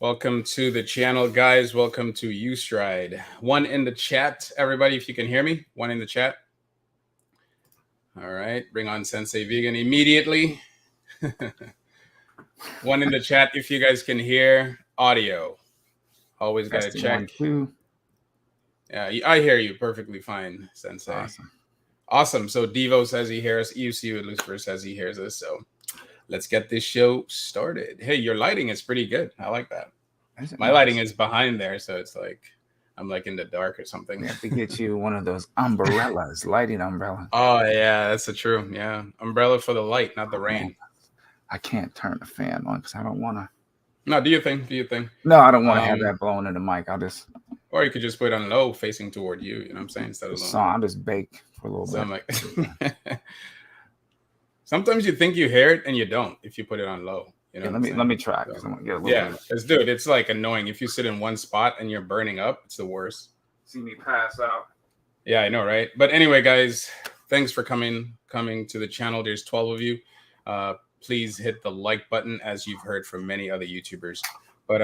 Welcome to the channel, guys. Welcome to Ustride. One in the chat, everybody, if you can hear me. One in the chat. All right, bring on Sensei Vegan immediately. One in the chat if you guys can hear audio. Always got to check. 1, 2. Yeah, I hear you perfectly fine, Sensei. Awesome. So Devo says he hears us. EUC with Lucifer says he hears us. So let's get this show started. Hey, your lighting is pretty good. I like that. My lighting is behind there, so it's like I'm like in the dark or something. We have to get you one of those umbrellas, lighting umbrella. Oh yeah, that's the true. Yeah, umbrella for the light, not the rain. I can't turn the fan on because I don't want to. No, do you think? Do you think? No, I don't want to have that blowing in the mic. I'll just. Or you could just put it on low, facing toward you. You know what I'm saying? Instead of low. I'll just bake for a little bit. Like... Sometimes you think you hear it and you don't if you put it on low. You know, let me try because I'm gonna get a little. Yeah, because dude, it's like annoying if you sit in one spot and you're burning up. It's the worst. See me pass out. Yeah, I know, right? But anyway, guys, thanks for coming to the channel. There's 12 of you. Please hit the like button, as you've heard from many other YouTubers. But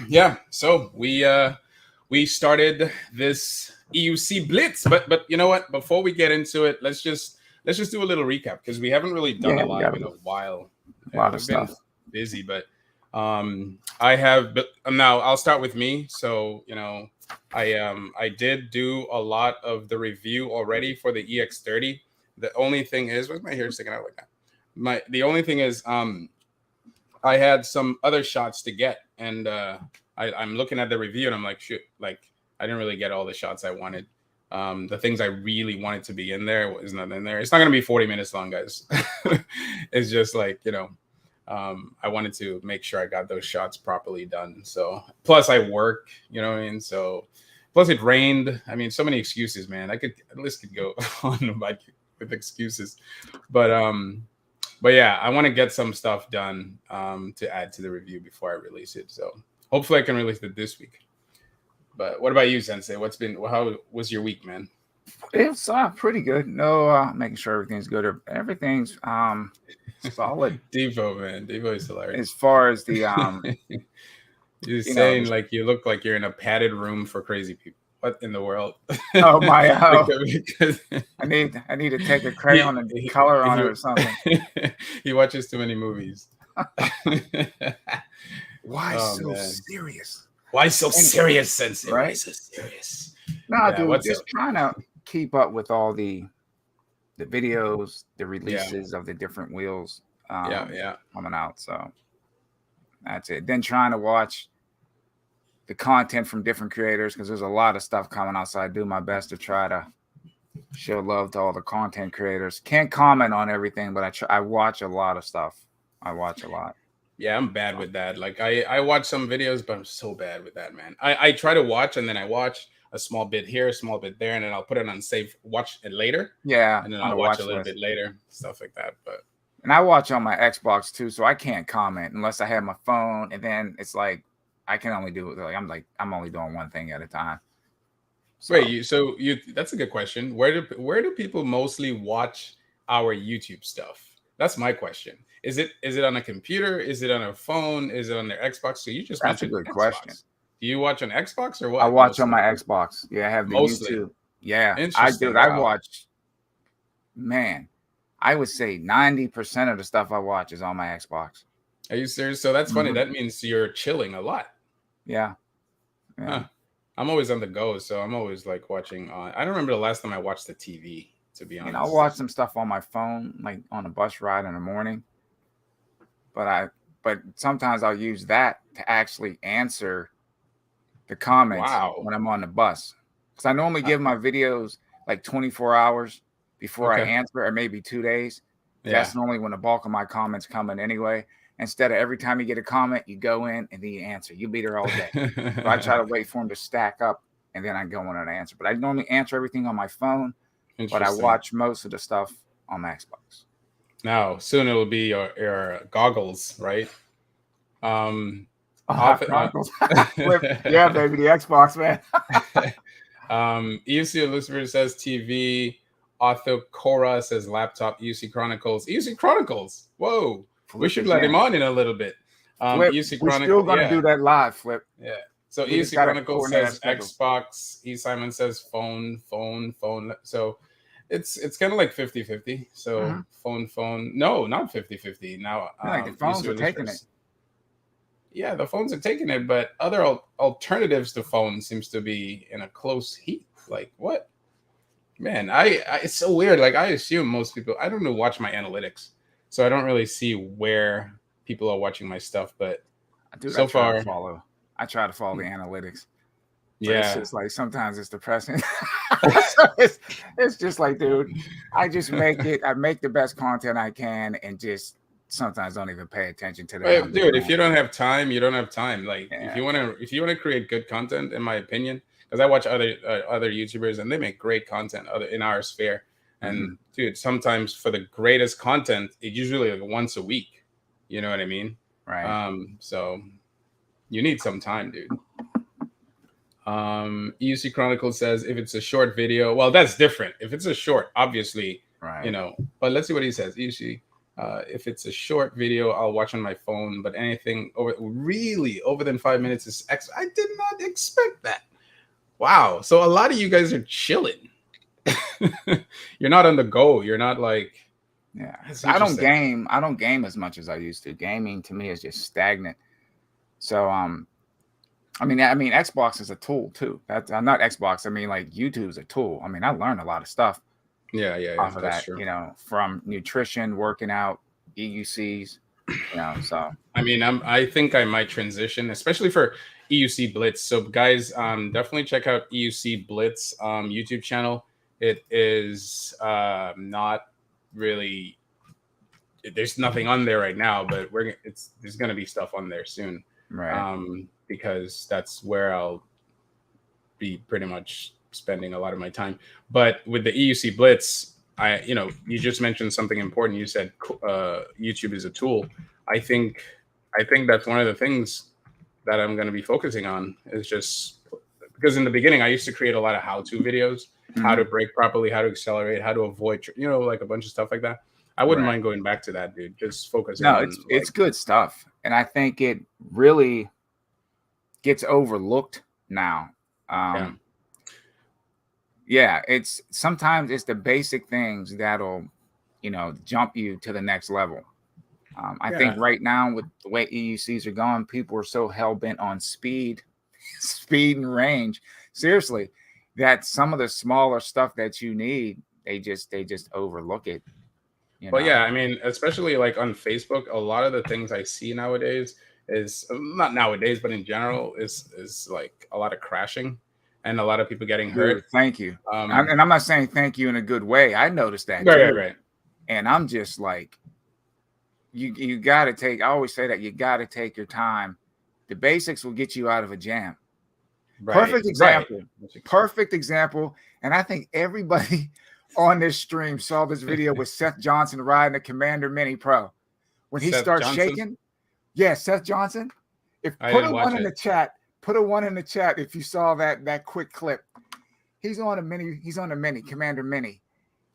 yeah, so we started this EUC Blitz. But you know what? Before we get into it, let's just do a little recap because we haven't really done a live in a while. A lot of stuff. Busy, but I have now I'll start with me. So you know, I did do a lot of the review already for the EX30. The only thing is, where's my hair sticking out like that? The only thing is I had some other shots to get, and I'm looking at the review and I'm like, shoot, like I didn't really get all the shots I wanted. The things I really wanted to be in there was not in there. It's not going to be 40 minutes long, guys. It's just like, you know, I wanted to make sure I got those shots properly done. So plus I work, you know what I mean? So plus it rained. I mean, so many excuses, man. I could at least go on with excuses, but yeah, I want to get some stuff done to add to the review before I release it. So hopefully I can release it this week. But what about you, Sensei? How was your week, man? It's pretty good. No, making sure everything's good. Everything's solid. Devo, man. Devo is hilarious. As far as the you're saying like you look like you're in a padded room for crazy people. What in the world? Oh my! Because I need to take a crayon and color on it or something. He watches too many movies. Why so serious? Why so serious, Sensei? Right? Why so serious? No, dude, just trying to keep up with all the videos, the releases of the different wheels coming out. So that's it. Then trying to watch the content from different creators because there's a lot of stuff coming out. So I do my best to try to show love to all the content creators. Can't comment on everything, but I watch a lot of stuff. I watch a lot. Yeah, I'm bad with that. Like I watch some videos, but I'm so bad with that, man. I try to watch and then I watch a small bit here, a small bit there, and then I'll put it on save, watch it later. Yeah. And then I'll watch a little bit later, stuff like that. And I watch on my Xbox too, so I can't comment unless I have my phone, and then it's like I can only do it I'm only doing one thing at a time. So. Wait, that's a good question. Where do people mostly watch our YouTube stuff? That's my question. Is it on a computer? Is it on a phone? Is it on their Xbox? So you just mentioned a good question. Do you watch on Xbox or what? I watch on my Xbox. Yeah, I have the YouTube. Yeah, I do. I watch. Man, I would say 90% of the stuff I watch is on my Xbox. Are you serious? So that's funny. That means you're chilling a lot. Yeah. Huh. I'm always on the go, so I'm always like watching on. I don't remember the last time I watched the TV. To be honest, I'll watch some stuff on my phone, like on a bus ride in the morning. But sometimes I'll use that to actually answer the comments when I'm on the bus. Because I normally give my videos like 24 hours before I answer, or maybe 2 days. Yeah. That's normally when the bulk of my comments come in anyway. Instead of every time you get a comment, you go in and then you answer. You'll be there all day. So I try to wait for them to stack up and then I go in and answer. But I normally answer everything on my phone, but I watch most of the stuff on my Xbox. Now, soon it will be your goggles, right? Goggles. Yeah, baby, the Xbox, man. EUC Lucifer says TV. Arthur Cora says laptop. EUC Chronicles. EUC Chronicles. Whoa. We should let him on in a little bit. Flip, EUC we're Chronicle, still gonna do that live, Flip. Yeah. So We just EUC gotta Chronicle coordinate our says schedules. Xbox. E Simon says phone. So it's kind of like 50-50. So phone. No, not 50-50. Now Like the phones are taking it. Yeah, the phones are taking it, but other alternatives to phones seems to be in a close heat. Like what? Man, it's so weird. Like I assume most people, I don't know, watch my analytics, so I don't really see where people are watching my stuff. But dude, so I try far, I try to follow the analytics. But yeah, it's just like sometimes it's depressing. it's just like, dude, I make the best content I can, and just sometimes don't even pay attention to the numbers. Dude, if you don't have time, you don't have time. Like if you want to create good content, in my opinion, because I watch other YouTubers and they make great content in our sphere. And dude, sometimes for the greatest content, it's usually like once a week. You know what I mean? Right. So you need some time, dude. EUC Chronicle says if it's a short video, well, that's different. If it's a short, obviously, right. You know. But let's see what he says. EUC, if it's a short video, I'll watch on my phone. But anything over than 5 minutes is I did not expect that. Wow. So a lot of you guys are chilling. You're not on the go. You're not like. Yeah. I don't game. I don't game as much as I used to. Gaming to me is just stagnant. So I mean, Xbox is a tool too. That's not Xbox. I mean, like YouTube's a tool. I mean, I learned a lot of stuff. Yeah. Off of that, true. You know, from nutrition, working out, EUCs. You know, so I mean, I think I might transition, especially for EUC Blitz. So guys, definitely check out EUC Blitz YouTube channel. It is not really. There's nothing on there right now, but there's going to be stuff on there soon. Right. Because that's where I'll be pretty much spending a lot of my time. But with the EUC Blitz, you just mentioned something important. You said YouTube is a tool. I think that's one of the things that I'm going to be focusing on is just because in the beginning I used to create a lot of how-to videos, how to brake properly, how to accelerate, how to avoid, like a bunch of stuff like that. I wouldn't mind going back to that, dude. Just focusing on it's good stuff. And I think it really gets overlooked now. It's sometimes it's the basic things that'll, jump you to the next level. I think right now with the way EUCs are going, people are so hell-bent on speed and range. Seriously, that some of the smaller stuff that you need, they just overlook it. Well, yeah, I mean, especially like on Facebook, a lot of the things I see nowadays is not nowadays, but in general is like a lot of crashing and a lot of people getting hurt. Thank you. And I'm not saying thank you in a good way. I noticed that too. Right. And I'm just like, you got to take. I always say that you got to take your time. The basics will get you out of a jam. Right. Perfect example. Right. Perfect example. And I think everybody on this stream saw this video with Seth Johnson riding a Commander Mini Pro. When he starts shaking. Yeah, Seth Johnson. Put a 1 in the chat. Put a 1 in the chat if you saw that quick clip. He's on a Mini, Commander Mini.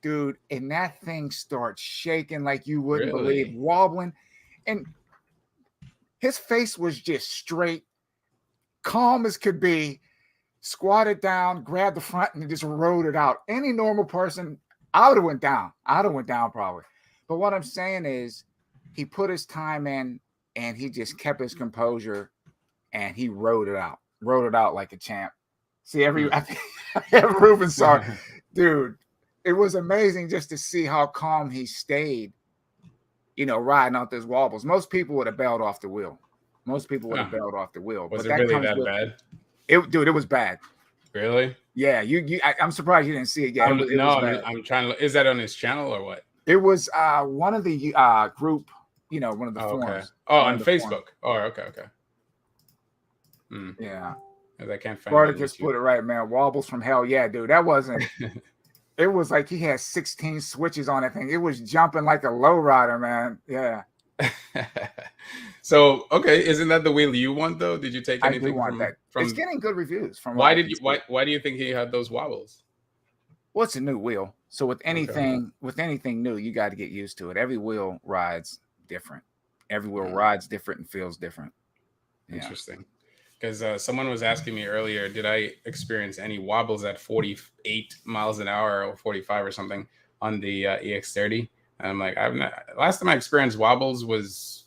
Dude, and that thing starts shaking like you wouldn't believe, wobbling. And his face was just straight, calm as could be, squatted down, grabbed the front, and just rode it out. Any normal person, I would have went down. Probably. But what I'm saying is he put his time in and he just kept his composure and he rode it out like a champ. See, I think Ruben saw it. Dude, it was amazing just to see how calm he stayed, riding out those wobbles. Most people would have bailed off the wheel. Was it really that bad? It was bad. Really? Yeah, I'm surprised you didn't see it yet. I'm trying to. Is that on his channel or what? It was one of the group, one of the forums. Okay. Oh, on Facebook. Forums. Oh, okay. Yeah. I can't find. Spartacus put it right, man. Wobbles from hell. Yeah, dude. That wasn't. It was like he had 16 switches on that thing. It was jumping like a lowrider, man. Yeah. So okay, isn't that the wheel you want though? Did you take anything from that? It's getting good reviews. From why do you think he had those wobbles? Well, it's a new wheel, so with anything new, you got to get used to it. Every wheel rides different. every wheel rides different and feels different. Interesting. Because someone was asking me earlier, did I experience any wobbles at 48 miles an hour or 45 or something on the EX30? And I'm like, I've not. Last time I experienced wobbles was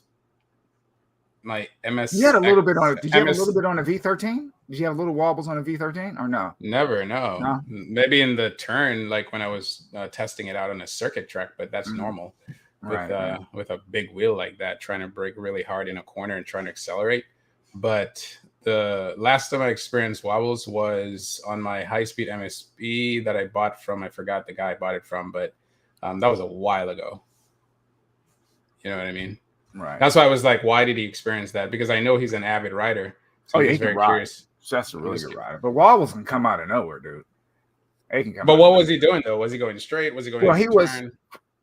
my MS. You had a little bit on it. Did you have a little bit on a V13? Did you have little wobbles on a V13 or no? Never, no. Maybe in the turn, like when I was testing it out on a circuit track, but that's normal with a big wheel like that, trying to brake really hard in a corner and trying to accelerate. But the last time I experienced wobbles was on my high-speed MSB that I bought from, I forgot the guy I bought it from, but that was a while ago. You know what I mean? Right. That's why I was like, why did he experience that? Because I know he's an avid rider. So he's very curious. So that's a really good rider. But wobbles can come out of nowhere, dude. They can come but what was he doing, though? Was he going straight? Was he going turn?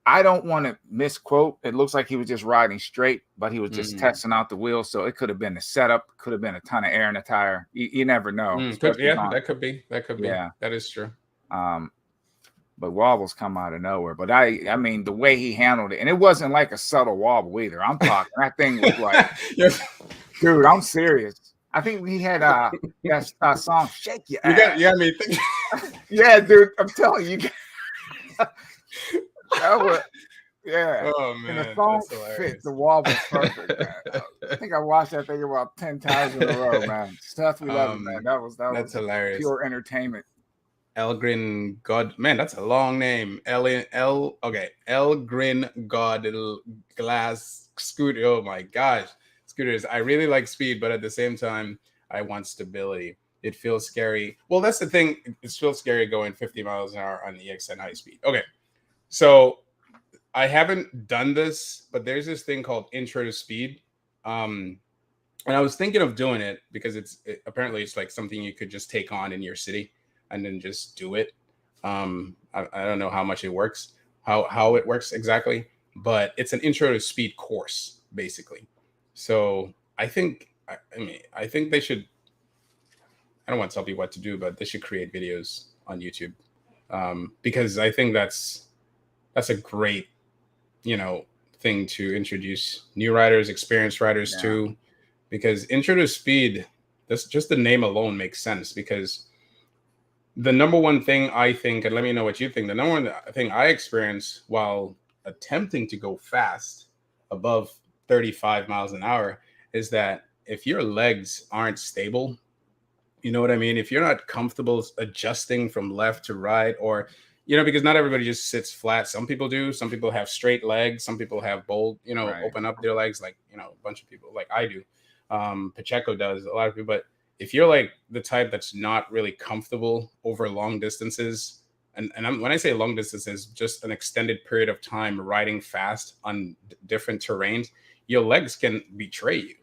I don't want to misquote. It looks like he was just riding straight, but he was just testing out the wheel. So it could have been the setup, could have been a ton of air in the tire. You never know. That could be. Yeah, that is true. But wobbles come out of nowhere. But I mean, the way he handled it, and it wasn't like a subtle wobble either. I'm talking. That thing was like, dude, I'm serious. I think he had that song "Shake Your Ass." You got me thinking. Yeah, dude, I'm telling you. Yeah. Oh man. And the song fit the wobble perfect, man. I think I watched that thing about 10 times in a row, man. Stuff we love, man. That was hilarious. Pure entertainment. Elgrin God, man, that's a long name. Elgrin God Glass Scooter. Oh my gosh, scooters. I really like speed, but at the same time, I want stability. It feels scary. Well, that's the thing. It feels scary going 50 miles an hour on the EXN high speed. Okay, so I haven't done this, but there's this thing called intro to speed. And I was thinking of doing it because apparently it's like something you could just take on in your city and then just do it. I don't know how much it works, how it works exactly, but it's an intro to speed course basically. So I think they should. I don't want to tell people what to do, but they should create videos on YouTube because I think that's a great, thing to introduce new riders, experienced riders to, because intro to speed, that's just the name alone makes sense. Because the number one thing I think, and let me know what you think, the number one thing I experienced while attempting to go fast above 35 miles an hour is that if your legs aren't stable, you know what I mean? If you're not comfortable adjusting from left to right, or, because not everybody just sits flat. Some people do. Some people have straight legs. Some people have bold, open up their legs, like, a bunch of people, like I do. Pacheco does, a lot of people. But if you're like the type that's not really comfortable over long distances, and when I say long distances, just an extended period of time riding fast on different terrains, your legs can betray you.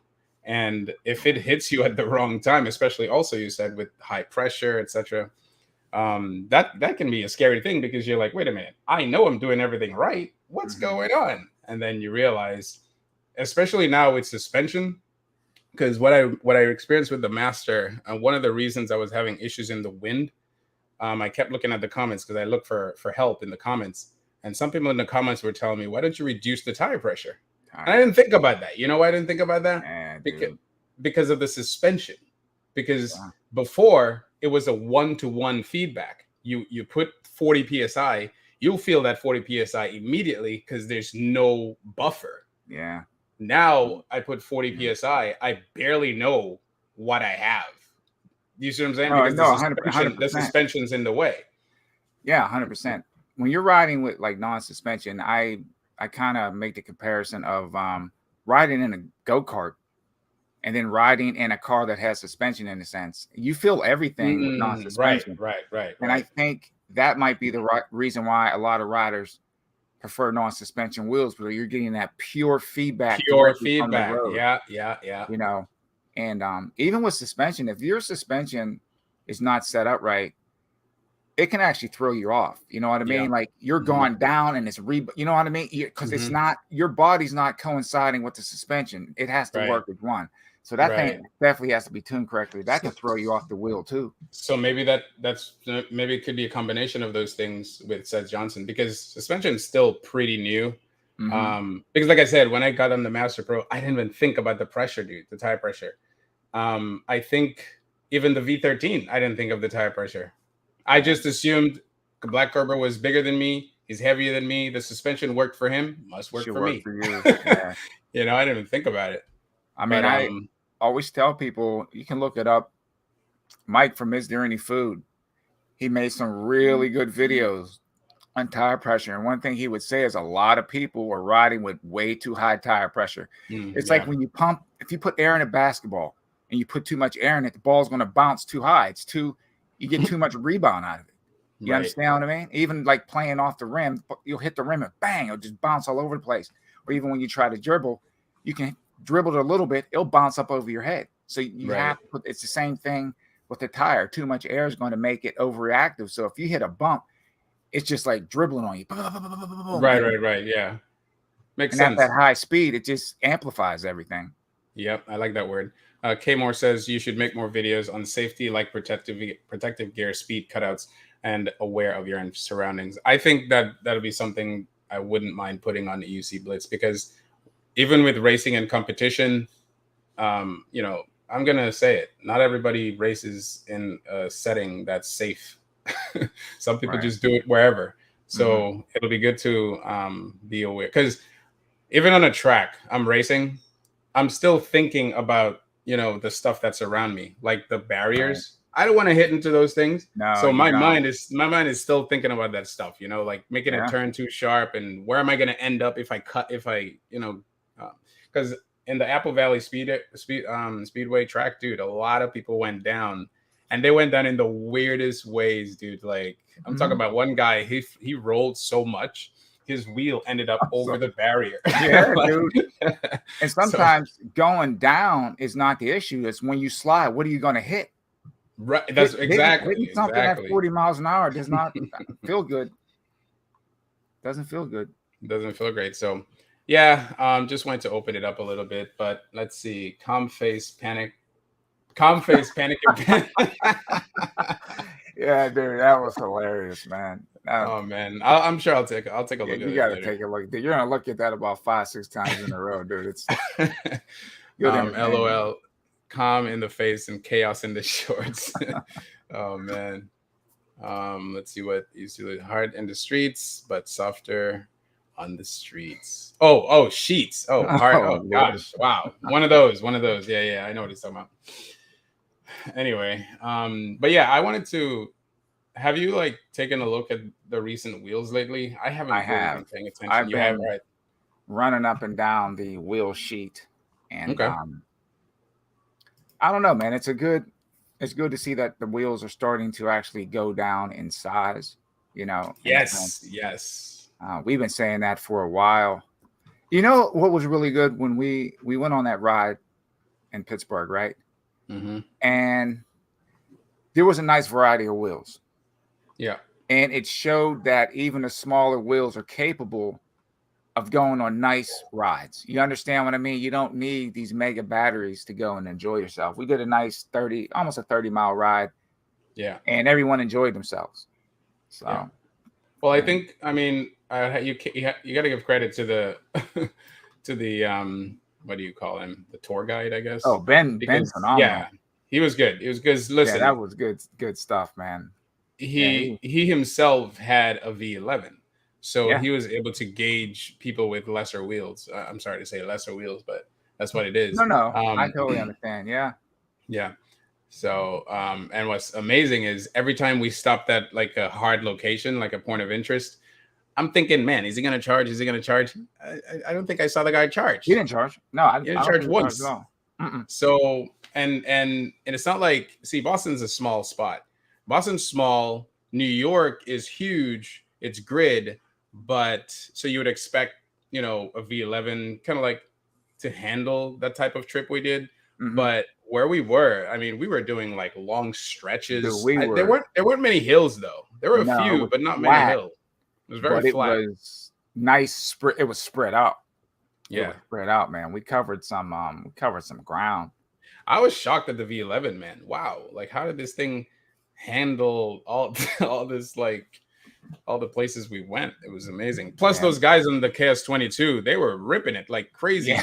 And if it hits you at the wrong time, especially also you said with high pressure, etc., that can be a scary thing, because you're like, wait a minute, I know I'm doing everything right. What's going on? And then you realize, especially now with suspension, because what I experienced with the Master, one of the reasons I was having issues in the wind, I kept looking at the comments because I look for help in the comments, and some people in the comments were telling me, why don't you reduce the tire pressure? And I didn't think about that. You know why I didn't think about that? Because of the suspension. Because before, it was a 1-to-1 feedback. You put 40 psi, you'll feel that 40 psi immediately because there's no buffer. Yeah. Now I put 40 psi, I barely know what I have. You see what I'm saying? Because the suspension's in the way. Yeah, 100%. When you're riding with like non-suspension, I kind of make the comparison of riding in a go-kart and then riding in a car that has suspension, in a sense. You feel everything with non-suspension. Right. And I think that might be the reason why a lot of riders prefer non-suspension wheels, but you're getting that pure feedback. Yeah. And even with suspension, if your suspension is not set up right, it can actually throw you off. You know what I mean? Like you're going down and it's you know what I mean? Because it's not, your body's not coinciding with the suspension. It has to work as one. So that thing definitely has to be tuned correctly. That can throw you off the wheel too. So maybe maybe it could be a combination of those things with Seth Johnson, because suspension is still pretty new. Because like I said, when I got on the Master Pro, I didn't even think about the pressure, dude, the tire pressure. I think even the V13, I didn't think of the tire pressure. I just assumed Black Cobra was bigger than me. He's heavier than me. The suspension worked for him. Must work for me. For you. Yeah. You know, I didn't even think about it. I mean, I always tell people, you can look it up. Mike from Is There Any Food? He made some really good videos on tire pressure. And one thing he would say is a lot of people are riding with way too high tire pressure. It's like when you pump, if you put air in a basketball and you put too much air in it, the ball's going to bounce too high. You get too much rebound out of it. You understand what I mean? Even like playing off the rim, you'll hit the rim and bang, it'll just bounce all over the place. Or even when you try to dribble, you can dribble it a little bit, it'll bounce up over your head. So you have to it's the same thing with the tire. Too much air is going to make it overreactive. So if you hit a bump, it's just like dribbling on you. Right. Yeah. Makes sense. At that high speed, it just amplifies everything. Yep. I like that word. K Moore says you should make more videos on safety, like protective gear, speed cutouts, and aware of your surroundings. I think that'll be something I wouldn't mind putting on the EUC Blitz, because even with racing and competition, you know, I'm going to say it. Not everybody races in a setting that's safe. Some people just do it wherever. So it'll be good to be aware, because even on a track, I'm racing, I'm still thinking about, you know, the stuff that's around me, like the barriers. I don't want to hit into those things. No, so my mind is still thinking about that stuff, you know, like making a turn too sharp, and where am I going to end up if I you know, because in the Apple Valley Speedway track, dude, a lot of people went down, and they went down in the weirdest ways, dude. Like I'm talking about one guy, he rolled so much, his wheel ended up over the barrier. Yeah, dude. And sometimes going down is not the issue. It's when you slide, what are you going to hit? Right. That's exactly. Something at 40 miles an hour does not feel good. Doesn't feel good. Doesn't feel great. So yeah, just wanted to open it up a little bit, but let's see. Calm face, panic, and panic. Yeah, dude, that was hilarious, man. Oh man, I'm sure I'll take a look at it. You got to take a look. You're gonna look at that about 5-6 times in a row, dude. It's LOL. Calm in the face and chaos in the shorts. Oh man. Let's see what you see. Hard in the streets, but softer on the streets. Oh, sheets. Oh, hard. Oh gosh. Wow. One of those. Yeah. I know what he's talking about. Anyway, but yeah, I wanted to. Have you like taken a look at the recent wheels lately? I haven't. Been paying attention. I've been running up and down the wheel sheet, and I don't know, man. It's good to see that the wheels are starting to actually go down in size. You know. Yes. We've been saying that for a while. You know what was really good when we went on that ride in Pittsburgh, right? And there was a nice variety of wheels. Yeah. And it showed that even the smaller wheels are capable of going on nice rides. You understand what I mean? You don't need these mega batteries to go and enjoy yourself. We did a nice almost a 30-mile ride. Yeah. And everyone enjoyed themselves. So, well, I think, I mean, you got to give credit to the to the what do you call him? The tour guide, I guess. Oh, Ben's phenomenal. Yeah, he was good. It was good. Listen, that was good stuff, man. He himself had a V11, so he was able to gauge people with lesser wheels. I'm sorry to say lesser wheels, but that's what it is. No, I totally understand. Yeah. So, and what's amazing is every time we stopped at like a hard location, like a point of interest, I'm thinking, man, is he going to charge? I don't think I saw the guy charge. He didn't charge. No, he didn't charge once. So, and it's not like, see, Boston's a small spot. Boston's small. New York is huge. It's grid, but so you would expect, you know, a V11 kind of like to handle that type of trip we did. But where we were, I mean, we were doing like long stretches. Dude, there weren't many hills though. There were a few, but not many hills. It was very flat. It was nice. It was spread out. Yeah, spread out, man. We covered some ground. I was shocked at the V11, man. Wow, like how did this thing handle all this like all the places we went. It was amazing. Plus those guys on the KS22, they were ripping it like crazy.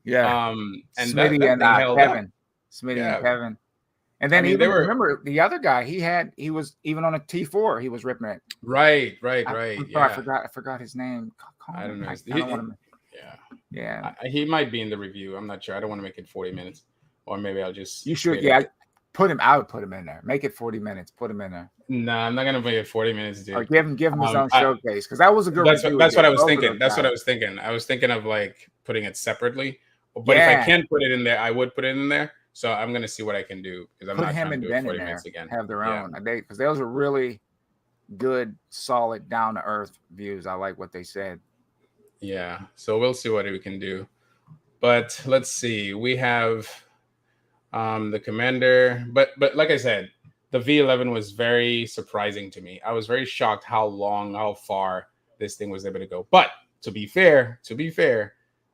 Yeah. And Smitty that and thing held Kevin. up. Smitty and Kevin. And then remember the other guy, he was even on a T4, he was ripping it. Right. I forgot his name. I don't know. I don't want to. Yeah. He might be in the review. I'm not sure. I don't want to make it 40 minutes, or maybe I'll just. You should. Yeah, I would put him in there. Make it 40 minutes. Put him in there. No, I'm not gonna make it 40 minutes, dude. Or give him his own showcase, because that was a good. That's what I was thinking. That's what I was thinking. I was thinking of like putting it separately, but if I can put it in there, I would put it in there. So I'm gonna see what I can do, because I'm not trying to do it 40 minutes again. Have their own, because those are really good, solid, down to earth views. I like what they said. Yeah, so we'll see what we can do. But let's see. We have the Commander, but like I said, the V11 was very surprising to me. I was very shocked how far this thing was able to go. But to be fair,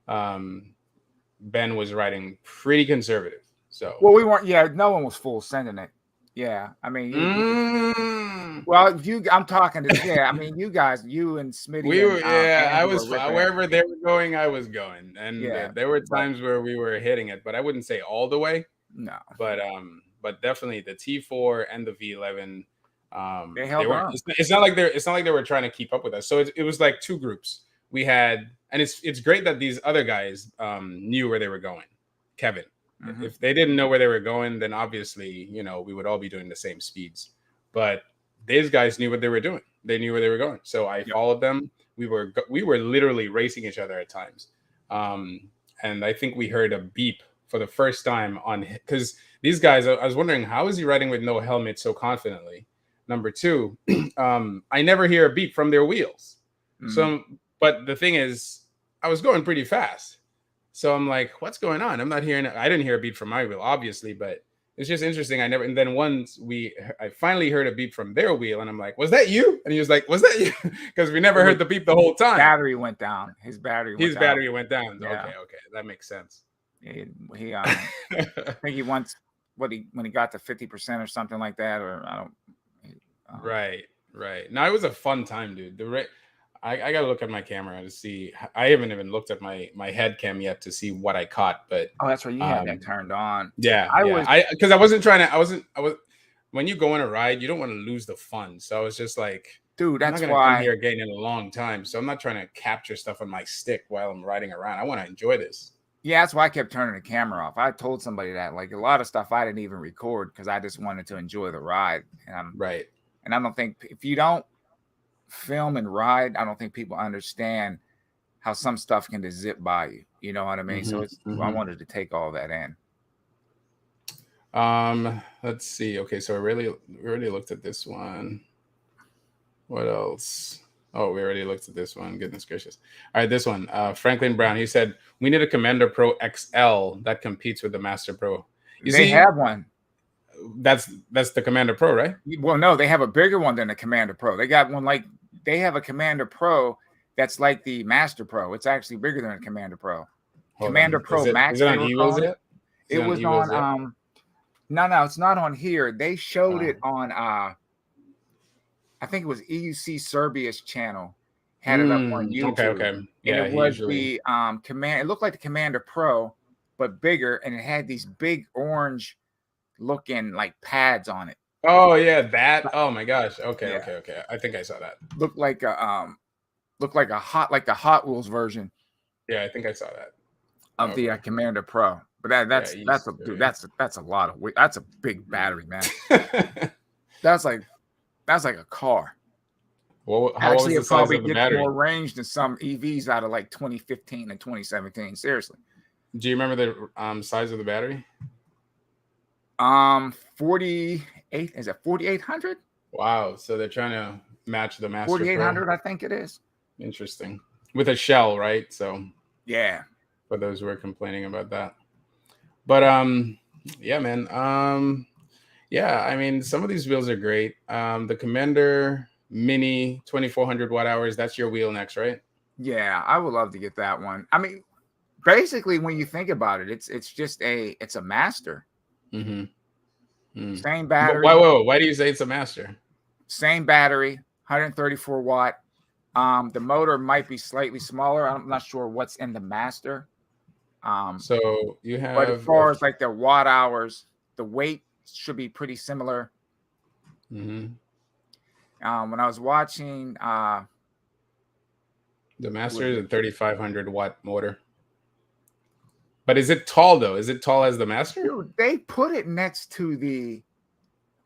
Ben was riding pretty conservative. So we weren't. Yeah, no one was full sending it. Yeah, I mean, I'm talking to. I mean, you guys, you and Smitty. We were. I was wherever they were going, I was going, and there were times where we were hitting it, but I wouldn't say all the way. No, but definitely the T4 and the V11. They held on. It's not like they were trying to keep up with us. So it was like two groups. We had, and it's great that these other guys knew where they were going. Kevin. Mm-hmm. If they didn't know where they were going, then obviously, we would all be doing the same speeds. But these guys knew what they were doing. They knew where they were going. So I followed them. We were literally racing each other at times. And I think we heard a beep for the first time because these guys, I was wondering, how is he riding with no helmet so confidently? Number two, I never hear a beep from their wheels. Mm-hmm. But the thing is, I was going pretty fast. So I'm like, what's going on? I'm not hearing it. I didn't hear a beep from my wheel, obviously, but it's just interesting. And then once I finally heard a beep from their wheel, and I'm like, was that you? And he was like, was that you? Because we never heard the beep the whole time. Battery went down. His battery went down. Yeah. Okay. That makes sense. He I think he wants when he got to 50% or something like that, or I don't. Right. No, it was a fun time, dude. I gotta look at my camera to see. I haven't even looked at my head cam yet to see what I caught. But that's right, you had that turned on. Yeah, because I wasn't trying to. I was. When you go on a ride, you don't want to lose the fun. So I was just like, dude, that's I'm not gonna come here again in a long time. So I'm not trying to capture stuff on my stick while I'm riding around. I want to enjoy this. Yeah, that's why I kept turning the camera off. I told somebody that, like, a lot of stuff I didn't even record because I just wanted to enjoy the ride. And And I don't think if you don't film and ride, I don't think people understand how some stuff can just zip by you. You know what I mean? Mm-hmm, so I wanted to take all that in. Let's see. Okay, so we already looked at this one. What else? Oh, we already looked at this one. Goodness gracious. All right, this one. Franklin Brown. He said we need a Commander Pro XL that competes with the Master Pro. They have one. That's the Commander Pro, right? Well, no, they have a bigger one than the Commander Pro. They got one they have a Commander Pro that's like the Master Pro. It's actually bigger than a Commander Pro. Commander Pro Max. Is it on Eagles yet? It was on no, it's not on here. They showed it on I think it was EUC Serbia's channel. Had it up on YouTube. Okay. Yeah, and it was the It looked like the Commander Pro, but bigger, and it had these big orange looking like pads on it. Oh yeah, that. Oh my gosh. Okay. I think I saw that. Looked like a the Hot Wheels version. Yeah, I think I saw that of the Commander Pro. But that's a lot of weight. That's a big battery, man. that's like a car. Well, actually, it probably gets more range than some EVs out of like 2015 and 2017. Seriously. Do you remember the size of the battery? 48. Is it 4800? Wow. So they're trying to match the Master 4800, Pro. I think it is. Interesting. With a shell, right? So yeah. For those who are complaining about that. But yeah, man. Yeah, I mean, some of these wheels are great. The Commander Mini 2400 watt hours, that's your wheel next, right? Yeah, I would love to get that one. I mean, basically, when you think about it, it's a Master. Mm-hmm. Same battery. Why do you say it's a Master? Same battery, 134 watt. The motor might be slightly smaller. I'm not sure what's in the master. So you have, but as far as like the watt hours, the weight should be pretty similar. Mm-hmm. When I was watching, the master is a 3,500 watt motor. But is it tall though? Is it tall as the master? Dude, they put it next to the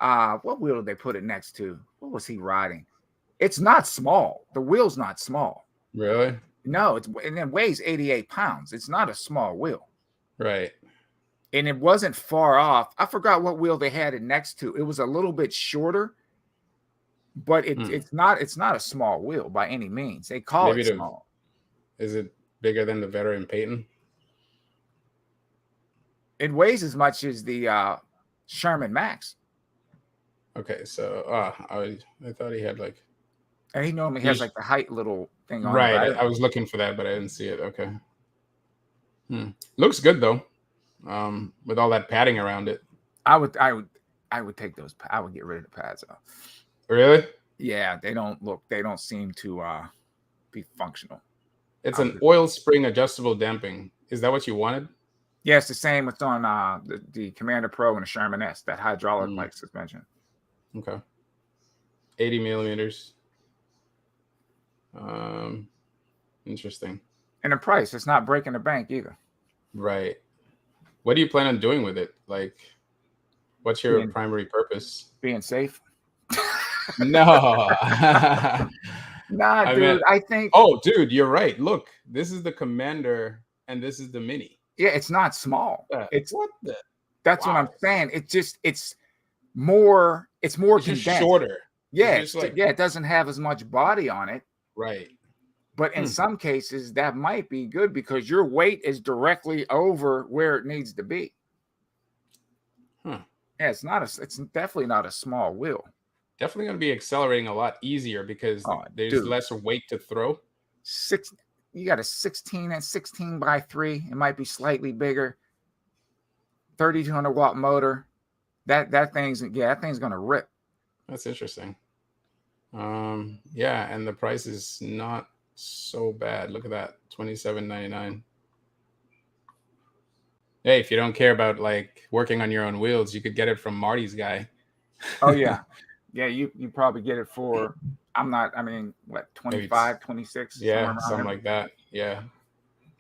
what wheel did they put it next to? What was he riding? It's not small. The wheel's not small. Really? No, and it weighs 88 pounds. It's not a small wheel. Right. And it wasn't far off. I forgot what wheel they had it next to. It was a little bit shorter, but it's not a small wheel by any means. They call it small. Is it bigger than the veteran Peyton? It weighs as much as the Sherman Max. Okay, so I thought he had like. And he normally has like the height little thing on right. it. Right. I was looking for that, but I didn't see it. Okay. Looks good though. With all that padding around it. I would take those. I would get rid of the pads off. Really? Yeah, they don't seem to be functional. It's an oil spring adjustable damping. Is that what you wanted? Yeah, it's the same. It's on the Commander Pro and the Sherman S, that hydraulic like suspension. Okay. 80 millimeters. Interesting. And the price, it's not breaking the bank either. Right. What do you plan on doing with it? Like, what's your primary purpose? Being safe. No. Nah, dude. I think. Oh, dude, you're right. Look, this is the Commander, and this is the Mini. Yeah, it's not small. It's what the. That's what I'm saying. It's more condensed. Just shorter. Yeah, it doesn't have as much body on it. Right. But in some cases, that might be good because your weight is directly over where it needs to be. Huh. Yeah, it's definitely not a small wheel. Definitely going to be accelerating a lot easier because there's less weight to throw. You got a 16 and 16 by 3. It might be slightly bigger. 3,200 watt motor. That thing's going to rip. That's interesting. Yeah, and the price is not so bad. Look at that, $27.99. Hey, if you don't care about like working on your own wheels, you could get it from Marty's guy. Oh yeah. Yeah, you probably get it for what, 25, 26? Yeah, something like that. Yeah.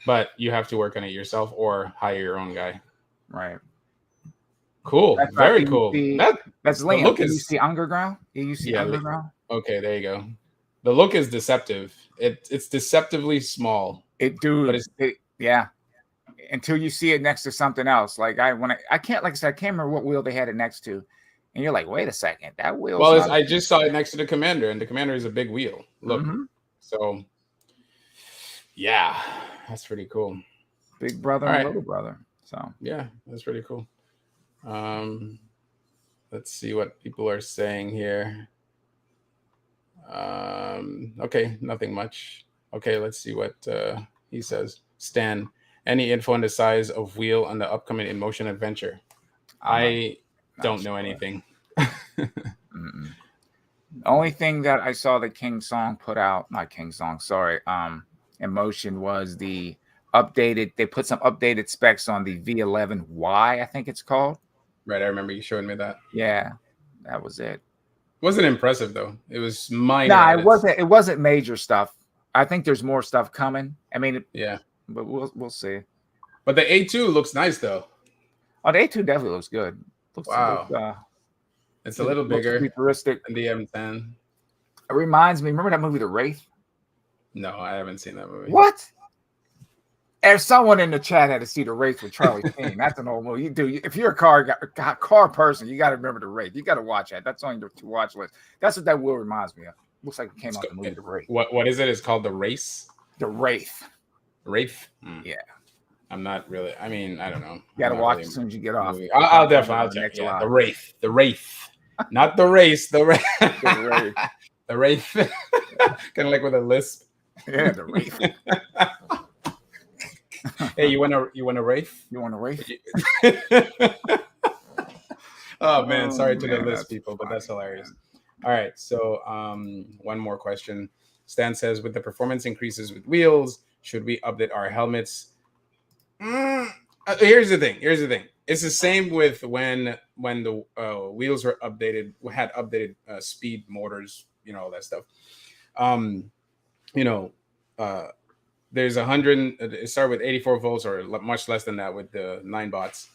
But you have to work on it yourself or hire your own guy. Right. Cool. Very cool. That's Liam. EUC Underground. EUC Underground. Okay, there you go. The look is deceptive. It's deceptively small. Yeah. Until you see it next to something else. Like I can't remember what wheel they had it next to. And you're like, wait a second, that wheel. Well, I just saw it next to the Commander, and the Commander is a big wheel. Look. So yeah, that's pretty cool. Big brother and little brother. So yeah, that's pretty cool. Let's see what people are saying here. Okay, nothing much. Okay, let's see what he says. Stan, any info on the size of wheel on the upcoming In Motion adventure? I don't know anything. The only thing that I saw that In Motion was the updated. They put some updated specs on the V11Y, I think it's called. Right, I remember you showing me that. Yeah, that was it. Wasn't impressive though. It was minor. Nah, it wasn't. It wasn't major stuff. I think there's more stuff coming. I mean, yeah, but we'll see. But the A2 looks nice though. Oh, the A2 definitely looks good. Wow. It's a little bigger futuristic than the M10. It reminds me. Remember that movie, The Wraith? No, I haven't seen that movie. What? If someone in the chat had to see The Wraith with Charlie Sheen, that's an old movie. If you're a car person, you got to remember The Wraith. You got to watch that. That's on your to watch list. That's what that wheel reminds me of. Looks like it came out the movie The Wraith. What is it? It's called The Race. The Wraith. Wraith. Yeah. I'm not really. I mean, I don't know. You got to watch as soon as you get off. I'll definitely check. Yeah, The Wraith. The Wraith. Not the race. The Wraith. The Wraith. The Wraith. Kind of like with a lisp. Yeah, The Wraith. Hey, you want a wraith? You want a wraith? Oh man, sorry to the list people, but that's hilarious. All right. So one more question. Stan says, with the performance increases with wheels, should we update our helmets? Here's the thing. It's the same with when the wheels were updated, had updated speed motors, all that stuff. Um, you know, uh, there's 100. It started with 84 volts or much less than that with the 9 bots.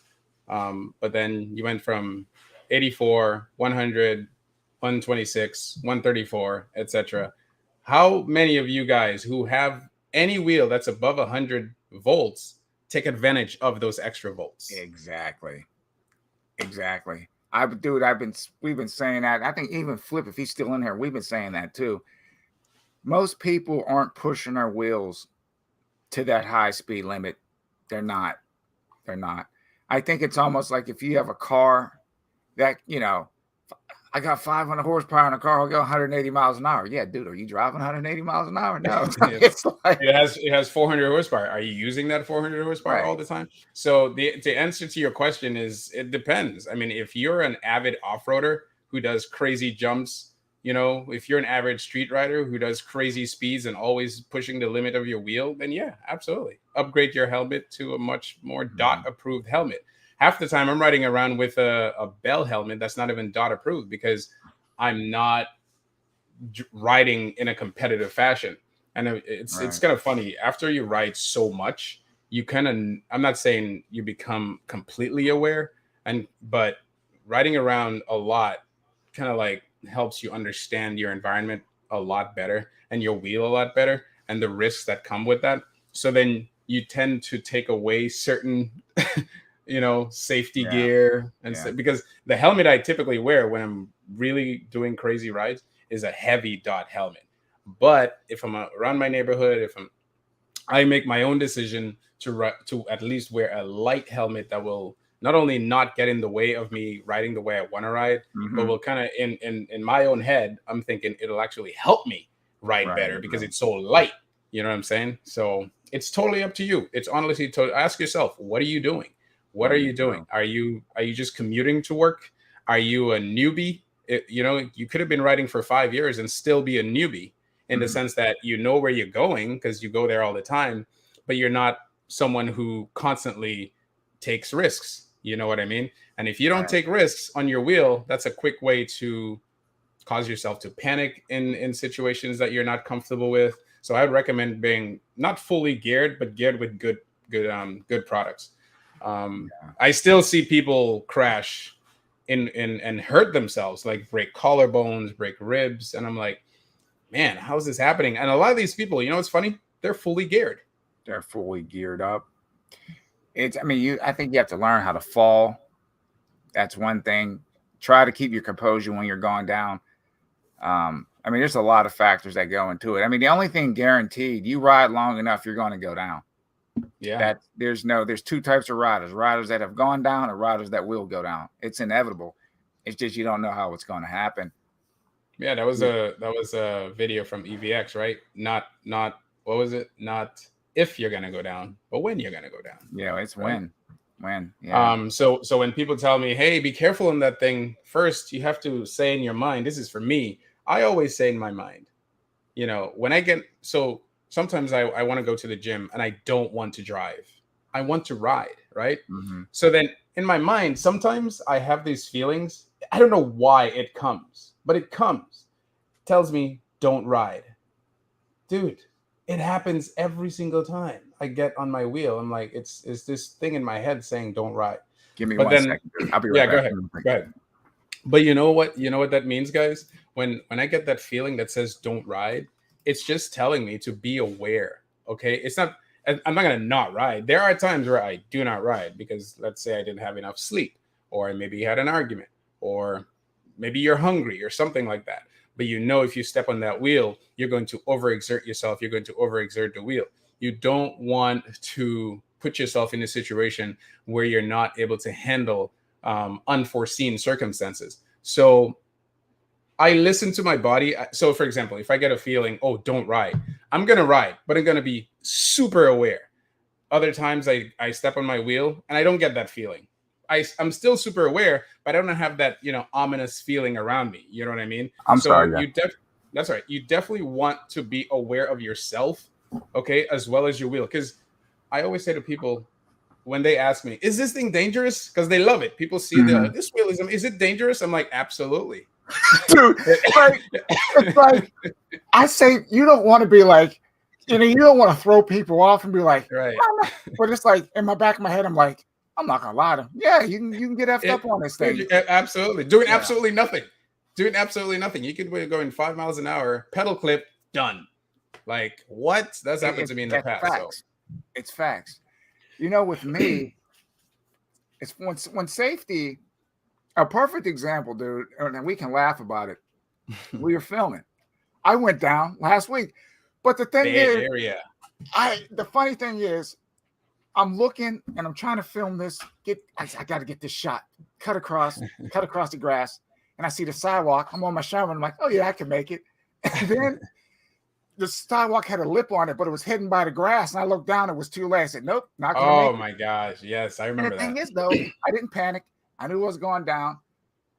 But then you went from 84, 100, 126, 134, etc. How many of you guys who have any wheel that's above 100 volts take advantage of those extra volts? Exactly. We've been saying that. I think even Flip, if he's still in here, we've been saying that too. Most people aren't pushing their wheels to that high speed limit. They're not. I think it's almost like if you have a car that, I got 500 horsepower in a car, I'll go 180 miles an hour. Yeah, dude, are you driving 180 miles an hour? No. It's like it has 400 horsepower. Are you using that 400 horsepower all the time? So the answer to your question is it depends. I mean, if you're an avid off-roader who does crazy jumps, if you're an average street rider who does crazy speeds and always pushing the limit of your wheel, then yeah, absolutely. Upgrade your helmet to a much more DOT approved helmet. Half the time I'm riding around with a Bell helmet that's not even DOT approved because I'm not riding in a competitive fashion. And it's kind of funny. After you ride so much, you kind of, I'm not saying you become completely aware, but riding around a lot kind of like helps you understand your environment a lot better and your wheel a lot better and the risks that come with that. So then you tend to take away certain safety gear because the helmet I typically wear when I'm really doing crazy rides is a heavy DOT helmet. But if I'm around my neighborhood, I make my own decision to at least wear a light helmet that will not only not get in the way of me riding the way I want to ride, but will kind of in my own head, I'm thinking it'll actually help me ride better because it's so light. You know what I'm saying? So it's totally up to you. It's honestly ask yourself, what are you doing? What are you doing? Are you just commuting to work? Are you a newbie? You could have been riding for 5 years and still be a newbie in the sense that you know where you're going because you go there all the time, but you're not someone who constantly takes risks. You know what I mean? And if you don't take risks on your wheel, that's a quick way to cause yourself to panic in situations that you're not comfortable with. So I would recommend being not fully geared, but geared with good products. I still see people crash and hurt themselves, like break collarbones, break ribs, and I'm like, man, how is this happening? And a lot of these people, it's funny, they're fully geared. They're fully geared up. I think you have to learn how to fall. That's one thing. Try to keep your composure when you're going down. There's a lot of factors that go into it. The only thing guaranteed, you ride long enough, you're going to go down. Yeah. There's two types of riders that have gone down and riders that will go down. It's inevitable. It's just you don't know how it's going to happen. Yeah, that was a video from EVX, right? Not what was it? Not if you're gonna go down, but when you're gonna go down. Yeah, it's right? When. Yeah. So when people tell me, hey, be careful in that thing, first you have to say in your mind, this is for me. I always say in my mind, when I get sometimes I want to go to the gym and I don't want to drive. I want to ride, right? Mm-hmm. So then in my mind, sometimes I have these feelings. I don't know why it comes, but it comes. It tells me, don't ride. Dude, it happens every single time I get on my wheel. I'm like, it's this thing in my head saying, don't ride. Give me 1 second. I'll be right back. Go ahead. But you know what that means, guys? When I get that feeling that says don't ride, it's just telling me to be aware. Okay. It's not, I'm not going to not ride. There are times where I do not ride because let's say I didn't have enough sleep, or maybe you had an argument, or maybe you're hungry or something like that. But if you step on that wheel, you're going to overexert yourself. You're going to overexert the wheel. You don't want to put yourself in a situation where you're not able to handle unforeseen circumstances. So I listen to my body. So for example, if I get a feeling, oh, don't ride, I'm going to ride, but I'm going to be super aware. Other times I step on my wheel and I don't get that feeling. I'm still super aware, but I don't have that, ominous feeling around me. You know what I mean? I'm sorry. That's right. You definitely want to be aware of yourself, okay, as well as your wheel. Because I always say to people when they ask me, "Is this thing dangerous?" Because they love it. People see this wheel is it dangerous? I'm like, absolutely, dude. It's like I say, you don't want to be like, you don't want to throw people off and be like, right. But it's like in my back of my head, I'm like, I'm not gonna lie to them. Yeah, you can get effed up on this thing. Absolutely, doing absolutely nothing. Doing absolutely nothing. You could be going 5 miles an hour, pedal clip, done. Like what? That's happened to me in the past. Facts. So. It's facts. With me, it's when safety. A perfect example, dude, and we can laugh about it. We were filming. I went down last week, but the thing is, the funny thing is, I'm looking and I'm trying to film this. I got to get this shot. Cut across the grass, and I see the sidewalk. I'm on my shower, and I'm like, oh yeah, I can make it. And then the sidewalk had a lip on it, but it was hidden by the grass. And I looked down, it was too late. I said, nope, not gonna make it. Oh my gosh, yes, I remember that. The thing is, though, I didn't panic. I knew it was going down.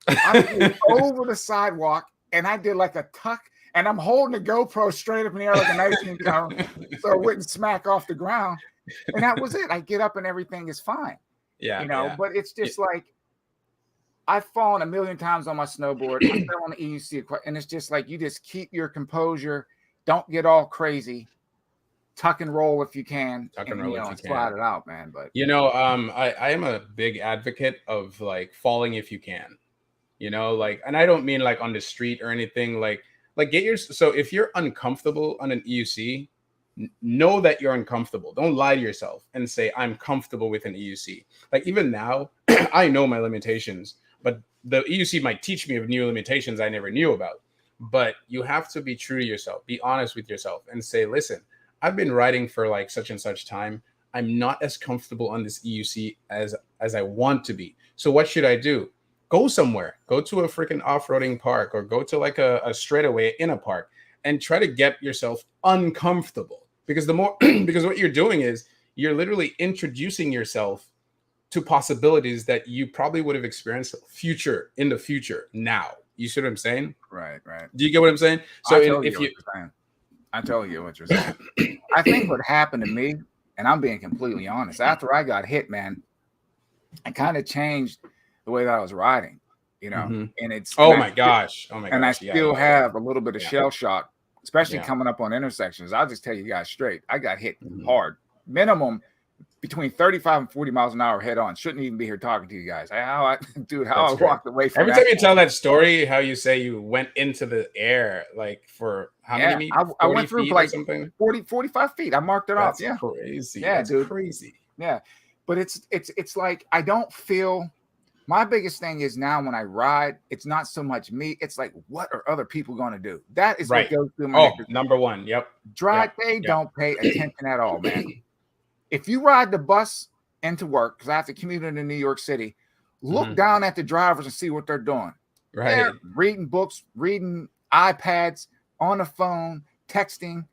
I went over the sidewalk, and I did like a tuck, and I'm holding the GoPro straight up in the air like a 19 cover, so it wouldn't smack off the ground. And that was it. I get up, and everything is fine. Yeah, But it's just like I've fallen a million times on my snowboard. I fell on the EUC, and it's just like you just keep your composure. Don't get all crazy. Tuck and roll if you can. Tuck and roll if you can. Slide it out, man. But I am a big advocate of like falling if you can. And I don't mean like on the street or anything. Like so if you're uncomfortable on an EUC, know that you're uncomfortable. Don't lie to yourself and say I'm comfortable with an EUC. Like even now, I know my limitations, but the EUC might teach me of new limitations I never knew about. But you have to be true to yourself. Be honest with yourself and say, listen, I've been riding for like such and such time. I'm not as comfortable on this EUC as I want to be. So what should I do? Go somewhere. Go to a freaking off-roading park or go to like a straightaway in a park and try to get yourself uncomfortable. Because because what you're doing is you're literally introducing yourself to possibilities that you probably would have experienced in the future now. You see what I'm saying? Right. Do you get what I'm saying? So I totally get what you're saying. I think what happened to me, and I'm being completely honest, after I got hit, man, I kind of changed the way that I was riding, and it's my gosh. And I still have a little bit of shell shock, especially coming up on intersections. I'll just tell you guys straight, I got hit hard, minimum between 35 and 40 miles an hour head on. Shouldn't even be here talking to you guys. I walked away from every time you tell that story, how you say you went into the air, like for how many feet? I went through like 45 feet. I marked it off. Yeah. Crazy. Yeah, that's dude. Crazy. Yeah. But it's like, I don't feel, my biggest thing is now when I ride, it's not so much me. It's like, what are other people going to do? That is what goes through my head. Number one. Yep. They don't pay attention at all, man. If you ride the bus into work, because I have to commute into New York City, look down at the drivers and see what they're doing. Right. They're reading books, reading iPads, on the phone, texting.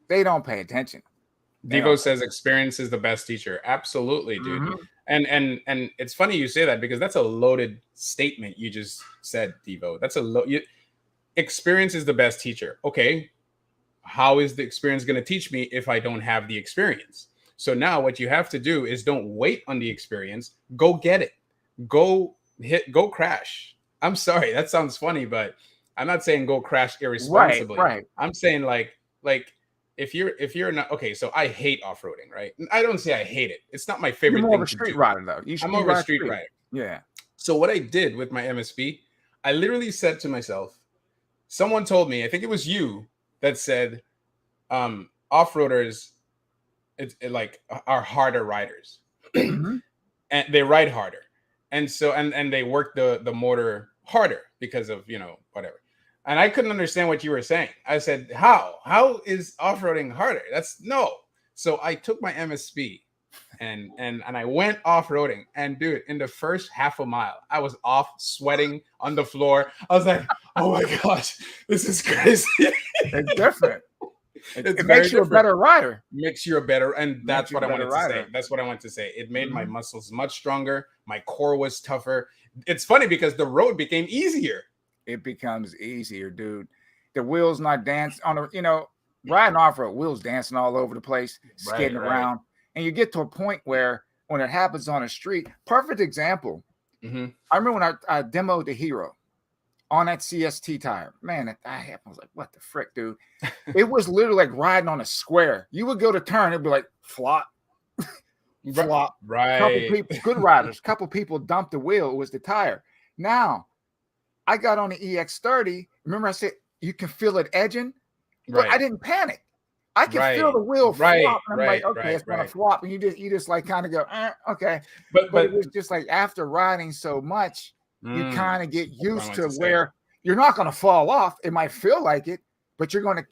They don't pay attention. Devo says experience is the best teacher. Absolutely, dude. And it's funny you say that because that's a loaded statement you just said, Devo. That's experience is the best teacher. Okay. How is the experience going to teach me if I don't have the experience? So now what you have to do is don't wait on the experience. Go get it. Go crash. I'm sorry. That sounds funny, but I'm not saying go crash irresponsibly. Right. I'm saying like if you're not okay. So I hate off-roading, right? I don't say I hate it. It's not my favorite You're thing more of a street to do. rider though. I'm more of a street rider. Yeah. So what I did with my MSP, I literally said to myself, someone told me, I think it was you that said, off-roaders are harder riders and they ride harder. And so, and they work the motor harder because of, whatever. And I couldn't understand what you were saying. I said, how is off-roading harder? That's no. So I took my MSP and I went off-roading, and dude, in the first half a mile, I was off sweating on the floor. I was like, oh my gosh, this is crazy. It's different. It makes you a better rider. Makes you a better, and that's what I wanted to say. That's what I wanted to say. It made my muscles much stronger. My core was tougher. It's funny because the road became easier. It becomes easier, dude. The wheels not dance on a, riding off-road, wheels dancing all over the place, skidding around. And you get to a point where when it happens on a street, perfect example. I remember when I demoed the Hero on that CST tire. Man, I was like, what the frick, dude? It was literally like riding on a square. You would go to turn, it'd be like flop, flop. Right. Couple people, good riders, couple people dumped the wheel. It was the tire. Now, I got on the EX30. Remember I said you can feel it edging? But I didn't panic. I can feel the wheel flop. And I'm like, okay, it's gonna flop. And you just like kind of go, okay. But it was just like after riding so much, you kind of get used to where you're not gonna fall off. It might feel like it, but you're gonna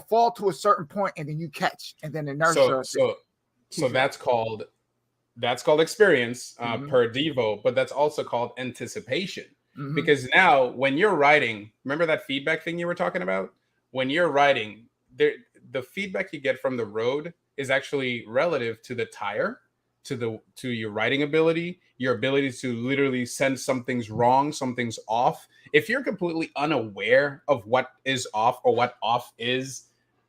fall to a certain point and then you catch, and then inertia. So that's called experience per Devo, but that's also called anticipation. Because now when you're riding, remember that feedback thing you were talking about? When you're riding, the feedback you get from the road is actually relative to the tire, to your riding ability, your ability to literally sense something's wrong, something's off. If you're completely unaware of what is off or what off is,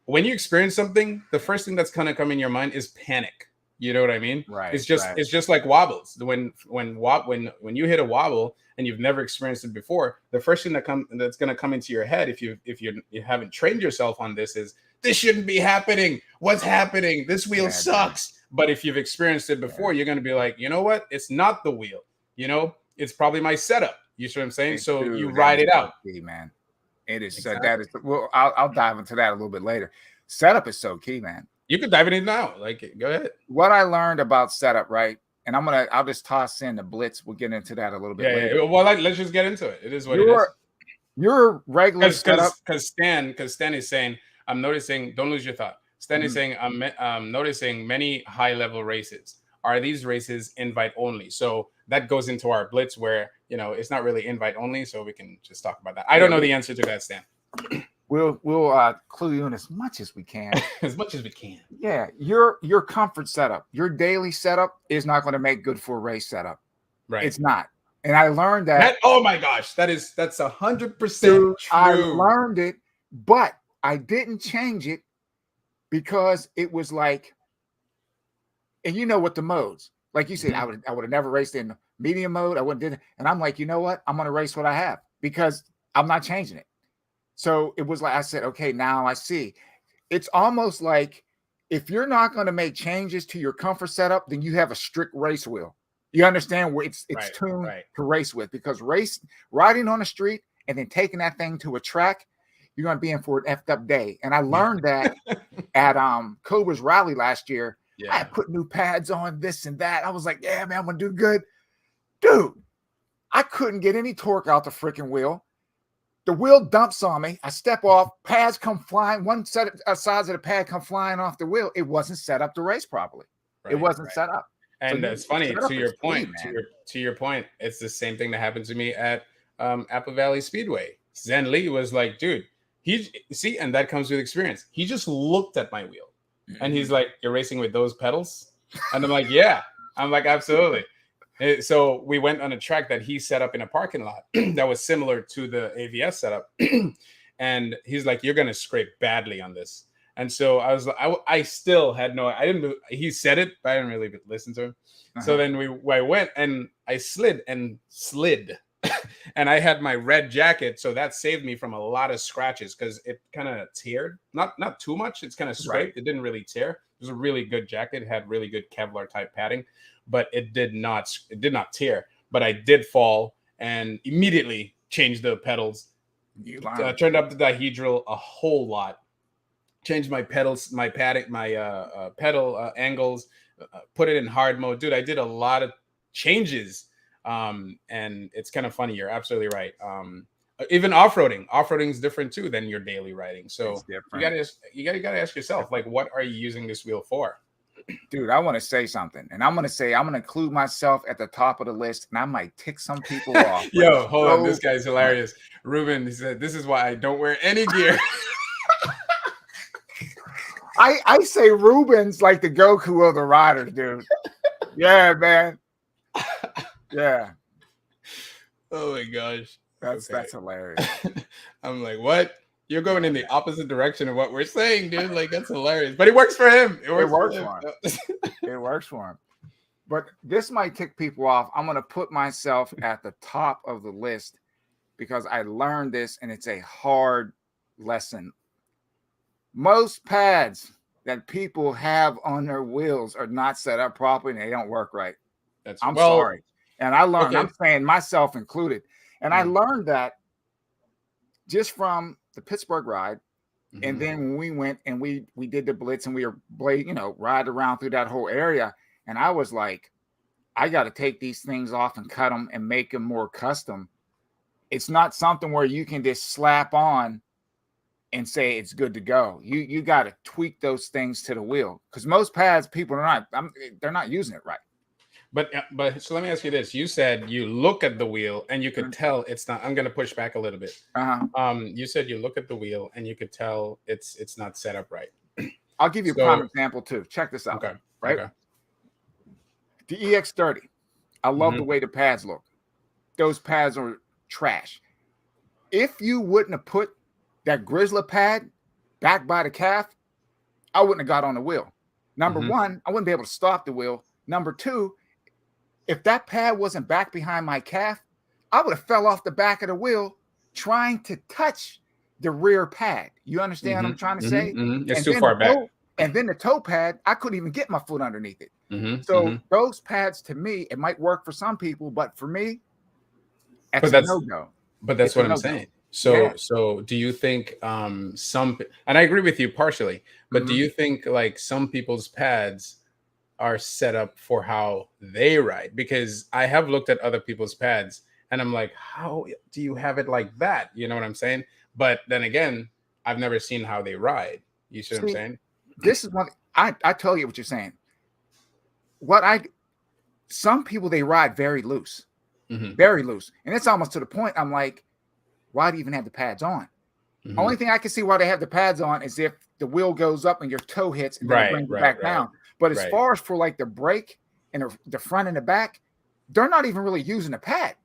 when you experience something, the first thing that's gonna come in your mind is panic. You know what I mean? Right. It's just like wobbles. When you hit a wobble and you've never experienced it before, the first thing that's going to come into your head if you haven't trained yourself on this is, this shouldn't be happening. What's happening? This wheel sucks. But if you've experienced it before, you're going to be like, you know what? It's not the wheel. It's probably my setup. You see what I'm saying? So you ride it out. Key, man. It is. Exactly. That is. Well, I'll dive into that a little bit later. Setup is so key, man. You can dive in now. Like, go ahead. What I learned about setup, right? And I'll just toss in the Blitz. We'll get into that a little bit later. Yeah. Well, let's just get into it. It is what it is. Your regular setup. Because Stan is saying, I'm noticing, don't lose your thought. Stan is saying, I'm noticing many high-level races. Are these races invite only? So that goes into our Blitz where, it's not really invite only. So we can just talk about that. I don't know the answer to that, Stan. We'll clue you in as much as we can. As much as we can. Yeah, your comfort setup, your daily setup is not going to make good for a race setup. Right. It's not. And I learned that. Oh my gosh, that's 100% true. I learned it, but I didn't change it because it was like, and you know what the modes, like you said, I would have never raced in medium mode. I wouldn't did it. And I'm like, you know what? I'm going to race what I have because I'm not changing it. So it was like, I said, okay, now I see. It's almost like if you're not going to make changes to your comfort setup, then you have a strict race wheel. You understand where it's tuned to race with, because riding on the street and then taking that thing to a track, you're going to be in for an effed up day. And I learned that at Cobra's rally last year. Yeah. I put new pads on, this and that. I was like, yeah, man, I'm going to do good. Dude, I couldn't get any torque out the freaking wheel. The wheel dumps on me. I step off, pads come flying. One set of sides of the pad come flying off the wheel. It wasn't set up to race properly. It wasn't set up. And it's funny, to your point, to your point, it's the same thing that happened to me at Apple Valley Speedway. Zen Lee was like, dude, and that comes with experience. He just looked at my wheel and he's like, you're racing with those pedals? And I'm like, yeah. I'm like, absolutely. So we went on a track that he set up in a parking lot that was similar to the AVS setup. And he's like, you're going to scrape badly on this. And so I was like, I still had he said it, but I didn't really listen to him. So then I went and I slid. And I had my red jacket. So that saved me from a lot of scratches because it kind of teared. Not too much. It's kind of scraped. It didn't really tear. It was a really good jacket. It had really good Kevlar type padding. But it did not tear. But I did fall and immediately changed the pedals. Turned up the dihedral a whole lot. Changed my pedals, my padding, my pedal angles. Put it in hard mode, dude. I did a lot of changes, and it's kind of funny. You're absolutely right. Even off-roading is different too than your daily riding. So you gotta ask yourself, like, what are you using this wheel for? Dude, I want to say something, and I'm going to include myself at the top of the list, and I might tick some people off. Yo, hold on. This guy's hilarious. Ruben, he said, this is why I don't wear any gear. I say Ruben's like the Goku of the riders, dude. Yeah, man. Yeah. Oh my gosh. That's hilarious. I'm like, what? You're going in the opposite direction of what we're saying, dude. Like, that's hilarious. But it works for him. It works for him. It works for him. But this might tick people off. I'm going to put myself at the top of the list because I learned this and it's a hard lesson. Most pads that people have on their wheels are not set up properly and they don't work right. I'm sorry. And I learned, I'm saying myself included. And I learned that just from the Pittsburgh ride. And then when we went and we did the Blitz and we were, ride around through that whole area. And I was like, I got to take these things off and cut them and make them more custom. It's not something where you can just slap on and say it's good to go. You got to tweak those things to the wheel because most pads people are they're not using it right. But so let me ask you this: you said you look at the wheel and you could tell it's not. I'm going to push back a little bit. You said you look at the wheel and you could tell it's not set up right. I'll give you a prime example too. Check this out. Okay. Right. Okay. The EX30. I love the way the pads look. Those pads are trash. If you wouldn't have put that Grizzly pad back by the calf, I wouldn't have got on the wheel. Number one, I wouldn't be able to stop the wheel. Number two, if that pad wasn't back behind my calf, I would have fell off the back of the wheel trying to touch the rear pad. You understand what I'm trying to say? It's too far back. And then the toe pad, I couldn't even get my foot underneath it. So those pads, to me, it might work for some people, but for me, that's a no-go. But that's what I'm saying. So do you think some, and I agree with you partially, but do you think like some people's pads are set up for how they ride? Because I have looked at other people's pads and I'm like, how do you have it like that? You know what I'm saying? But then again, I've never seen how they ride. You see what I'm saying? This is one, I tell you what you're saying. Some people, they ride very loose, very loose. And it's almost to the point I'm like, why do you even have the pads on? Only thing I can see why they have the pads on is if the wheel goes up and your toe hits and then it brings it back down. But as far as for like the brake and the front and the back, they're not even really using a pad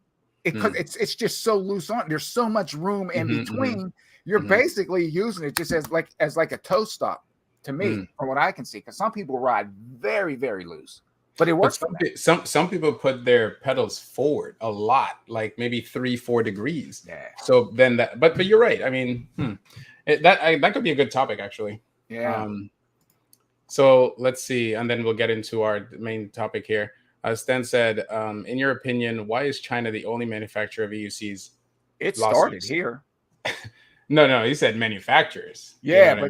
because it's just so loose on. There's so much room in between. You're basically using it just as like a toe stop to me, from what I can see. Because some people ride very, very loose, but it works. Some people put their pedals forward a lot, like maybe 3-4 degrees. Yeah. So then that, but you're right. I mean, that could be a good topic actually. Yeah. So let's see, and then we'll get into our main topic here. Stan said, in your opinion, why is China the only manufacturer of EUCs? It started here. No, he said manufacturers. Yeah, you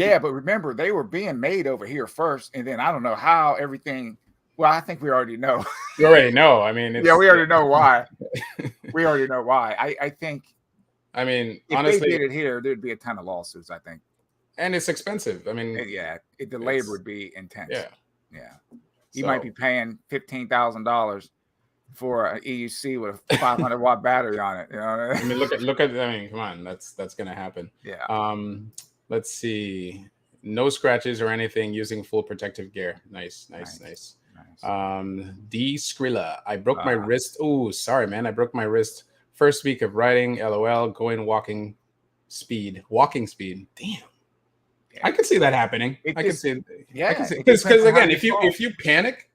know but remember, they were being made over here first, and then I don't know how everything. Well, I think we already know. You already know. I mean, we already know why. We already know why. I think. I mean, if honestly, they did it here, there'd be a ton of lawsuits, I think. And it's expensive. I mean, the labor would be intense. Yeah. You might be paying $15,000 for an EUC with a 500 watt battery on it. You know what I mean? Look at. I mean, come on, that's gonna happen. Yeah. Let's see. No scratches or anything using full protective gear. Nice. D Skrilla. I broke my wrist. Oh, sorry, man. I broke my wrist first week of riding. LOL. Going walking speed. Damn. I can see that happening. I can see it. Yeah, because again, if you panic,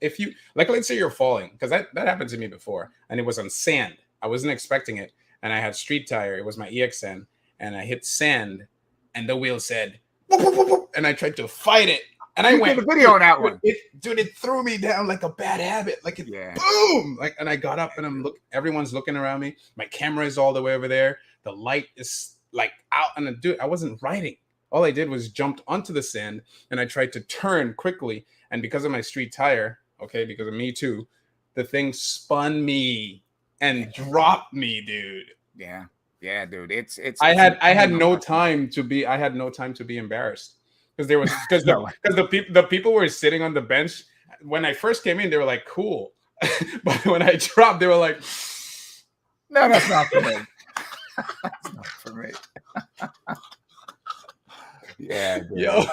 let's say you're falling, because that happened to me before, and it was on sand. I wasn't expecting it, and I had street tire. It was my EXN, and I hit sand, and the wheel said, whoop, whoop, whoop, whoop, and I tried to fight it, and I went. Did a video on that one, it threw me down like a bad habit, boom, and I got up, and everyone's looking around me. My camera is all the way over there. The light is like out, and I wasn't riding. All I did was jumped onto the sand, and I tried to turn quickly. And because of my street tire, because of me too, the thing spun me and dropped me, dude. Yeah, dude. It's. I had no time to be embarrassed because the people were sitting on the bench. When I first came in, they were like, cool, but when I dropped, they were like, no, that's not for me. That's not for me. Yeah, dude. Yo,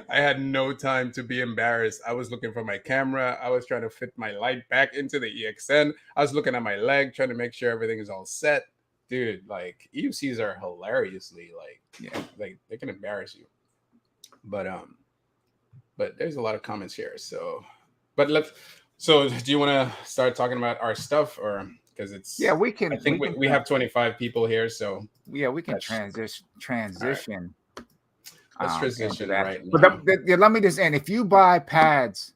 I had no time to be embarrassed. I was looking for my camera. I was trying to fit my light back into the EXN. I was looking at my leg, trying to make sure everything is all set. Dude, like EUCs are hilariously like they can embarrass you. But there's a lot of comments here. So do you want to start talking about our stuff, or because it's we can. I think we have 25 people here, so we can transition. Let's transition right now. But let me just end. If you buy pads,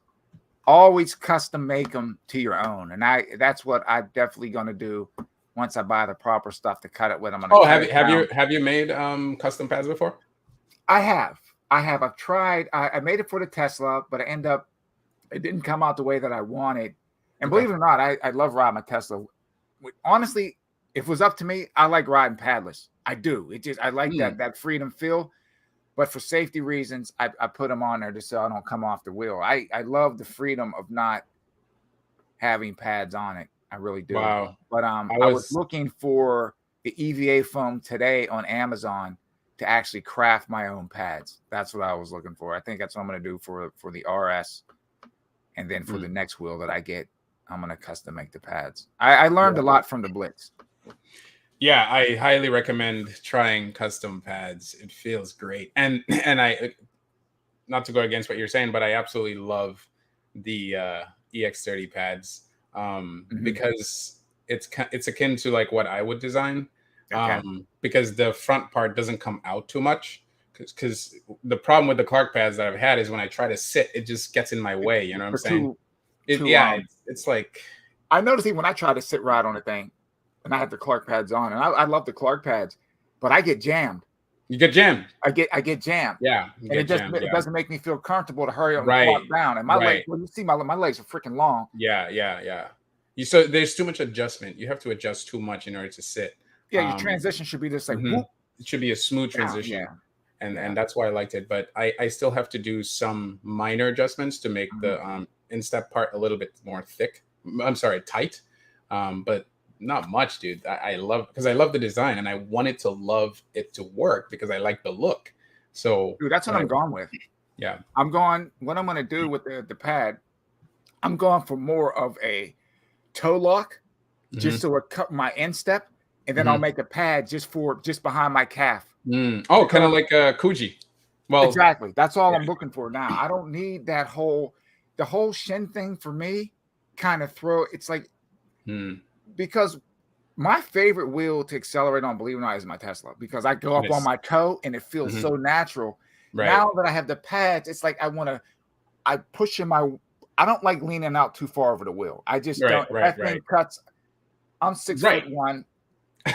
always custom make them to your own, and that's what I'm definitely going to do once I buy the proper stuff to cut it with. Have you made custom pads before? I have. I've tried. I made it for the Tesla, but it didn't come out the way that I wanted. And believe it or not, I love riding my Tesla. Honestly, if it was up to me, I like riding padless. I do. I like that freedom feel. But for safety reasons, I put them on there just so I don't come off the wheel. I love the freedom of not having pads on it. I really do. Wow. But I was looking for the EVA foam today on Amazon to actually craft my own pads. That's what I was looking for. I think that's what I'm going to do for the RS. And then for the next wheel that I get, I'm going to custom make the pads. I learned a lot from the Blitz. Yeah, I highly recommend trying custom pads. It feels great. And I, not to go against what you're saying, but I absolutely love the EX30 pads because it's akin to like what I would design. Okay. Because the front part doesn't come out too much. Because the problem with the Clark pads that I've had is when I try to sit, it just gets in my way. You know what I'm saying? It's like I noticed when I try to sit right on a thing, and I have the Clark pads on, and I love the Clark pads, but I get jammed. You get jammed. I get jammed. Yeah, and it doesn't make me feel comfortable to hurry up and walk down. And my legs, well, you see my legs are freaking long. Yeah. So there's too much adjustment. You have to adjust too much in order to sit. Yeah, your transition should be just like whoop. It should be a smooth transition. Yeah. And that's why I liked it. But I still have to do some minor adjustments to make the instep part a little bit more tight. But not much, dude. I love the design and I wanted to love it to work because I like the look. So dude, that's what I'm going with. Yeah. What I'm going to do with the pad, I'm going for more of a toe lock, just so it cut my instep. And then I'll make a pad just behind my calf. Oh, kind of like a Kuji. Well, exactly. That's all I'm looking for now. I don't need the whole shin thing for me. It's like because my favorite wheel to accelerate on, believe it or not, is my Tesla because I go up on my toe and it feels so natural. Right. Now that I have the pads, it's like I push in my. I don't like leaning out too far over the wheel. I just don't. That thing cuts. I'm 6'1".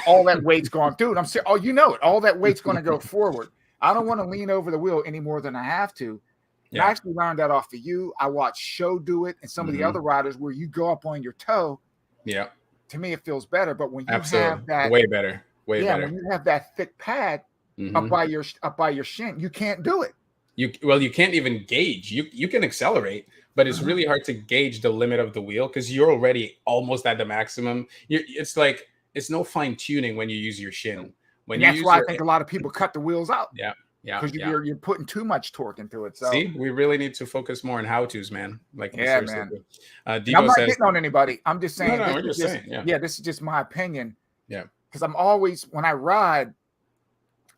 All that weight's going through it. I'm saying, all that weight's going to go forward. I don't want to lean over the wheel any more than I have to. Yeah. I actually learned that off of you. I watched Show do it and some of the other riders where you go up on your toe. Yeah. To me, it feels better. But when you have that way better. Way better. When you have that thick pad up by your shin, you can't do it. You can't even gauge. You can accelerate, but it's really hard to gauge the limit of the wheel because you're already almost at the maximum. It's like it's no fine tuning when you use your shin. That's why I think a lot of people cut the wheels out. Yeah. Because you're putting too much torque into it. So see, we really need to focus more on how-tos, man. Like man. I'm not getting on anybody. I'm just saying. No, we're just saying. Yeah, this is just my opinion. Yeah. Because I'm always when I ride,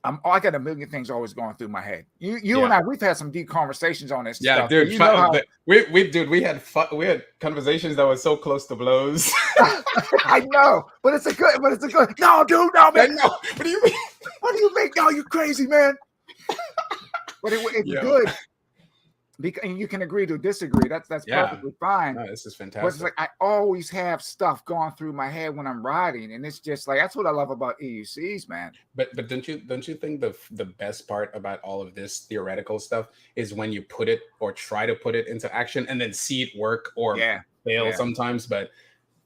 I got a million things always going through my head. You and I, we've had some deep conversations on this. Yeah, stuff. dude. We had conversations that were so close to blows. I know, but it's a good. No, dude, no, man. No. What do you mean? What do you mean? No, you're crazy, man. But it's good. Because you can agree to disagree. That's perfectly fine. No, this is fantastic. But it's like I always have stuff going through my head when I'm riding, and it's just like that's what I love about EUCs, man. But don't you think the best part about all of this theoretical stuff is when you put it or try to put it into action and then see it work or fail sometimes? But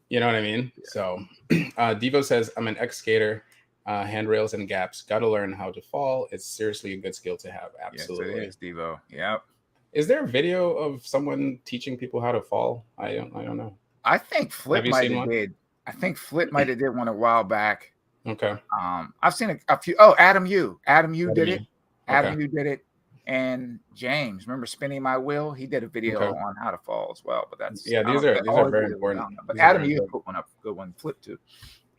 you know what I mean. Yeah. So Devo says, "I'm an ex-skater. Handrails and gaps. Got to learn how to fall. It's seriously a good skill to have." Absolutely, yes, it is, Devo. Yep. Is there a video of someone teaching people how to fall? I don't know. I think Flip might have did. I think Flip might have did one a while back. Okay. I've seen a few. Oh, Adam U. Adam U did it. Adam U did it. and James. Remember Spinning My Wheel? He did a video on how to fall as well. But that's these are very important. But Adam, you put one up, good one, flip too.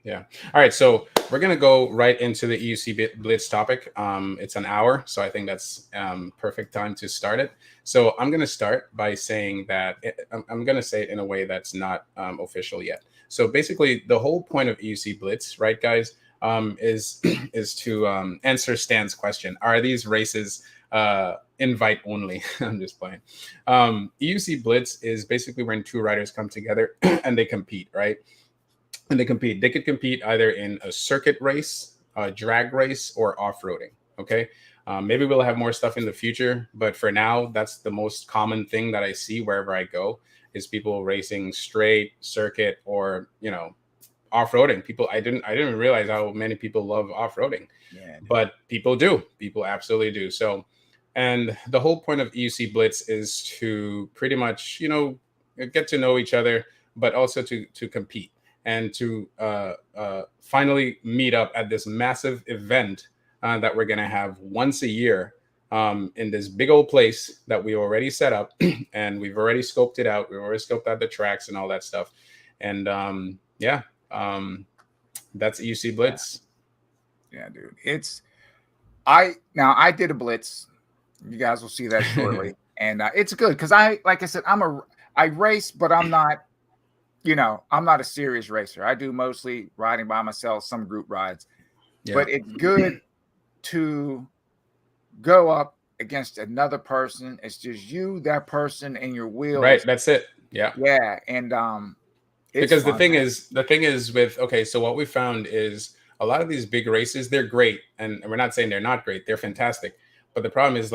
Yeah. All right. So we're gonna go right into the EUC Blitz topic. It's an hour, so I think that's perfect time to start it. So I'm gonna start by saying that I'm gonna say it in a way that's not official yet. So basically, the whole point of EUC Blitz, right, guys, is to answer Stan's question: are these races invite only? I'm just playing. EUC Blitz is basically when two riders come together and they compete, right? And they compete. They could compete either in a circuit race, a drag race, or off-roading. Okay. Maybe we'll have more stuff in the future, but for now, that's the most common thing that I see wherever I go is people racing straight, circuit, or off-roading. I didn't realize how many people love off-roading, but people do. People absolutely do. So, and the whole point of EUC Blitz is to pretty much get to know each other, but also to compete. And to finally meet up at this massive event that we're going to have once a year in this big old place that we already set up. And we've already scoped it out. We've already scoped out the tracks and all that stuff. And that's EUC Blitz. Yeah, dude. I did a Blitz. You guys will see that shortly. And it's good because like I said, I race, but I'm not. I'm not a serious racer. I do mostly riding by myself, some group rides. Yeah. But it's good to go up against another person. It's just you, that person, and your wheels. Right. That's it. Yeah. Yeah. And because the thing is with so what we found is a lot of these big races, they're great. And we're not saying they're not great, they're fantastic. But the problem is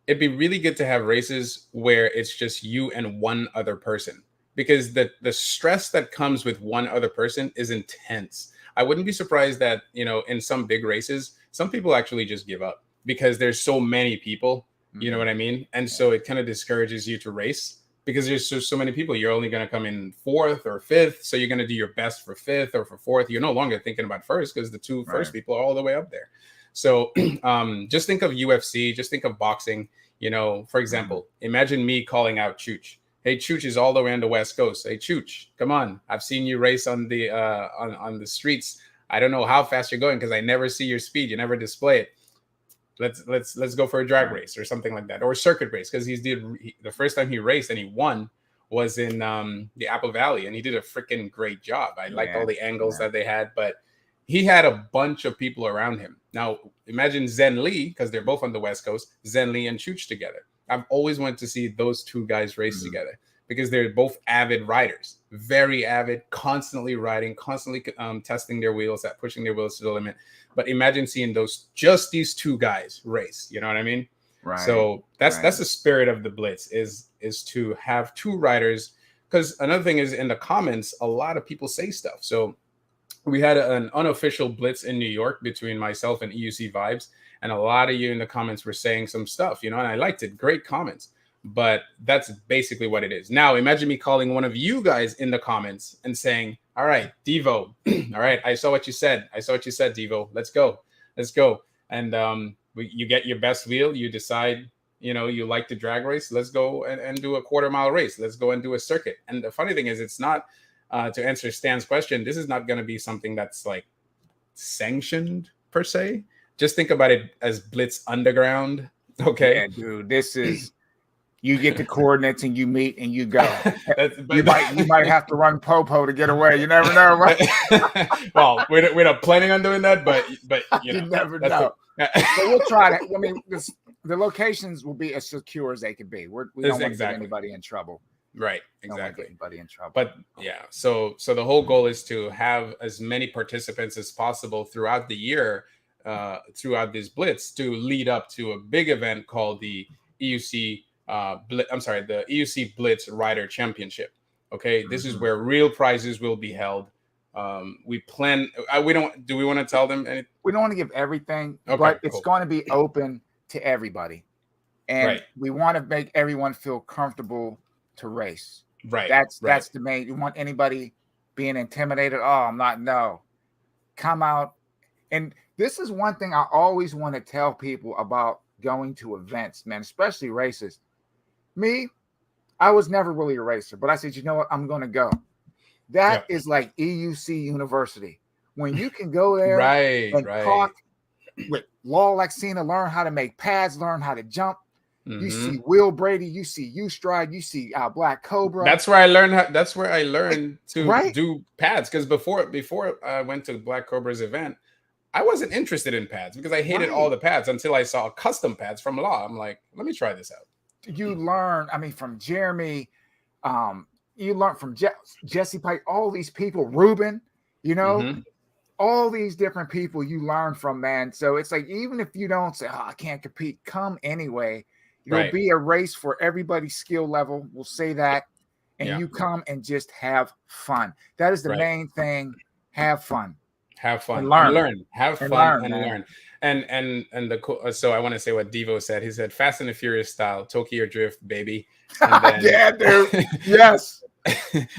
it'd be really good to have races where it's just you and one other person. Because the stress that comes with one other person is intense. I wouldn't be surprised that, in some big races, some people actually just give up because there's so many people, you know what I mean? And so it kind of discourages you to race because there's so many people. You're only going to come in fourth or fifth. So you're going to do your best for fifth or for fourth. You're no longer thinking about first because the two first people are all the way up there. So just think of UFC, just think of boxing, for example, imagine me calling out Chooch. Hey, Chooch is all the way on the West Coast. Hey, Chooch, come on. I've seen you race on the on the streets. I don't know how fast you're going because I never see your speed. You never display it. Let's go for a drag race or something like that, or a circuit race because the first time he raced and he won was in the Apple Valley, and he did a freaking great job. I liked all the angles that they had, but he had a bunch of people around him. Now imagine Zen Lee, because they're both on the West Coast, Zen Lee and Chooch together. I've always wanted to see those two guys race together because they're both avid riders, very avid, constantly riding, constantly testing their wheels, pushing their wheels to the limit. But imagine seeing just these two guys race. You know what I mean? Right. So that's the spirit of the Blitz is to have two riders. Because another thing is in the comments, a lot of people say stuff. So we had an unofficial Blitz in New York between myself and EUC Vibes. And a lot of you in the comments were saying some stuff, and I liked it. Great comments. But that's basically what it is. Now, imagine me calling one of you guys in the comments and saying, all right, Devo. All right, I saw what you said. Devo. Let's go. And you get your best wheel. You decide, you like the drag race. Let's go and do a quarter-mile race. Let's go and do a circuit. And the funny thing is, it's not, to answer Stan's question, this is not going to be something that's sanctioned per se. Just think about it as Blitz Underground. Okay. Yeah, dude, this is you get the coordinates and you meet and you go. You might have to run Popo to get away. You never know, right? Well, we're not planning on doing that, but you never know. So we'll try to. I mean, the locations will be as secure as they can be. We don't want to get anybody in trouble. Right, exactly. Anybody in trouble. But yeah, so the whole goal is to have as many participants as possible throughout the year. Throughout this Blitz to lead up to a big event called the EUC the EUC Blitz Rider Championship. Okay, this is where real prizes will be held. We plan. Do we want to tell them anything? We don't want to give everything, but it's going to be open to everybody, and we want to make everyone feel comfortable to race. Right. That's the main. You want anybody being intimidated? Oh, I'm not. No, come out. And this is one thing I always want to tell people about going to events, man, especially races. Me, I was never really a racer, but I said, you know what? I'm going to go. That is like EUC University. When you can go there and talk with Law Lexina, learn how to make pads, learn how to jump. You see Will Brady, you see U-Stride, you see Black Cobra. That's where I learned. That's where I learned to do pads. Because before I went to Black Cobra's event, I wasn't interested in pads because I hated all the pads until I saw custom pads from Law. I'm like, let me try this out. You learn, I mean, from Jeremy, you learn from Jesse Pike, all these people, Ruben, you know, all these different people you learn from, man. So it's like, even if you don't say, I can't compete, come anyway. It'll be a race for everybody's skill level. We'll say that. And you come and just have fun. That is the main thing. Have fun. Have fun. And learn. Have fun and learn. And so I want to say what Devo said. He said, Fast and the Furious style, Tokyo Drift, baby. And then, yeah, dude. Yes.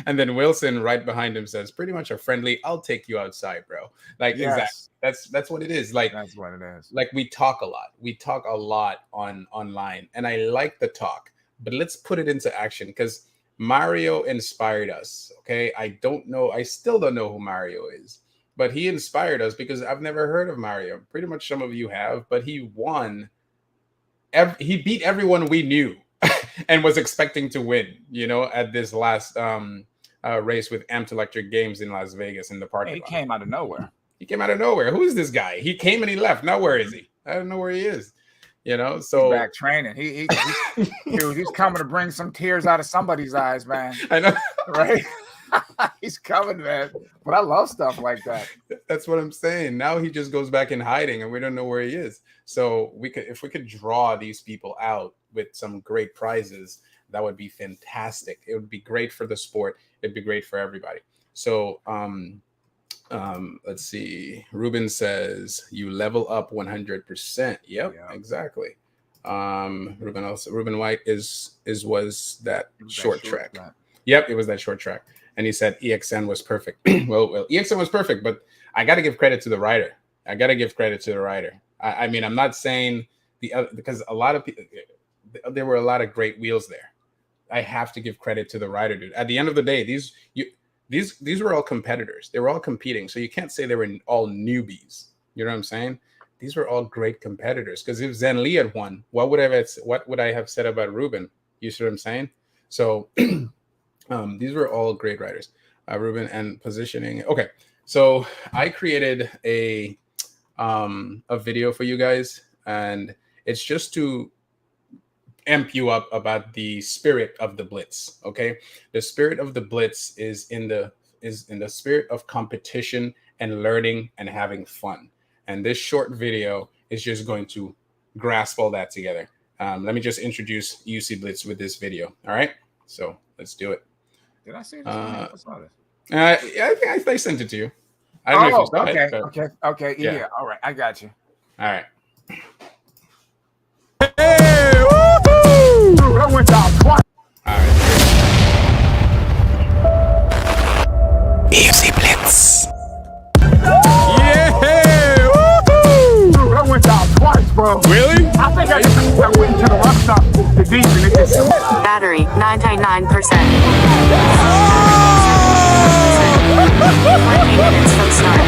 And then Wilson right behind him says, pretty much a friendly, I'll take you outside, bro. Like, exactly. That's what it is. Like, that's what it is. Like, we talk a lot. We talk a lot online, and I like the talk, but let's put it into action because Mario inspired us. Okay. I still don't know who Mario is, but he inspired us because I've never heard of Mario. Pretty much some of you have, but he won. He beat everyone we knew and was expecting to win, you know, at this last race with Amped Electric Games in Las Vegas in the parking lot. He came out of nowhere. He came out of nowhere. Who is this guy? He came and he left. Now where is he? I don't know where he is. You know, so he's back training. Dude, he's coming to bring some tears out of somebody's eyes, man. I know, right? He's coming, man. But I love stuff like that. That's what I'm saying. Now he just goes back in hiding, and we don't know where he is. So if we could draw these people out with some great prizes, that would be fantastic. It would be great for the sport. It'd be great for everybody. So let's see. Ruben says you level up 100%. Yep, exactly. Ruben White was that short track. Yep, it was that short track. And he said EXN was perfect. well, EXN was perfect, but I got to give credit to the rider. I mean, I'm not saying the other, because a lot of people, there were a lot of great wheels there. I have to give credit to the rider, dude. At the end of the day, these were all competitors. They were all competing. So you can't say they were all newbies. You know what I'm saying? These were all great competitors. Because if Zen Lee had won, what would I have said about Ruben? You see what I'm saying? So these were all great riders. Ruben and positioning. Okay. So I created a video for you guys, and it's just to amp you up about the spirit of the Blitz. Okay, the spirit of the Blitz is in the spirit of competition and learning and having fun. And this short video is just going to grasp all that together. Let me just introduce EUC Blitz with this video. All right, so let's do it. Did I say this? I saw this. Yeah, I think I sent it to you. I don't know if you saw it, okay. Yeah. All right, I got you. All right. Hey, woo-hoo! Dude, I went down twice. All right. EUC Blitz. Yeah, woo-hoo! Dude, I went down twice, bro. Really? I think I went into the rough stop, the deep, and it just... Battery, 99%. 20 minutes from start.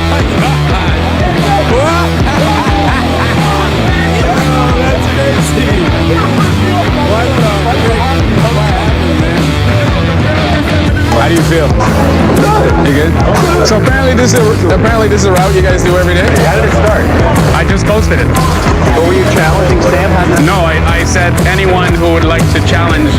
That's crazy. What the How do you feel? Good. You good? So apparently this is a route you guys do every day? How did it start? I just posted it. But were you challenging Sam? No, I said anyone who would like to challenge.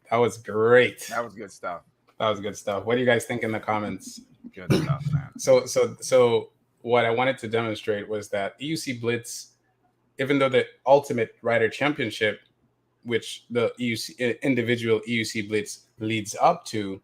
That was great. That was good stuff. That was good stuff. What do you guys think in the comments? Good stuff, man. So what I wanted to demonstrate was that EUC Blitz, even though the Ultimate Rider Championship, which the individual EUC Blitz leads up to,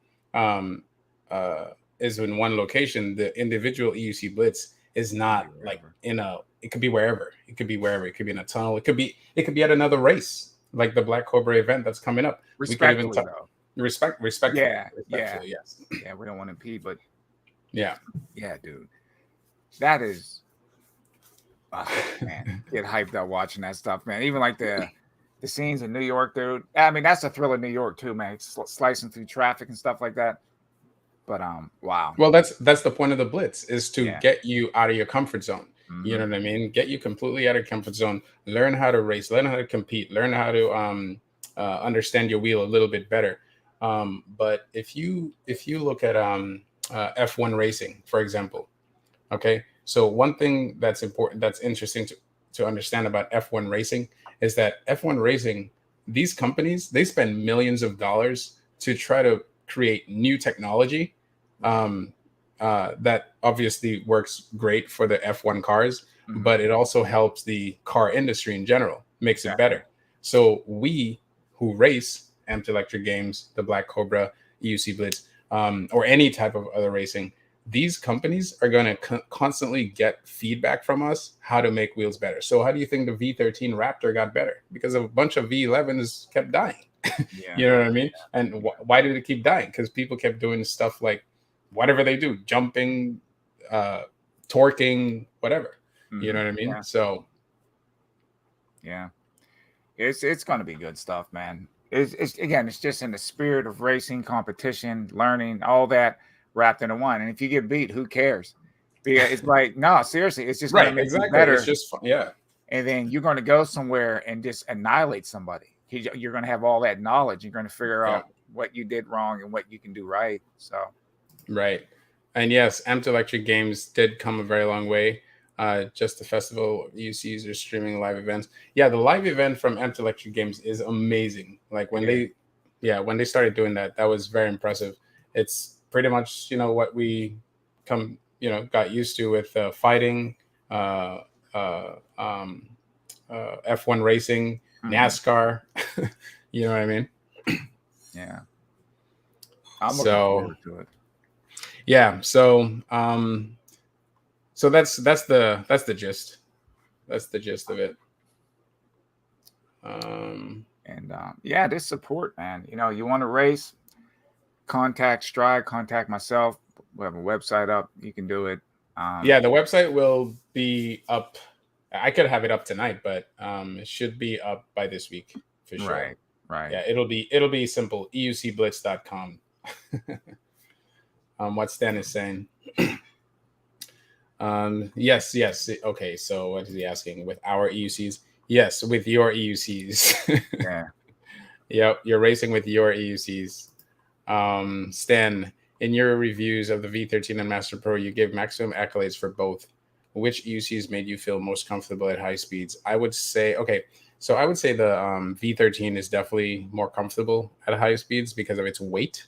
is in one location, the individual EUC Blitz is not like in a. It could be wherever. It could be wherever. It could be in a tunnel. It could be at another race, like the Black Cobra event that's coming up. Respectfully, though. Respectfully. Yeah. Yes. Yeah, we don't want to impede, but yeah, dude, that is, man, get hyped up watching that stuff, man. Even like the scenes in New York, dude. I mean, that's a thrill in New York too, man. Slicing through traffic and stuff like that. But wow. Well, that's the point of the Blitz, is to get you out of your comfort zone. Mm-hmm. You know what I mean? Get you completely out of comfort zone. Learn how to race. Learn how to compete. Learn how to understand your wheel a little bit better. But if you look at F1 racing, for example, okay. So one thing that's important, that's interesting to understand about F1 racing is that F1 racing, these companies, they spend millions of dollars to try to create new technology that obviously works great for the F1 cars, but it also helps the car industry in general, makes it better. So we who race Amped Electric Games, the Black Cobra, EUC Blitz, or any type of other racing, these companies are going to constantly get feedback from us how to make wheels better. So how do you think the V13 Raptor got better? Because a bunch of V11s kept dying. You know what I mean? And why did it keep dying? Because people kept doing stuff like whatever they do, jumping, torquing, whatever. You know what I mean? Yeah. So yeah, it's going to be good stuff, man. It's just in the spirit of racing, competition, learning, all that wrapped into one. And if you get beat, who cares? Because it's like, no, seriously, it's just going to make you better. It's just fun. Yeah. And then you're going to go somewhere and just annihilate somebody. You're going to have all that knowledge. You're going to figure out what you did wrong and what you can do right. So, right. And yes, Amped Electric Games did come a very long way. Just the festival EUCs are streaming live events. Yeah, the live event from Amped Electric Games is amazing. Like when they started doing that, that was very impressive. It's pretty much, what we got used to with fighting, F1 racing, NASCAR. You know what I mean? Yeah. I'm looking forward to it. Yeah. So so that's the gist. That's the gist of it. This support, man. You want to race, contact Stride, contact myself. We have a website up. You can do it. The website will be up. I could have it up tonight, but it should be up by this week for sure. Right. Yeah, it'll be simple. EUCblitz.com. What Stan is saying. Yes. Okay, so what is he asking? With our EUCs? Yes, with your EUCs. Yeah. Yep, you're racing with your EUCs. Stan, in your reviews of the V13 and Master Pro, you gave maximum accolades for both. Which EUCs made you feel most comfortable at high speeds? I would say the V13 is definitely more comfortable at high speeds because of its weight.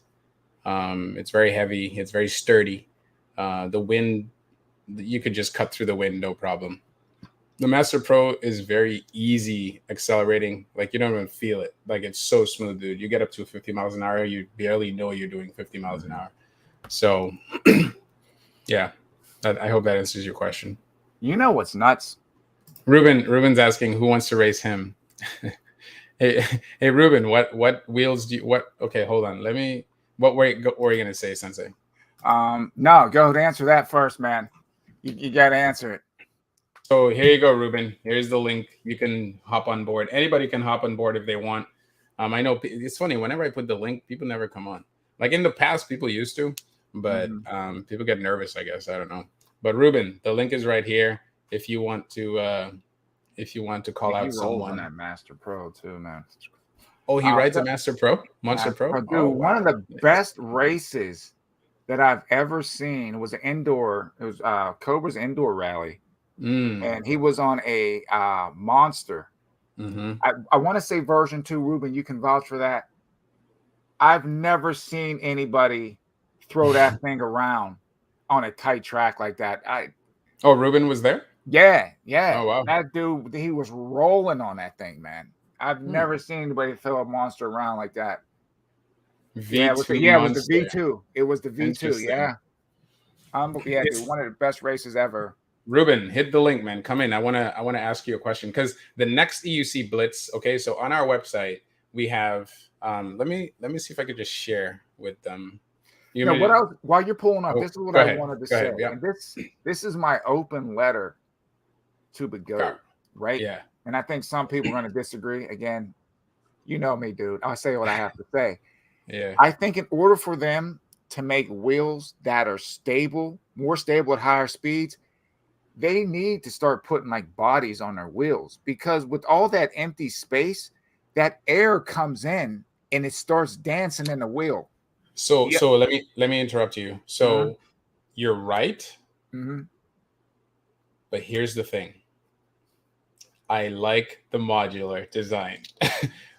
It's very heavy. It's very sturdy. The wind, you could just cut through the wind, no problem. The Master Pro is very easy accelerating. Like, you don't even feel it. Like, it's so smooth, dude. You get up to 50 miles an hour, you barely know you're doing 50 miles an hour. So, yeah, I hope that answers your question. You know what's nuts? Ruben's asking who wants to race him. Hey, Ruben, what wheels do you, okay, hold on. What were you going to say, Sensei? No, go to answer that first, man. You got to answer it. So here you go, Ruben. Here's the link. You can hop on board. Anybody can hop on board if they want. I know it's funny. Whenever I put the link, people never come on. Like in the past, people used to, but people get nervous, I guess. I don't know. But Ruben, the link is right here. If you want to call out someone. On that Master Pro too, man. Oh, he rides a Master Pro? Monster Pro? Dude, one of the best races that I've ever seen was an indoor. It was Cobra's indoor rally. And he was on a monster. I want to say version 2, Ruben. You can vouch for that. I've never seen anybody throw that thing around on a tight track like that. Oh, Ruben was there? Yeah. Oh, wow. That dude, he was rolling on that thing, man. I've never seen anybody throw a monster around like that. V2 it was the V2. It was the V2, yeah. Dude, one of the best races ever. Ruben, hit the link, man. Come in. I wanna ask you a question because the next EUC Blitz. Okay, so on our website we have. Let me see if I could just share with them. What else? While you're pulling up, this is what I wanted to say. Yeah. And this is my open letter to the GOAT, right? Yeah. And I think some people are going to disagree. Again, you know me, dude. I'll say what I have to say. Yeah. I think in order for them to make wheels that are stable, more stable at higher speeds, they need to start putting like bodies on their wheels, because with all that empty space, that air comes in and it starts dancing in the wheel. So let me interrupt you. So you're right. But here's the thing. I like the modular design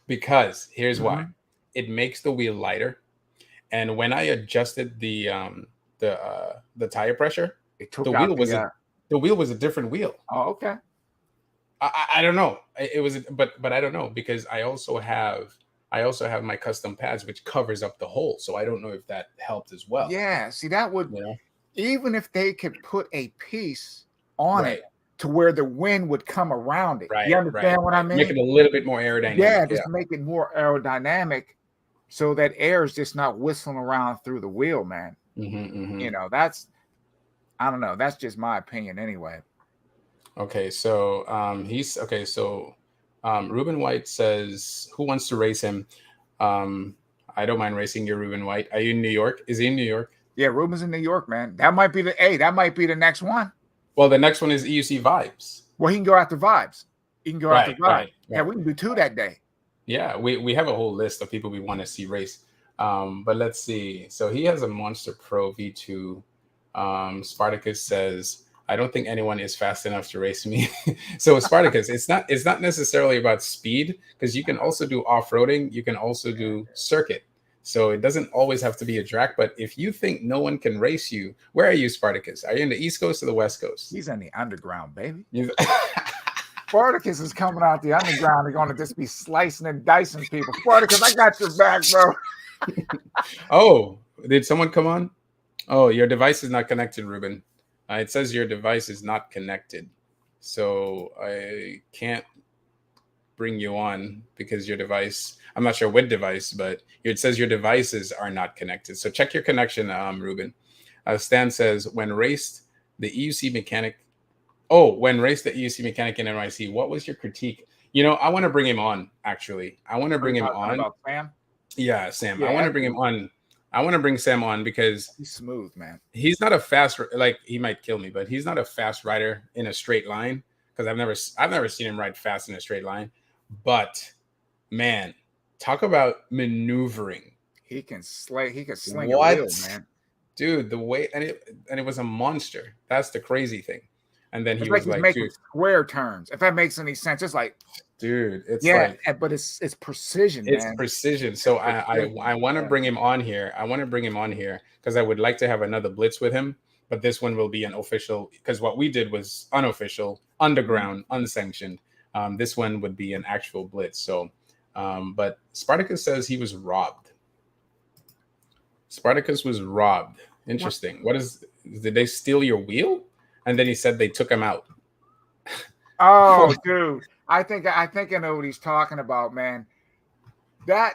because here's why. It makes the wheel lighter. And when I adjusted the tire pressure, the wheel was a different wheel. Oh, okay. I don't know. It was, but I don't know, because I also have my custom pads which covers up the hole. So I don't know if that helped as well. Yeah. See, that would, even if they could put a piece on it to where the wind would come around it. You understand what I mean? Make it a little bit more aerodynamic. Yeah, just make it more aerodynamic so that air is just not whistling around through the wheel, man. That's, I don't know. That's just my opinion anyway. Okay, so Ruben White says, who wants to race him? I don't mind racing your Ruben White. Are you in New York? Is he in New York? Yeah, Ruben's in New York, man. That might be the next one. Well, the next one is EUC Vibes. Well, he can go after Vibes. Yeah, we can do 2 that day. Yeah, we have a whole list of people we want to see race. But let's see. So he has a Monster Pro V2. Spartacus says, I don't think anyone is fast enough to race me. So Spartacus, it's not necessarily about speed, because you can also do off-roading. You can also do circuit. So it doesn't always have to be a track. But if you think no one can race you, where are you, Spartacus? Are you in the East Coast or the West Coast? He's in the underground, baby. Spartacus is coming out the underground. They're going to just be slicing and dicing people. Spartacus, I got your back, bro. Oh, did someone come on? Oh, your device is not connected, Ruben. It says your device is not connected. So I can't bring you on because your device, I'm not sure what device, but it says your devices are not connected. So check your connection, Ruben. Stan says, when raced the EUC mechanic in NYC, what was your critique? I want to bring him on, actually. I want to bring him on. About Sam? Yeah, Sam. I want to bring him on. I want to bring Sam on because he's smooth, man. He's not a fast, he might kill me, but he's not a fast rider in a straight line, because I've never seen him ride fast in a straight line. But man, talk about maneuvering. He can sling a wheel, man. Dude, the way, and it was a monster. That's the crazy thing. And then he's making square turns. If that makes any sense, it's like, dude, but it's precision. It's man. precision. So I want to bring him on here. I want to bring him on here because I would like to have another blitz with him. But this one will be an official, because what we did was unofficial, underground, unsanctioned. This one would be an actual blitz. So, but Spartacus says he was robbed. Spartacus was robbed. Interesting. Did they steal your wheel? And then he said they took him out. Oh, dude. I think I know what he's talking about, man. The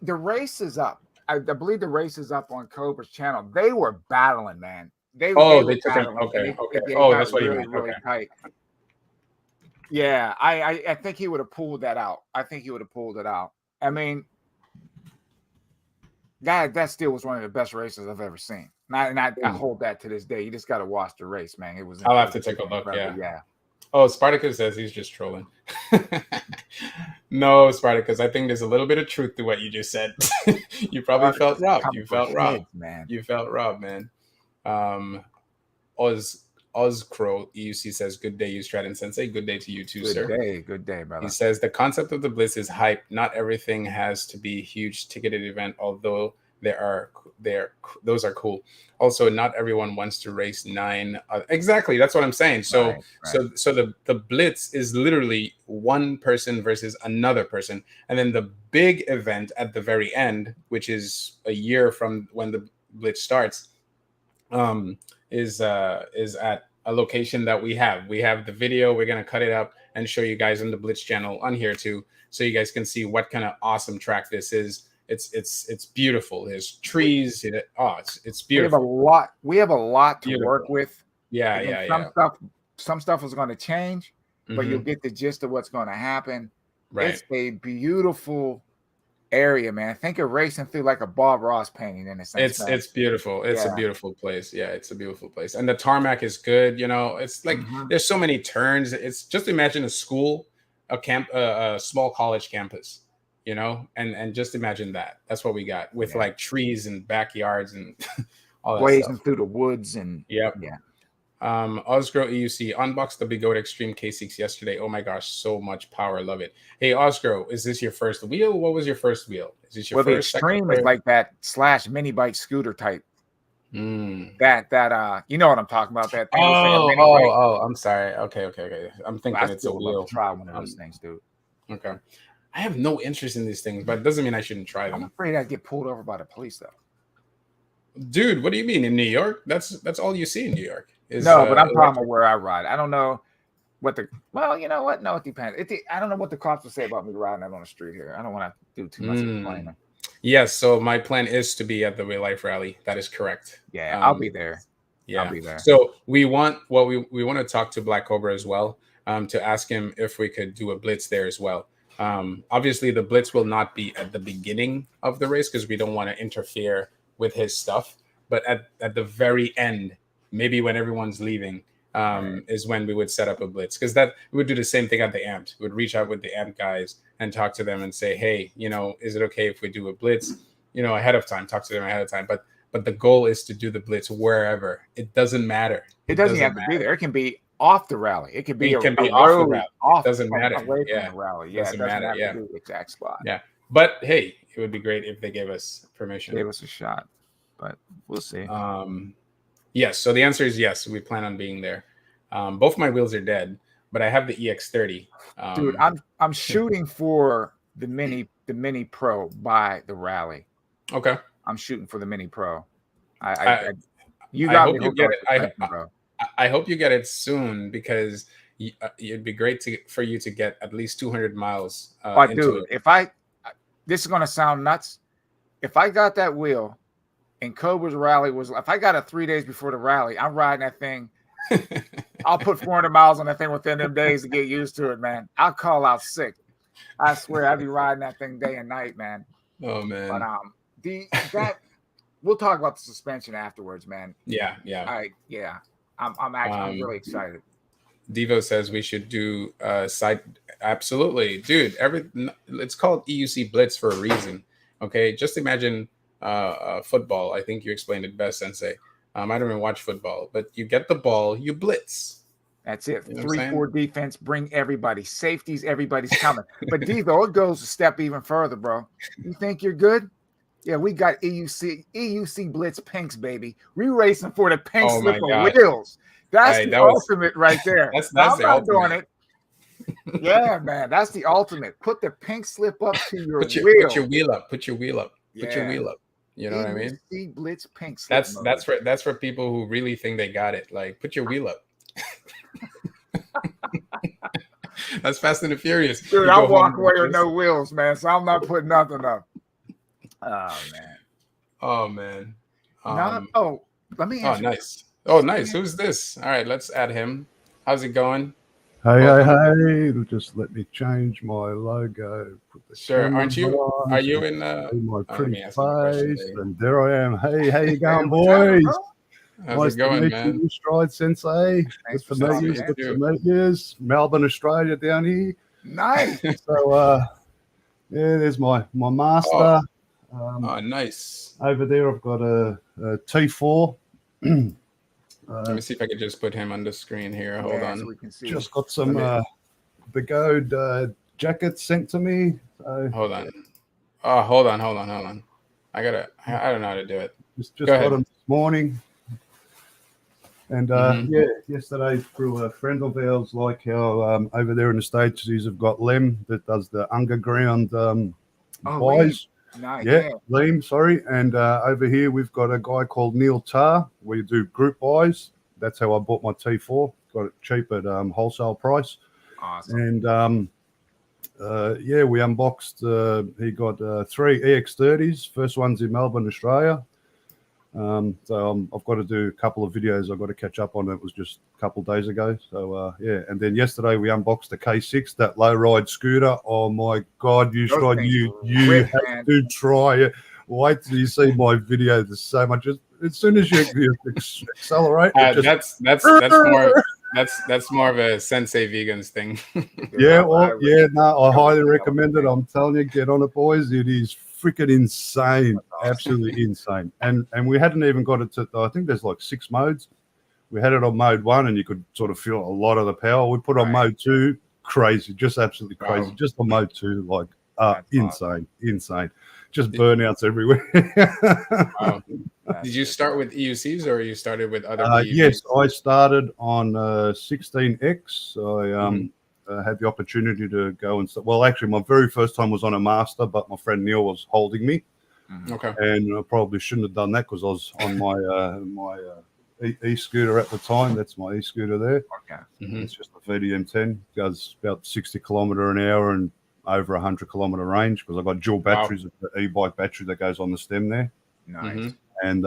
race is up. I believe the race is up on Cobra's channel. They were battling, man. They took him. Okay. Oh, that's what you meant. Really tight. Yeah, I think he would have pulled that out. I mean, that still was one of the best races I've ever seen. And I hold that to this day. You just got to watch the race, man. It was. I'll have to take a look. Yeah. Oh, Spartacus says he's just trolling. No, Spartacus, I think there's a little bit of truth to what you just said. You probably felt robbed. You felt robbed, man. You felt robbed, man. Ozcro EUC says, "Good day, Stratton Sensei. Good day to you too, sir." Good day, brother. He says the concept of the Blitz is hype. Not everything has to be a huge ticketed event, although those are cool. Also, not everyone wants to race 9. Exactly, that's what I'm saying. So Right. so the Blitz is literally one person versus another person, and then the big event at the very end, which is a year from when the Blitz starts, is at a location that we have. We have the video. We're gonna cut it up and show you guys on the Blitz channel on here too, so you guys can see what kind of awesome track this is. It's beautiful. There's trees. It's beautiful. We have a lot to Beautiful. work with. Yeah. Some stuff is going to change, but you'll Mhm. get the gist of what's going to happen. Right. It's a beautiful area, man. Think of racing through like a Bob Ross painting in a sense. It's beautiful. It's a beautiful place. Yeah, it's a beautiful place. And the tarmac is good. You know, it's like there's so many turns. It's just imagine a school, a small college campus, you know, and just imagine that. That's what we got with like trees and backyards and all that blazing stuff. through the woods and yeah. Osgro EUC unboxed the Big Goat Extreme K6 yesterday. Oh my gosh, so much power. Love it. Hey, Osgro, is this your first wheel? What was your first wheel? Is this your first? The Extreme is like that / mini bike scooter type. That you know what I'm talking about? That thing. I'm sorry. Okay. I'm thinking it's a wheel. Try one of those things, dude. Okay. I have no interest in these things, but it doesn't mean I shouldn't try them. I'm afraid I'd get pulled over by the police, though. Dude, what do you mean in New York? That's all you see in New York. But I'm talking about where I ride. I don't know what you know what? No, it depends. I don't know what the cops will say about me riding out on the street here. I don't want to do too much explaining. Yes, so my plan is to be at the Real Life Rally. That is correct. Yeah, I'll be there. Yeah, I'll be there. So we want to talk to Black Cobra as well, to ask him if we could do a blitz there as well. Obviously, the blitz will not be at the beginning of the race because we don't want to interfere with his stuff. But at the very end, maybe when everyone's leaving, is when we would set up a blitz, because we would do the same thing at the AMP. We would reach out with the AMP guys and talk to them and say, hey, you know, is it okay if we do a blitz, you know, ahead of time? Talk to them ahead of time. But the goal is to do the blitz wherever. It doesn't matter. It doesn't have to be there. It can be off the rally. It could be off the rally. Doesn't matter. Away from the rally. Yeah, doesn't matter. Have to be the exact spot. Yeah, but hey, it would be great if they gave us permission. Gave us a shot, but we'll see. Yes. So the answer is yes. We plan on being there. Both my wheels are dead, but I have the EX30. Dude, I'm shooting for the mini pro by the rally. Okay. I'm shooting for the mini pro. I hope you get it. I hope you get it soon, because it'd be great for you to get at least 200 miles. Dude, this is gonna sound nuts. If I got that wheel, and Cobra's rally if I got it 3 days before the rally, I'm riding that thing. I'll put 400 miles on that thing within them days to get used to it, man. I'll call out sick. I swear, I'd be riding that thing day and night, man. Oh man. But we'll talk about the suspension afterwards, man. Yeah. I'm really excited. Devo says we should do side. Absolutely, dude. It's called EUC Blitz for a reason. Okay, just imagine football. I think you explained it best, Sensei. I don't even watch football, but you get the ball, you blitz. That's it. You know 3-4 defense, bring everybody. Safeties, everybody's coming. But Devo, it goes a step even further, bro. You think you're good? Yeah, we got EUC Blitz pinks, baby. We racing for the pink slip of wheels. That's the ultimate right there. That's the ultimate. Doing it. Yeah, man, that's the ultimate. Put the pink slip up to your wheel. Put your wheel up. Put your wheel up. You know what I mean? EUC Blitz pink slip. That's for people who really think they got it. Like, put your wheel up. That's Fast and the Furious. Dude, I walk away with no wheels, man. So I'm not putting nothing up. Oh man. Let me ask you. Nice. Oh, nice. Who's this? All right, let's add him. How's it going? Hey. Just let me change my logo. Sure. Are you in my pretty face? And there I am. Hey, how you going, boys? How's it going, man? Stride Sensei. Good to meet you. Melbourne, Australia, down here. Nice. So, there's my master. Nice. Over there, I've got a T4. Let me see if I could just put him on the screen here. Hold on. So we can see. Just got some Begode jackets sent to me. So hold on. Oh, hold on. I don't know how to do it. Just got them this morning. And yesterday through a friend of ours, like how over there in the States, he's got Lem that does the underground buys. Nice. Yeah, Liam, sorry. And over here, we've got a guy called Neil Tarr. We do group buys. That's how I bought my T4. Got it cheap at wholesale price. Awesome. And we unboxed. He got 3 EX30s. First one's in Melbourne, Australia. So I've got to do a couple of videos. I've got to catch up on. It was just a couple of days ago. So and then yesterday we unboxed the K6, that low ride scooter. Oh my God, you have to try it. Wait till you see my video. There's so much. As soon as you accelerate, that's more of a Sensei Vegans thing. I highly recommend it. I'm telling you, get on it, boys. It is freaking insane, absolutely insane. And we hadn't even got it to. I think there's like 6 modes. We had it on mode 1, and you could sort of feel a lot of the power. We put on mode 2, crazy, just absolutely crazy. Wow. Just on mode 2, like insane. Just burnouts everywhere. Wow. Did you start with EUCs or you started with other PEVs? Yes, I started on 16X. I had the opportunity to go and well, actually, my very first time was on a master, but my friend Neil was holding me. Okay. And I probably shouldn't have done that because I was on my e-scooter at the time. That's my e-scooter there. Okay. It's just a VDM10. Goes about 60 kilometre an hour and over 100 kilometre range because I've got dual batteries of the e-bike battery that goes on the stem there. Nice. And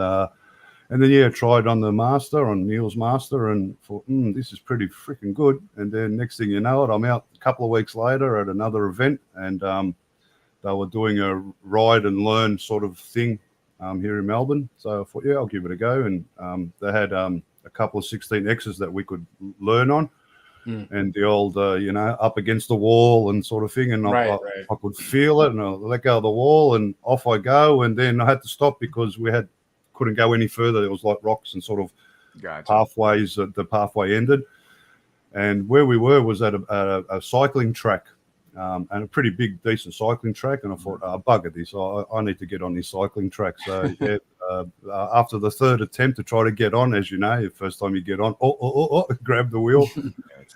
then tried on the master, on Neil's master, and thought, this is pretty freaking good. And then next thing you know it, I'm out a couple of weeks later at another event, and they were doing a ride and learn sort of thing here in Melbourne. So I thought, I'll give it a go. And they had a couple of 16Xs that we could learn on. And the old, up against the wall and sort of thing. And I could feel it, and I let go of the wall, and off I go. And then I had to stop because couldn't go any further. There was like rocks and sort of pathways. The pathway ended. And where we were was at a cycling track, and a pretty big, decent cycling track. And I thought, bugger this, I need to get on this cycling track. So after the third attempt to try to get on, as you know, the first time you get on, grab the wheel.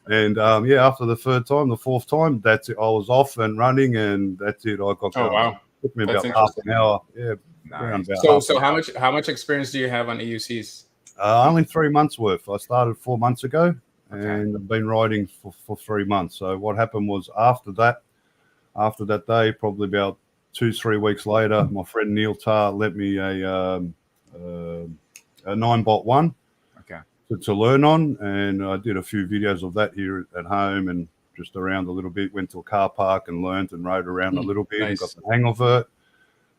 And after the third time, the fourth time, that's it. I was off and running, and that's it. I got wow. It took me about half an hour. Yeah. Nice. So how much experience do you have on EUCs? Only 3 months worth. I started 4 months ago, and I've been riding for 3 months. So what happened was after that day, probably about 2-3 weeks later, my friend Neil Tarr lent me a 9-bot 1 to learn on, and I did a few videos of that here at home and just around a little bit. Went to a car park and learned and rode around a little bit and got the hang of it.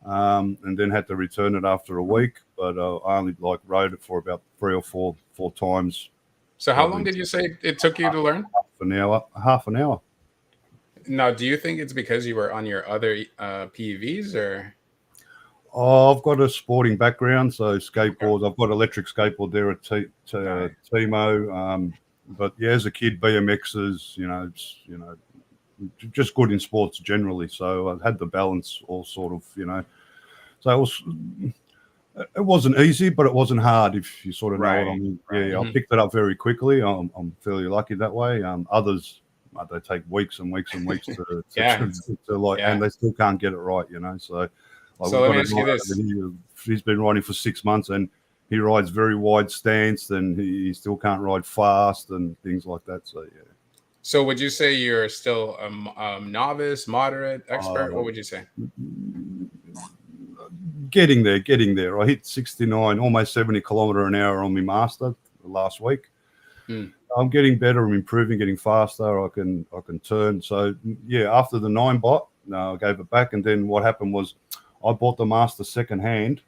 And then had to return it after a week, but I only rode it for about 3 or 4 times. So how long did you say it took you to learn? Half an hour. Now, do you think it's because you were on your other PEVs or? I've got a sporting background, so skateboards. I've got electric skateboard there at Timo. But as a kid, BMXs, just good in sports generally. So I had the balance all sort of, So it wasn't easy, but it wasn't hard if you sort of know what I mean. Yeah, I picked it up very quickly. I'm fairly lucky that way. Others, they take weeks and weeks and weeks to and they still can't get it right, So, let me ask you this: he's been riding for 6 months, and he rides very wide stance, and he still can't ride fast and things like that. So yeah. So would you say you're still a novice, moderate, expert? What would you say? Getting there. I hit 69, almost 70 kilometre an hour on my master last week. I'm getting better. I'm improving, getting faster. I can turn. So after the 9-bot, I gave it back, and then what happened was I bought the master second hand,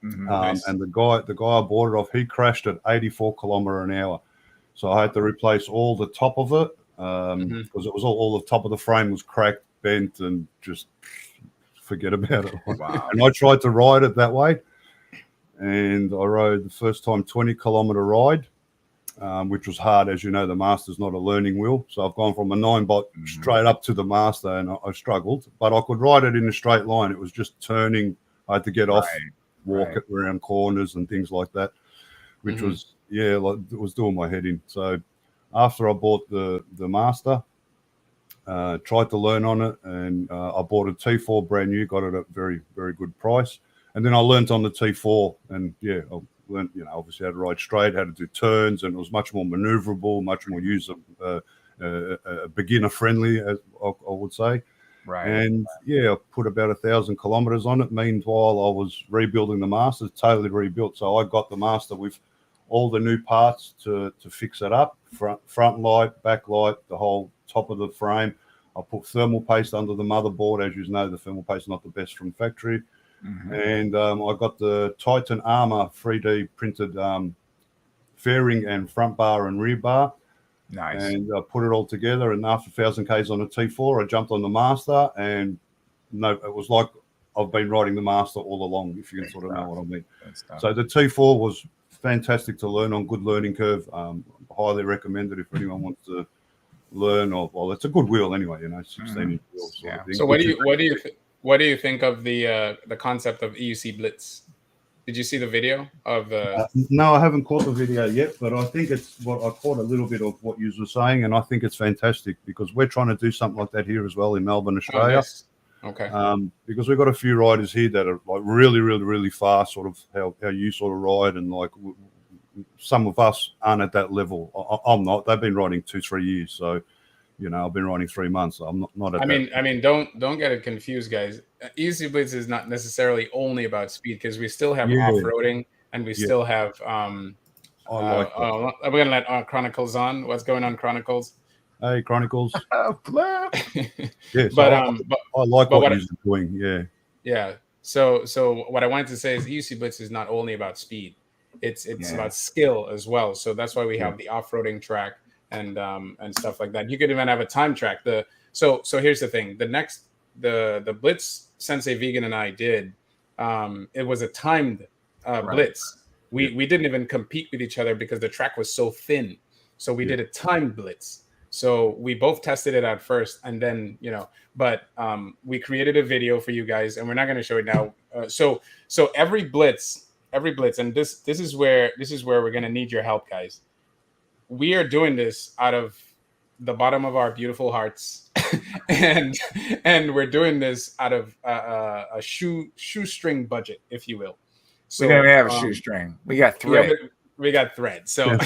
Nice. and the guy I bought it off, he crashed at 84 kilometre an hour. So I had to replace all the top of it because it was all the top of the frame was cracked, bent, and just forget about it. Wow. And I tried to ride it that way, and I rode the first time 20-kilometer ride, which was hard. As you know, the Master's not a learning wheel. So I've gone from a 9-bot straight up to the Master, and I struggled. But I could ride it in a straight line. It was just turning. I had to get off, walk it around corners and things like that, which was, like, it was doing my head in. So after I bought the Master, tried to learn on it, and I bought a T4 brand new, got it at a very, very good price. And then I learned on the T4, and I learned, obviously how to ride straight, how to do turns, and it was much more maneuverable, much more beginner friendly, as I would say. Right. And I put about 1,000 kilometers on it. Meanwhile, I was rebuilding the Master, totally rebuilt. So I got the Master with all the new parts to fix it up, front light, back light, the whole top of the frame. I put thermal paste under the motherboard. As you know, the thermal paste is not the best from factory. And I got the Titan Armor 3D printed fairing and front bar and rear bar. Nice. And put it all together. And after 1,000 Ks on a T4, I jumped on the Master. And it was like I've been riding the Master all along, if you can sort of know what I mean. So the T4 was fantastic to learn on, good learning curve. Highly recommended if anyone wants to learn. Well, it's a good wheel anyway, 16-inch wheel sort of thing. So what do you think of the concept of EUC Blitz? Did you see the video of the? No, I haven't caught the video yet, but I think it's what I caught a little bit of what you were saying, and I think it's fantastic because we're trying to do something like that here as well in Melbourne, Australia. Nice. Okay. Because we've got a few riders here that are like really, really, really fast, sort of how you sort of ride, and like some of us aren't at that level. I'm not. They've been riding 2-3 years, so. I've been riding 3 months. So I'm not at that. I mean, don't get it confused, guys. EUC Blitz is not necessarily only about speed because we still have off-roading and we still have. We're gonna let Chronicles on. What's going on, Chronicles? Hey, Chronicles. Yes, but I like what you're doing. Yeah. Yeah. So what I wanted to say is EUC Blitz is not only about speed. It's about skill as well. So that's why we have the off-roading track. And stuff like that. You could even have a time track. So here's the thing. The Blitz Sensei Vegan and I did. It was a timed Blitz. We didn't even compete with each other because the track was so thin. So we did a timed Blitz. So we both tested it out first, and then but we created a video for you guys, and we're not going to show it now. So every Blitz, and this is where we're going to need your help, guys. We are doing this out of the bottom of our beautiful hearts, and we're doing this out of a shoestring budget, if you will. So we don't have a shoestring. We got thread. Yeah, we got thread. So,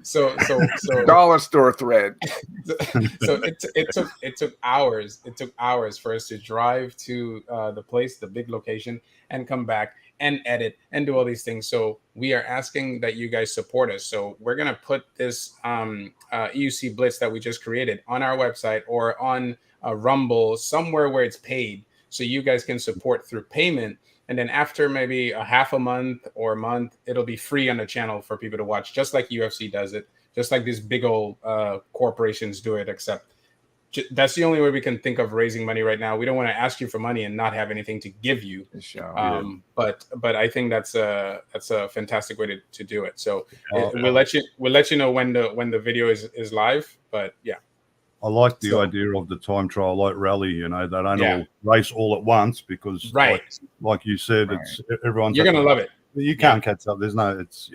so dollar store thread. So it took hours. It took hours for us to drive to the place, the big location, and come back and edit and do all these things. So we are asking that you guys support us. So we're going to put this EUC Blitz that we just created on our website or on Rumble, somewhere where it's paid, so you guys can support through payment. And then after maybe a half a month or a month, it'll be free on the channel for people to watch, just like UFC does it, just like these big old corporations do it, except that's the only way we can think of raising money right now. We don't want to ask you for money and not have anything to give you. But I think that's a fantastic way to do it. So we'll let you know when the video is live. But yeah, I like the idea of the time trial, like rally. They don't all race all at once because, like you said, it's everyone's. You're gonna love it. You can't catch up. There's no. It's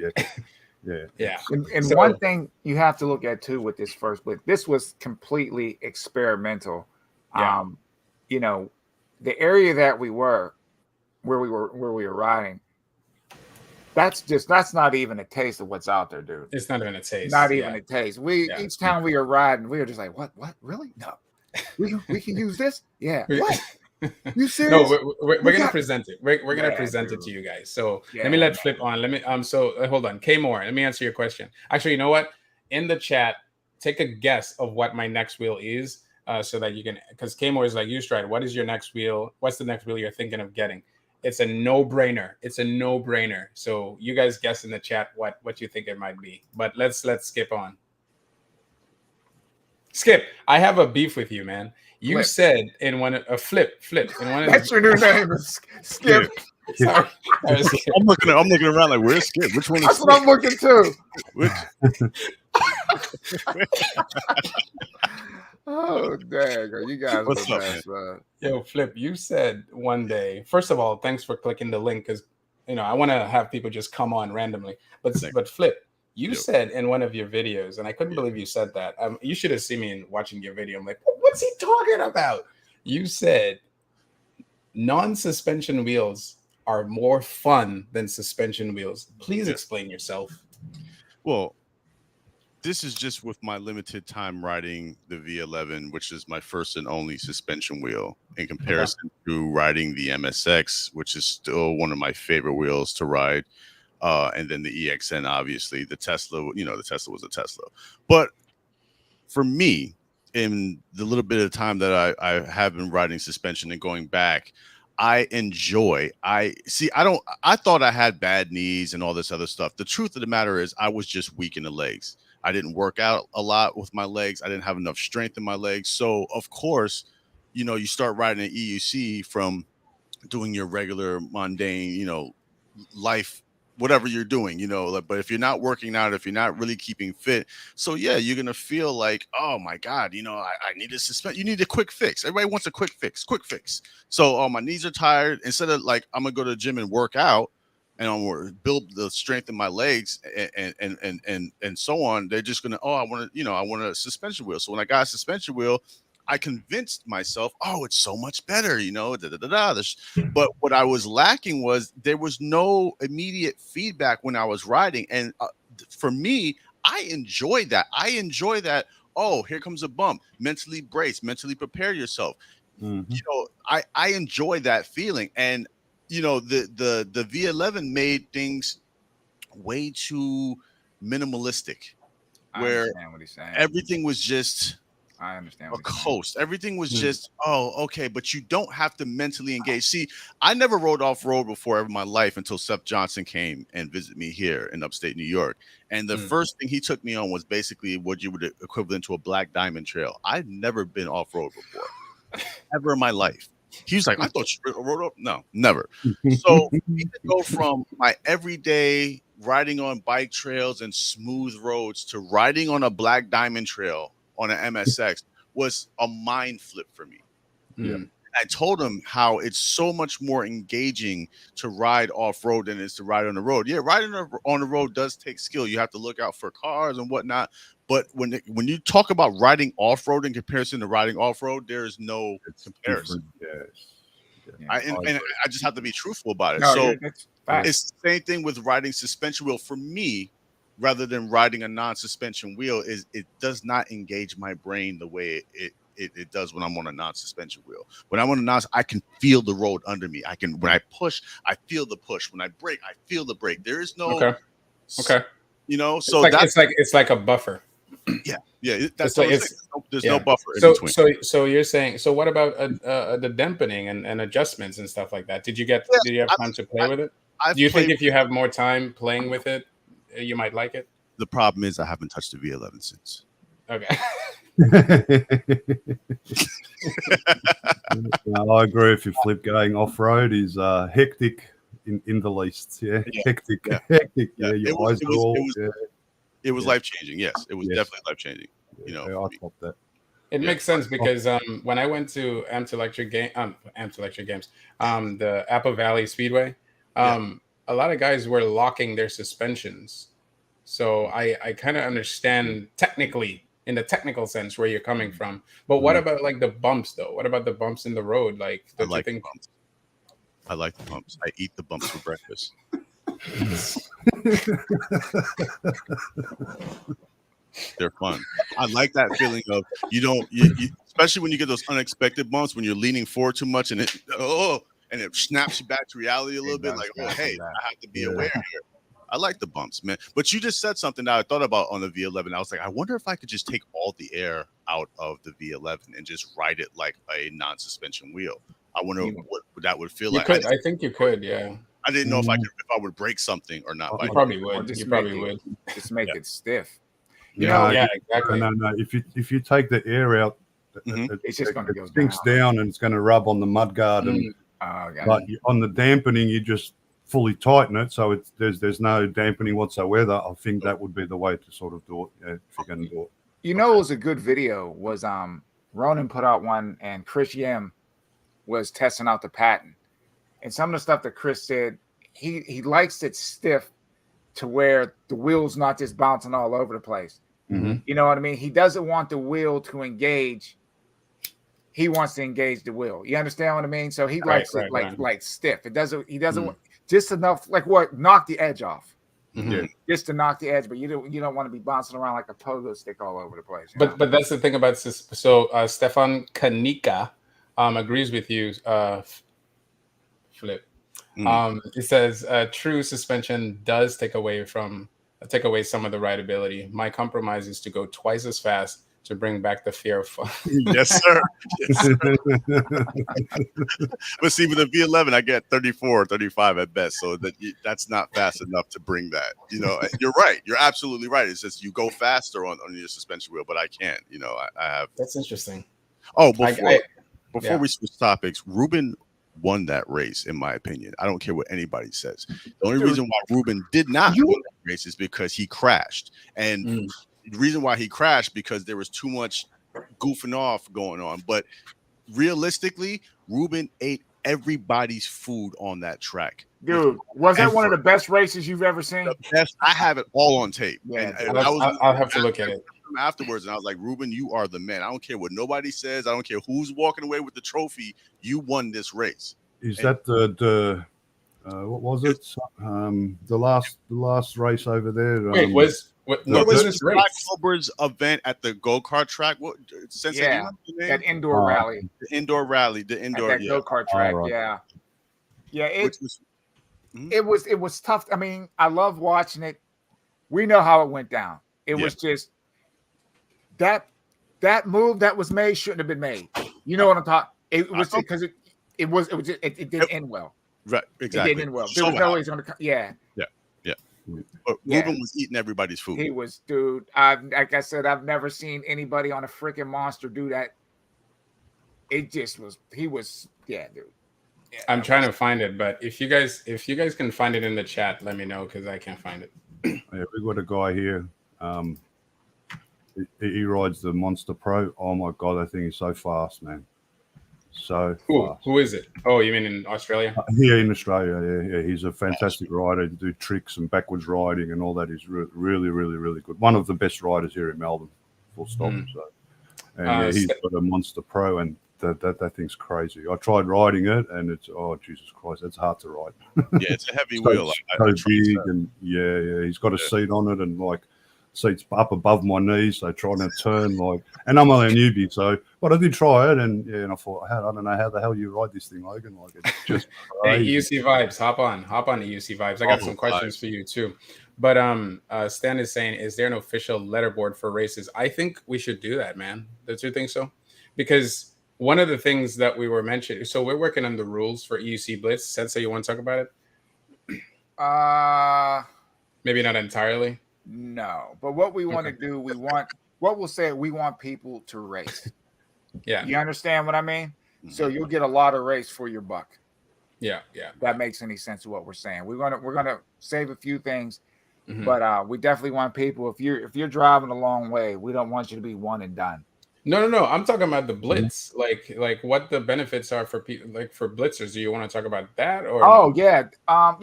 Yeah. And so, one thing you have to look at too with this first Blitz, this was completely experimental. Yeah. The area that we were, where we were riding, that's not even a taste of what's out there, dude. It's not even a taste. Not even a taste. Each time we were riding, we were just like, what, really? No. We can use this? Yeah. What? You serious? No, we're gonna present it. We're gonna present it to you guys. So let me let Flip on. Hold on. K Moore, let me answer your question. Actually, you know what? In the chat, take a guess of what my next wheel is, so that you can. Because K Moore is like, you Stride. What is your next wheel? What's the next wheel you're thinking of getting? It's a no-brainer. So you guys guess in the chat what you think it might be. But let's skip on. Skip, I have a beef with you, man. You Flip. said in one a flip in one of That's your new name, is Skip. Sorry. I'm looking around like, where's Skip? Which one is That's what I'm looking too. Which? Oh, dang. You guys are What's the up, best, man. Yo, Flip, you said one day, first of all, thanks for clicking the link because, I want to have people just come on randomly. But Flip, you said in one of your videos, and I couldn't believe you said that. You should have seen me in watching your video. I'm like, what's he talking about? You said non-suspension wheels are more fun than suspension wheels. Please explain yourself. Well, this is just with my limited time riding the V11, which is my first and only suspension wheel, in comparison to riding the MSX, which is still one of my favorite wheels to ride. And then the EXN, obviously, the Tesla, the Tesla was a Tesla. But for me, in the little bit of time that I have been riding suspension and going back, I thought I had bad knees and all this other stuff. The truth of the matter is I was just weak in the legs. I didn't work out a lot with my legs. I didn't have enough strength in my legs. So of course, you start riding an EUC from doing your regular mundane, life, whatever you're doing, but if you're not working out, if you're not really keeping fit, so yeah, you're going to feel like, oh my God, I need to suspend. You need a quick fix. Everybody wants a quick fix. So my knees are tired. Instead of like, I'm going to go to the gym and work out and I'm going to build the strength in my legs and so on. They're just going to, I want a suspension wheel. So when I got a suspension wheel, I convinced myself, it's so much better, But what I was lacking was there was no immediate feedback when I was riding. And for me, I enjoyed that. Here comes a bump. Mentally brace, mentally prepare yourself. Mm-hmm. I enjoy that feeling. And, the V11 made things way too minimalistic, where what he's saying. everything was just... I understand. A coast. Everything was just, okay, but you don't have to mentally engage. See, I never rode off-road before in my life until Seth Johnson came and visited me here in upstate New York. And the first thing he took me on was basically what you would equivalent to a Black Diamond Trail. I'd never been off-road before, ever in my life. He was like, I thought you rode up. No, never. So we could go from my everyday riding on bike trails and smooth roads to riding on a Black Diamond Trail on an MSX was a mind flip for me. Yeah. I told him how it's so much more engaging to ride off-road than it is to ride on the road. Yeah, riding on the road does take skill. You have to look out for cars and whatnot. But when you talk about riding off-road in comparison to riding off-road, there is no comparison. Yes. And I just have to be truthful about it. No, so it's the same thing with riding suspension wheel. For me, rather than riding a non-suspension wheel, it does not engage my brain the way it does when I'm on a non-suspension wheel. When I'm on a I can feel the road under me. When I push, I feel the push. When I brake, I feel the brake. There is no okay. So it's like a buffer. Yeah. That's there's no buffer in between. So you're saying, so what about the dampening and adjustments and stuff like that? Did you have time to play with it? Do you think if you have more time playing with it, you might like it? The problem is I haven't touched the V11 since. Okay. No, I agree with you. Flip going off road is hectic in the least. Hectic. Yeah, your eyes are all. It was life changing. Yes, it was definitely life changing. I thought that. It makes sense because when I went to Amped Electric Games, the Apple Valley Speedway, a lot of guys were locking their suspensions. So I kind of understand technically, in the technical sense, where you're coming from. But what about like the bumps though? What about the bumps in the road? Like, I like the bumps. I like the bumps. I eat the bumps for breakfast. They're fun. I like that feeling of you especially when you get those unexpected bumps when you're leaning forward too much and it snaps you back to reality a little bit. Like, I have to be aware here. I like the bumps, man. But you just said something that I thought about on the V11. I was like, I wonder if I could just take all the air out of the V11 and just ride it like a non-suspension wheel. I wonder what that would feel like. I think you could, yeah. I didn't know if I would break something or not. You probably would. You probably would. Just make it stiff. Yeah, exactly. No. If you take the air out It's just going to go sinks down and it's going to rub on the mudguard. And but on the dampening, you just fully tighten it, so there's no dampening whatsoever. I think that would be the way to sort of do it, if you're going to do it. You know, it was a good video. Was Ronan put out one, and Chris Yim was testing out the patent, and some of the stuff that Chris said, he likes it stiff to where the wheel's not just bouncing all over the place. Mm-hmm. You know what I mean? He doesn't want the wheel to engage. He wants to engage the wheel. You understand what I mean? So he likes it like stiff. He doesn't want just enough, like what, knock the edge off. Yeah. Just to knock the edge, but you don't want to be bouncing around like a pogo stick all over the place. But that's the thing about this. So Stefan Kanika agrees with you, Flip. It says true suspension does take away some of the rideability. My compromise is to go twice as fast to bring back the fear of fun. Yes, sir. But see, with the V11, I get 34, 35 at best. So that's not fast enough to bring that. You know, you're right. You're absolutely right. It's just you go faster on your suspension wheel, but I can't. You know, I have. That's interesting. Oh, before we switch topics, Ruben won that race, in my opinion. I don't care what anybody says. The only reason why Ruben did not win that race is because he crashed. And the reason why he crashed because there was too much goofing off going on. But realistically, Ruben ate everybody's food on that track. Dude, was that one of the best races you've ever seen? The best. I have it all on tape. Yeah, and I'll have to look at it afterwards. And I was like, Ruben, you are the man. I don't care what nobody says. I don't care who's walking away with the trophy. You won this race. Is that the what was it? The last race over there. Wait, was this race? Black Cobra's event at the go-kart track? What? That indoor rally. The indoor rally. The indoor go-kart track. Right. Yeah. It was tough. I mean, I love watching it. We know how it went down. It was just that move that was made shouldn't have been made. You know what I'm talking? It was because it didn't end well. Right, exactly. It didn't end well. There was no way he's going to. Yeah. But Ruben was eating everybody's food. He was, dude. Like I said, I've never seen anybody on a freaking monster do that. It just was. He was, dude. Yeah, I'm trying to find it, but if you guys can find it in the chat, let me know because I can't find it. Yeah, we got a guy here. He rides the Monster Pro. Oh my god, that thing is so fast, man. So who is it? Oh, you mean in Australia? Here in Australia, yeah. He's a fantastic rider. To do tricks and backwards riding and all that. He's really, really, really good. One of the best riders here in Melbourne, full stop. So, and he's got a Monster Pro, and that thing's crazy. I tried riding it, and it's Jesus Christ, it's hard to ride. Yeah, it's a heavy wheel. So big, and he's got a seat on it, and like seats up above my knees, so trying to turn and I'm only a newbie, but I did try it, and I thought, I don't know how the hell you ride this thing, Logan. Like, it's just crazy. Hey, EUC Vibes, hop on EUC Vibes. I got some questions for you too. But Stan is saying, is there an official letterboard for races? I think we should do that, man. Don't you think so? Because one of the things that we were mentioning, so we're working on the rules for EUC Blitz. Sensei, you want to talk about it? Maybe not entirely. No, but what we want to do, we want people to race. Yeah. You understand what I mean? So you'll get a lot of race for your buck. Yeah. If that makes any sense of what we're saying. We're gonna save a few things, but we definitely want people, if you're driving a long way, we don't want you to be one and done. No. I'm talking about the Blitz, like what the benefits are for people, like for blitzers. Do you want to talk about that or? Oh yeah,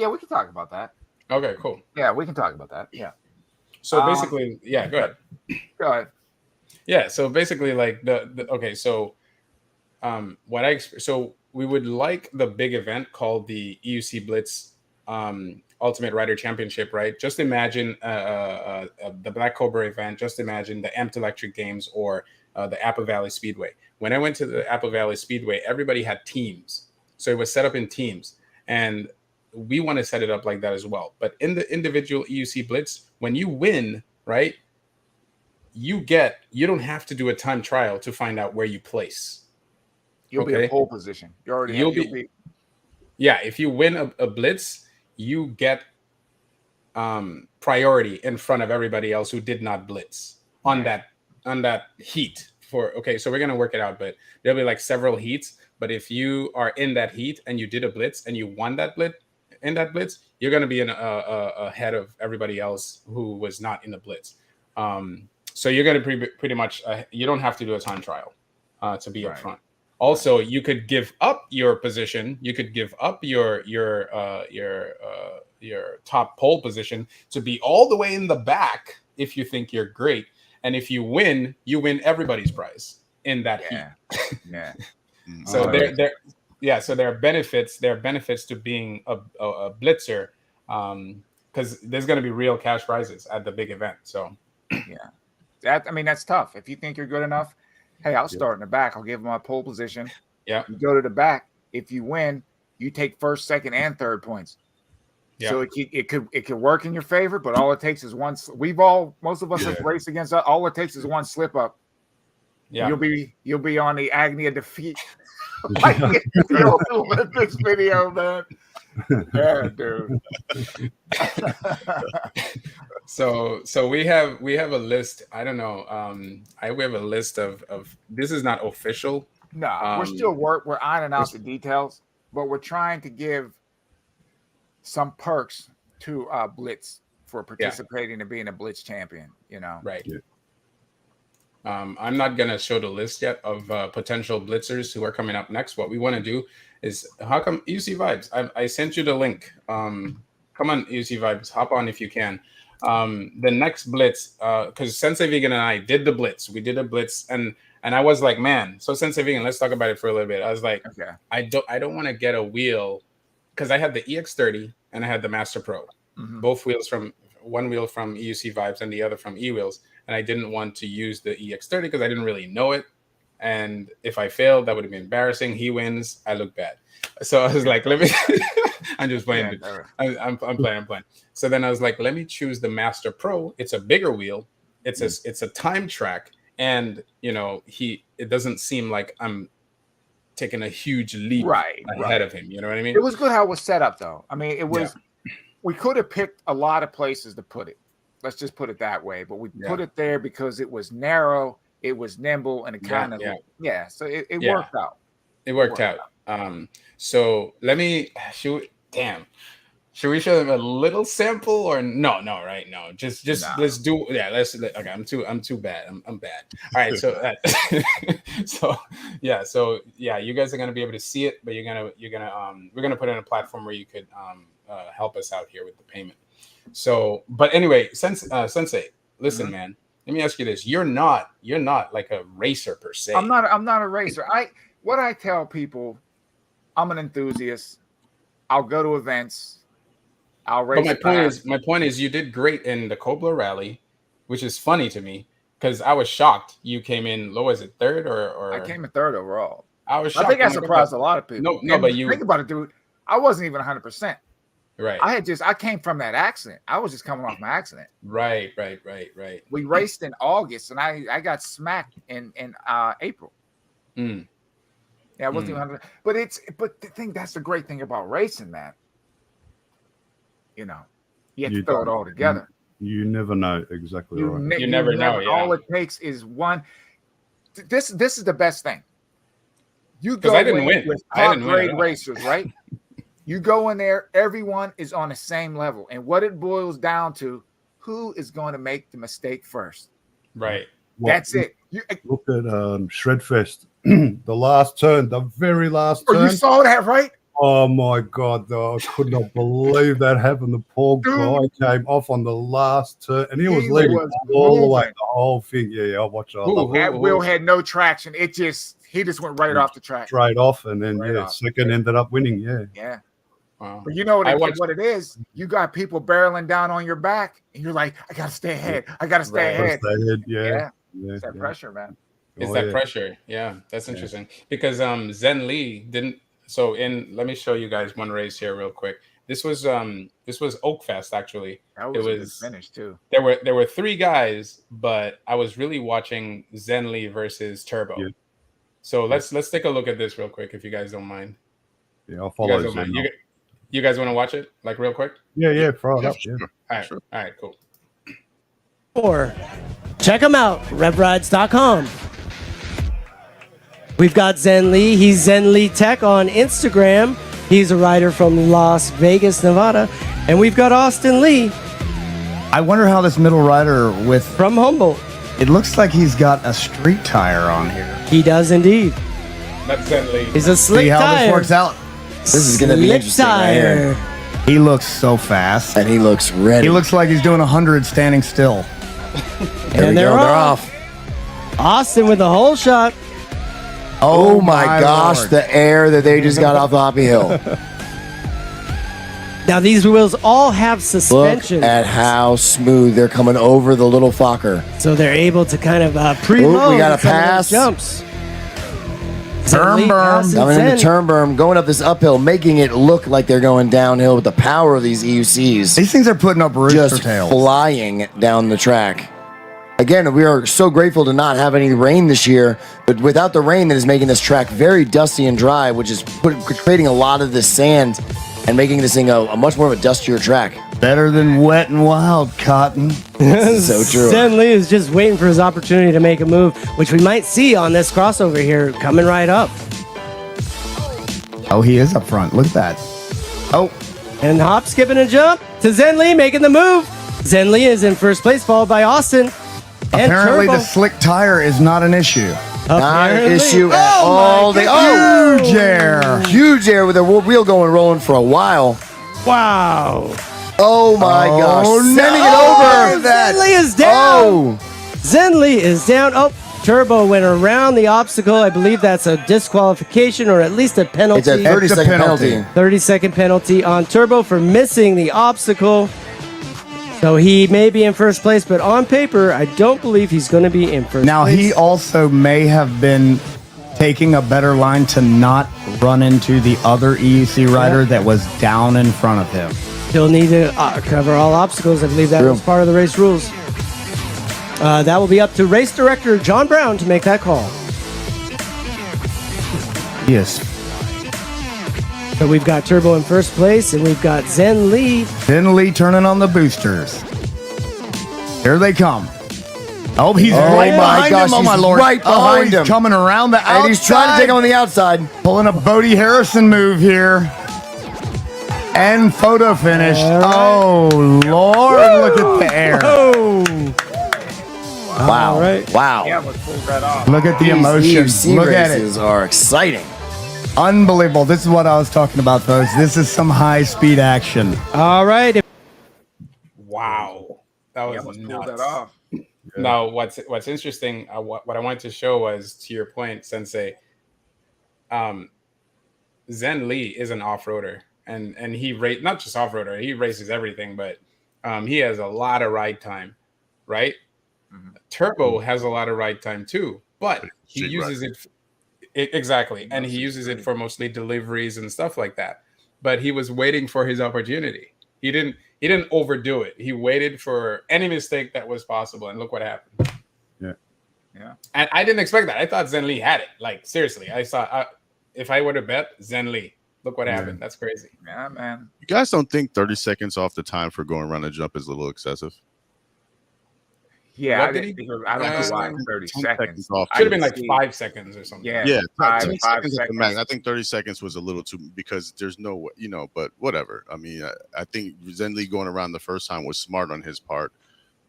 we can talk about that. Okay, cool. Yeah, we can talk about that. Yeah. So basically, go ahead. Go ahead. Yeah. So basically, like okay. So, so we would like the big event called the EUC Blitz Ultimate Rider Championship, right? Just imagine the Black Cobra event. Just imagine the Amped Electric Games or the Apple Valley Speedway. When I went to the Apple Valley Speedway, everybody had teams, so it was set up in teams, and we want to set it up like that as well. But in the individual EUC Blitz, when you win, right, you don't have to do a time trial to find out where you place. You'll be in pole position. If you win a Blitz, you get priority in front of everybody else who did not Blitz on that heat okay, so we're gonna work it out, but there'll be like several heats. But if you are in that heat and you did a blitz and you won that blitz you're gonna be ahead of everybody else who was not in the blitz. So you're gonna pretty much you don't have to do a time trial to be up front. Also, you could give up your position. You could give up your top pole position to be all the way in the back if you think you're great. And if you win everybody's prize in that heat. Yeah. So so there are benefits. There are benefits to being a blitzer, because there's going to be real cash prizes at the big event. So that's tough. If you think you're good enough, hey, I'll start in the back. I'll give them my pole position. Yeah, you go to the back. If you win, you take first, second, and third points. Yeah. So it could work in your favor, but all it takes is one. Most of us have raced against. All it takes is one slip up. Yeah, you'll be on the agony of defeat. Like this video, man. Yeah, dude. So we have a list. I don't know. We have a list of this is not official. No, we're ironing out the details, but we're trying to give some perks to Blitz for participating and being a Blitz champion. Right. Yeah. I'm not gonna show the list yet of potential blitzers who are coming up next. What we want to do is, how come EUC Vibes? I sent you the link. Come on, EUC Vibes, hop on if you can. The next blitz, because Sensei Vegan and I did the blitz. We did a blitz, and I was like, man. So Sensei Vegan, let's talk about it for a little bit. I was like, okay, I don't want to get a wheel, because I had the EX30 and I had the Master Pro, both wheels one wheel from EUC Vibes and the other from eWheels. And I didn't want to use the EX30 because I didn't really know it. And if I failed, that would have been embarrassing. He wins, I look bad. So I was like, let me, I'm just playing. I'm playing. So then I was like, let me choose the Master Pro. It's a bigger wheel. It's a time track. And, it doesn't seem like I'm taking a huge leap ahead of him. You know what I mean? It was good how it was set up, though. I mean, we could have picked a lot of places to put it. Let's just put it that way. But we put it there because it was narrow, it was nimble, and it kind of so it worked out. It worked out. So let me should we show them a little sample or no, right? No, just let's do okay. I'm too bad. I'm bad. All right, so you guys are gonna be able to see it, but we're gonna put it in a platform where you could help us out here with the payment. So, but anyway, Sensei, listen, man, let me ask you this. You're not like a racer per se. I'm not a racer. What I tell people, I'm an enthusiast. I'll go to events. I'll race. But my point is you did great in the Kobler Rally, which is funny to me because I was shocked you came in, low as it, third or I came in third overall. I was shocked. I think I surprised a lot of people. No, but you think about it, dude. I wasn't even 100%. Right. I came from that accident. I was just coming off my accident. Right. We raced in August, and I got smacked in April. Yeah, I wasn't even 100%. But the thing, that's the great thing about racing, man. You have to throw it all together. You never know exactly right. You never know. All it takes is one. This is the best thing. You go I didn't win with top grade racers, right? You go in there, everyone is on the same level. And what it boils down to, who is going to make the mistake first? Right. That's it. Look at Shredfest. The last turn, the very last turn. You saw that, right? Oh, my God. I could not believe that happened. The poor guy came off on the last turn, and he was leading all the way, the whole thing. Yeah, I watched it. That wheel had no traction. He just went right off the track. Straight off, and then, second ended up winning, Yeah. Wow. But you know what it is? You got people barreling down on your back, and you're like, I gotta stay ahead. I gotta stay ahead. Yeah. It's that pressure, man. It's that pressure. Yeah, that's interesting. Because Zen Lee didn't. So let me show you guys one race here real quick. This was Oak Fest actually. It was finished too. There were three guys, but I was really watching Zen Lee versus Turbo. Yeah. So let's take a look at this real quick if you guys don't mind. Yeah, I'll follow Zen. You guys want to watch it, like real quick? Yeah, throw it up. Yeah. All right, cool. Or check them out, revrides.com. We've got Zen Lee. He's Zen Lee Tech on Instagram. He's a rider from Las Vegas, Nevada. And we've got Austin Lee. I wonder how this middle rider from Humboldt. It looks like he's got a street tire on here. He does indeed. That's Zen Lee. He's a slick See how tire. this works out. This is going to be interesting right here. He looks so fast. And he looks ready. He looks like he's doing 100 standing still. And they're off. Austin with a hole shot. Oh my gosh, Lord. The air that they just got off the Hoppy Hill. Now these wheels all have suspension. Look at how smooth they're coming over the little Fokker. So they're able to kind of preload. We got a pass. Jumps. Turn berm. Coming into turn berm, going up this uphill, making it look like they're going downhill with the power of these EUCs. These things are putting up rooster tails. Flying down the track. Again, we are so grateful to not have any rain this year, but without the rain that is making this track very dusty and dry, which is creating a lot of this sand and making this thing a much more of a dustier track. Better than wet and wild, Cotton. So true. Zen Lee is just waiting for his opportunity to make a move, which we might see on this crossover here coming right up. Oh, he is up front. Look at that. Oh. And hop, skip, and a jump to Zen Lee making the move. Zen Lee is in first place, followed by Austin. Apparently, the slick tire is not an issue. Not an issue at all. Huge air. Huge air with the wheel rolling for a while. Wow. Oh my gosh. Sending it over. Zen Lee is down. Zen Lee is down. Oh, Turbo went around the obstacle. I believe that's a disqualification or at least a penalty. It's a 30-second penalty. 30-second penalty on Turbo for missing the obstacle. So he may be in first place, but on paper, I don't believe he's going to be in first now, place. He also may have been taking a better line to not run into the other EUC rider that was down in front of him. He'll need to cover all obstacles. I believe that was part of the race rules. That will be up to race director John Brown to make that call. Yes. So we've got Turbo in first place, and we've got Zen Lee. Zen Lee turning on the boosters. Here they come. Oh, he's right behind him. Oh, my Lord. Right behind him. He's coming around the outside. And he's trying to take him on the outside. Pulling a Bodie Harrison move here. And photo finish. Oh, Lord. Woo! Look at the air. Whoa. Wow. All right. Wow. Yeah, let's pull that off. Look at the emotion. EUC Look at it. races are exciting. Unbelievable. This is what I was talking about, folks. This is some high-speed action. All right. Wow. That was let's nuts. pull that off. Now, what's interesting, what I wanted to show was, to your point, Sensei, Zen Lee is an off-roader. And he not just off-roader, he races everything, but he has a lot of ride time, right? Mm-hmm. Turbo has a lot of ride time too, but he uses it exactly, and he uses it for mostly deliveries and stuff like that. But he was waiting for his opportunity. He didn't overdo it. He waited for any mistake that was possible, and look what happened. Yeah. And I didn't expect that. I thought Zen Lee had it. Like, seriously, I saw. If I were to bet, Zen Lee. Look what happened. That's crazy. Yeah, man. You guys don't think 30 seconds off the time for going around a jump is a little excessive? Yeah, I don't know why 30 seconds. Should have been like 5 seconds or something. Yeah, 5 seconds. I think 30 seconds was a little too, because there's no way, but whatever. I mean, I think Zen Lee going around the first time was smart on his part,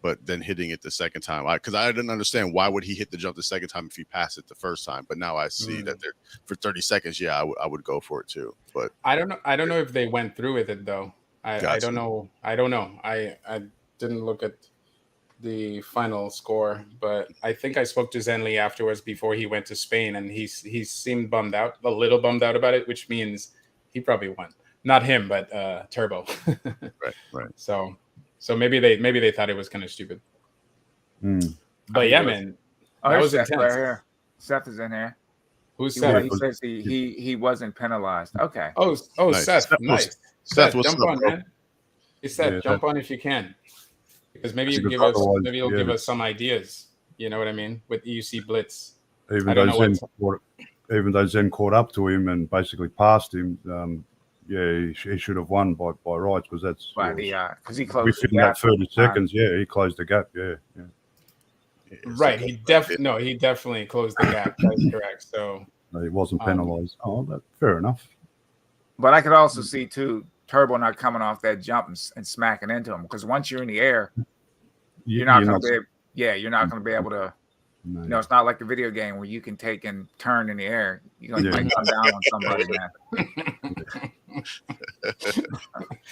but then hitting it the second time, because I didn't understand why would he hit the jump the second time if he passed it the first time. But now I see that for 30 seconds, I would go for it too. But I don't know if they went through with it though. I don't know. I didn't look at the final score, but I think I spoke to Zen Lee afterwards before he went to Spain, and he seemed a little bummed out about it, which means he probably won. Not him, but Turbo. Right. So maybe they thought it was kind of stupid. But yeah, man, that was Seth intense. right here. Seth is in here. Who's Seth? He says he wasn't penalized. Okay. Oh, nice. Seth, nice. Seth, what's jump up, on, bro? man. He said, jump on if you can, because maybe That's you'll give us some ideas. You know what I mean with EUC Blitz. Even though Zen caught up to him and basically passed him, he should have won by rights, because that's because he closed within that 30 seconds. Yeah, he closed the gap. Yeah. Right. He definitely closed the gap. That's correct. So It wasn't penalized. Fair enough. But I could also see too Turbo not coming off that jump and smacking into him, because once you're in the air, you're not going to be able to. No. You know, it's not like a video game where you can take and turn in the air. You're going to come down on somebody, man.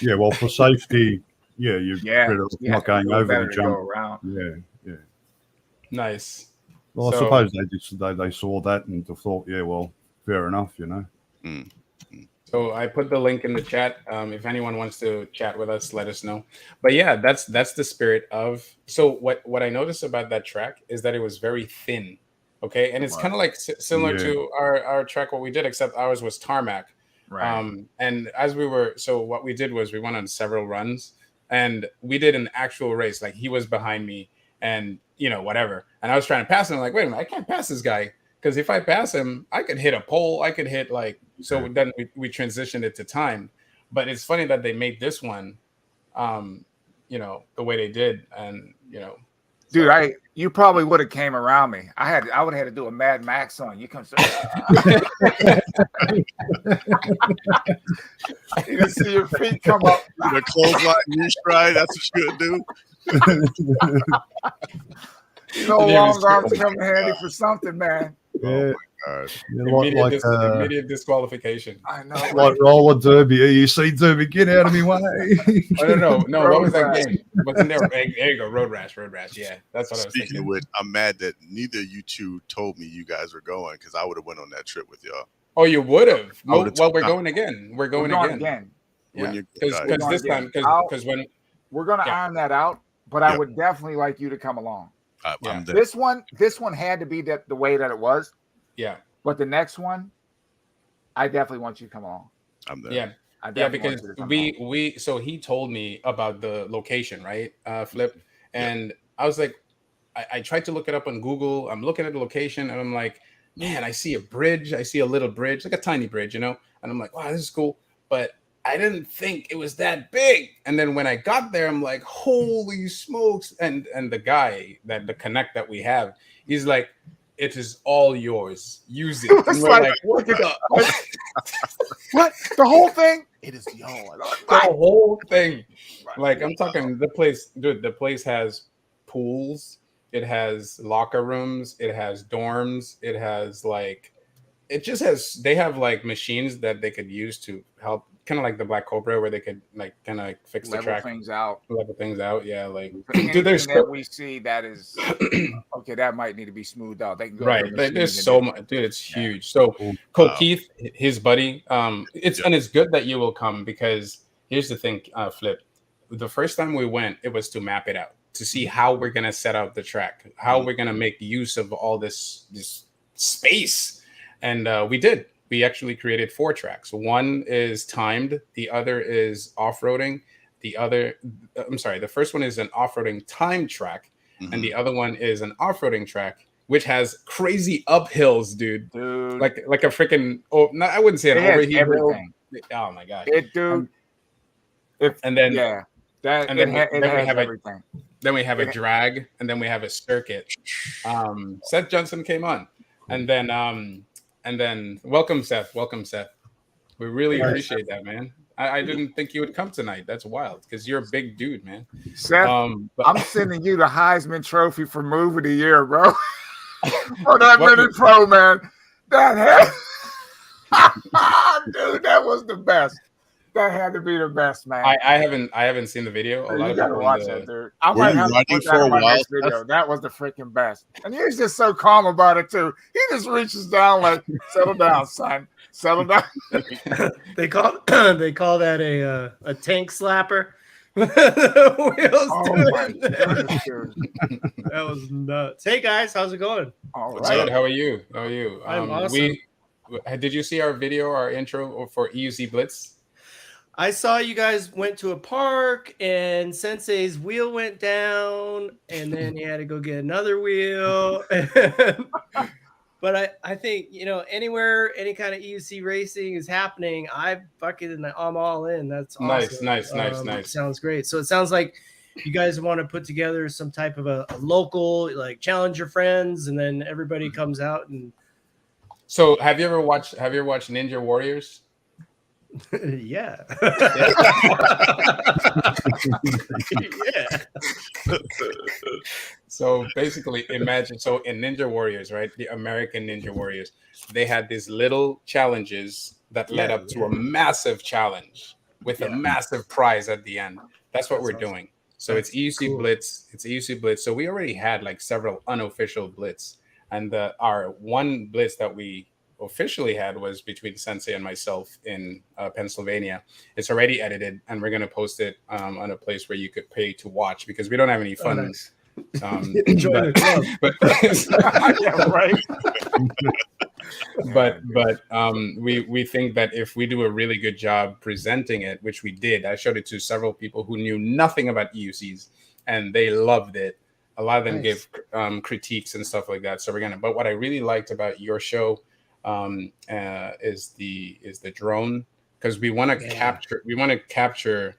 Yeah, well, for safety, you're not going over the jump. Yeah. Nice. Well, I suppose they saw that and thought, fair enough, you know. So I put the link in the chat. If anyone wants to chat with us, let us know. But yeah, that's the spirit of. So what I noticed about that track is that it was very thin. Okay, and it's kind of like similar to our track what we did, except ours was tarmac. Right. And as what we did was we went on several runs, and we did an actual race. Like he was behind me, and whatever. And I was trying to pass him. I'm like, wait a minute, I can't pass this guy. Because if I pass him, I could hit a pole. I could hit so then we transitioned it to time. But it's funny that they made this one, the way they did. And, Dude, you probably would have came around me. I would have had to do a Mad Max on you. Come you see your feet come up. The clothesline you stride, that's what you would do. Long arms come handy for something, man. Yeah. Immediate disqualification. I know. Like roller derby, EUC derby, get out of me way. No. What was that game? What's in there? There you go. Road rash. Yeah, that's what I was thinking. Speaking of which, I'm mad that neither of you two told me you guys were going, because I would have went on that trip with y'all. Oh, you would have. Well, we're going again. We're going again. Yeah, because this time, because when we're gonna iron that out, but I would definitely like you to come along. This one had to be the way that it was. Yeah. But the next one, I definitely want you to come along. I'm there. Yeah. Because so he told me about the location, right? Flip. And I was like, I tried to look it up on Google. I'm looking at the location and I'm like, man, I see a bridge. I see a little bridge, like a tiny bridge, And I'm like, wow, this is cool. But I didn't think it was that big. And then when I got there, I'm like, holy smokes. And the guy the connect that we have, he's like, it is all yours. Use it. And we're like, what the? What? The whole thing? It is yours. The whole thing. Like, I'm talking the place, dude, the place has pools. It has locker rooms. It has dorms. It has they have like machines that they could use to help, kind of like the Black Cobra, where they could like kind of fix the track, level things out. Yeah, like dude, there's that we see that is okay. That might need to be smoothed out. They can go there's so much, dude. It's huge. So Cole Keith, his buddy, and it's good that you will come, because here's the thing, Flip. The first time we went, it was to map it out, to see how we're gonna set up the track, how we're gonna make use of all this space, and we did. We actually created 4 tracks. One is timed. The other is off-roading. The first one is an off-roading time track. And the other one is an off-roading track, which has crazy uphills, dude. Like a freaking, I wouldn't say an overheat hill. Oh my God. Then we have a drag, and then we have a circuit. Seth Johnson came on. And then welcome, Seth. We really appreciate that, man. I didn't think you would come tonight. That's wild, because you're a big dude, man. Seth, I'm sending you the Heisman Trophy for Move of the Year, bro. For that Minute Pro, man. Dude, that was the best. That had to be the best, man. I haven't seen the video. A lot of people watch that, dude. I might have to put that in my next video. That was the freaking best. And he was just so calm about it too. He just reaches down like, settle down, son. Settle down. They call that a tank slapper. That was nuts. Hey guys, how's it going? All right. Good. How are you? I'm awesome. Did you see our video, our intro for EUC Blitz? I saw you guys went to a park and Sensei's wheel went down, and then he had to go get another wheel. But I think, anywhere any kind of EUC racing is happening, I'm all in. That's awesome. Nice. Sounds great. So it sounds like you guys want to put together some type of a local, like, challenge your friends, and then everybody comes out and So have you ever watched Ninja Warriors? Yeah. Yeah. So basically, imagine in Ninja Warriors, right? The American Ninja Warriors, they had these little challenges that led up to a massive challenge with a massive prize at the end. That's what we're doing. So it's EUC Blitz. It's EUC Blitz. So we already had like several unofficial Blitz, and our one Blitz that we officially had was between Sensei and myself in Pennsylvania. It's already edited, and we're going to post it on a place where you could pay to watch because we don't have any funds. Join the club. We think that if we do a really good job presenting it, which we did, I showed it to several people who knew nothing about EUCs, and they loved it. A lot of them gave critiques and stuff like that. So we're gonna. But what I really liked about your show is the drone, because we want to capture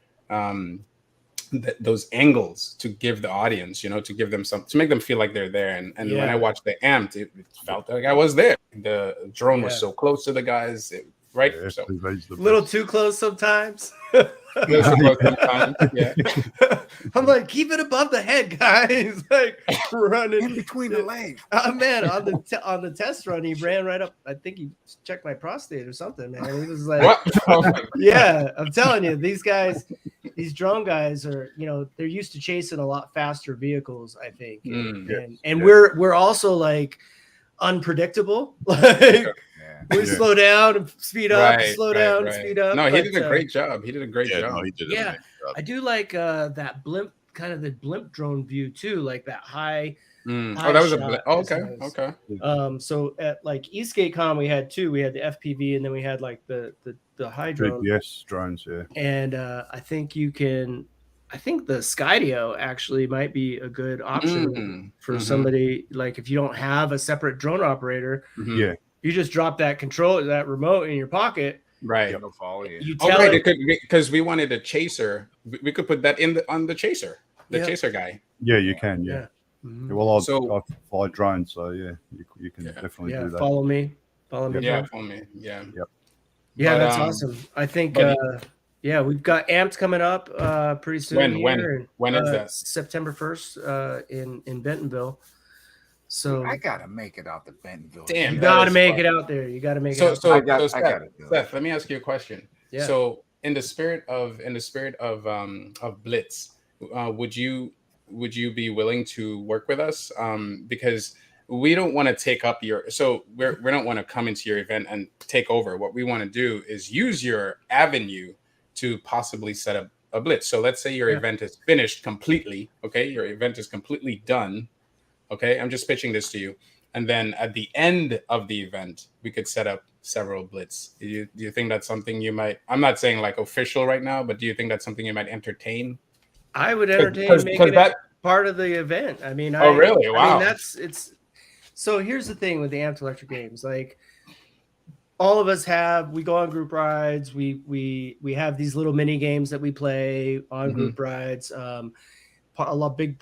those angles to give the audience, to give them to make them feel like they're there. And when I watched the Amped, it felt like I was there. The drone was so close to the guys, right? Yeah, so a little too close sometimes. Yeah. I'm like, keep it above the head, guys. Like running in between the legs. Man, on the test run, he ran right up. I think he checked my prostate or something, man. He was like, yeah, I'm telling you, these guys, these drone guys are, they're used to chasing a lot faster vehicles, I think. And we're also like unpredictable. Like we slow down and speed up, slow down and speed up. No, he did a great job. He did a great job. No, he did a great job. I do like that blimp, kind of the blimp drone view too, like that high. That was a blimp. Oh, okay. So at like Eastgate Con, we had two. We had the FPV, and then we had like the high drone. Yes, drones. Yeah. And I think I think the Skydio actually might be a good option for somebody, like if you don't have a separate drone operator. Yeah. You just drop that remote in your pocket. Right. It'll follow you. You tell it, because we wanted a chaser. We could put that on the chaser, chaser guy. Yeah, you can. Yeah. Well, I fly drones, so yeah, you can definitely do that. Follow me. Follow me. Yeah, follow me. Yeah. Yep. Yeah, that's awesome. I think. We've got Amped coming up pretty soon. When is that? September 1st in Bentonville. So I gotta make it out to Bentonville. Damn, you gotta make it out there. You gotta make it out. So Seth, let me ask you a question. Yeah. So in the spirit of Blitz, would you be willing to work with us? Because we don't want to take up we don't want to come into your event and take over. What we want to do is use your avenue to possibly set up a Blitz. So let's say your event is finished completely. Okay, your event is completely done. Okay, I'm just pitching this to you. And then at the end of the event, we could set up several Blitz. Do you think that's something you might, I'm not saying like official right now, but do you think that's something you might entertain? I would entertain making it part of the event. I mean, really? Wow. I mean, so here's the thing with the Amped Electric Games. Like all of us we go on group rides. We have these little mini games that we play on group rides. That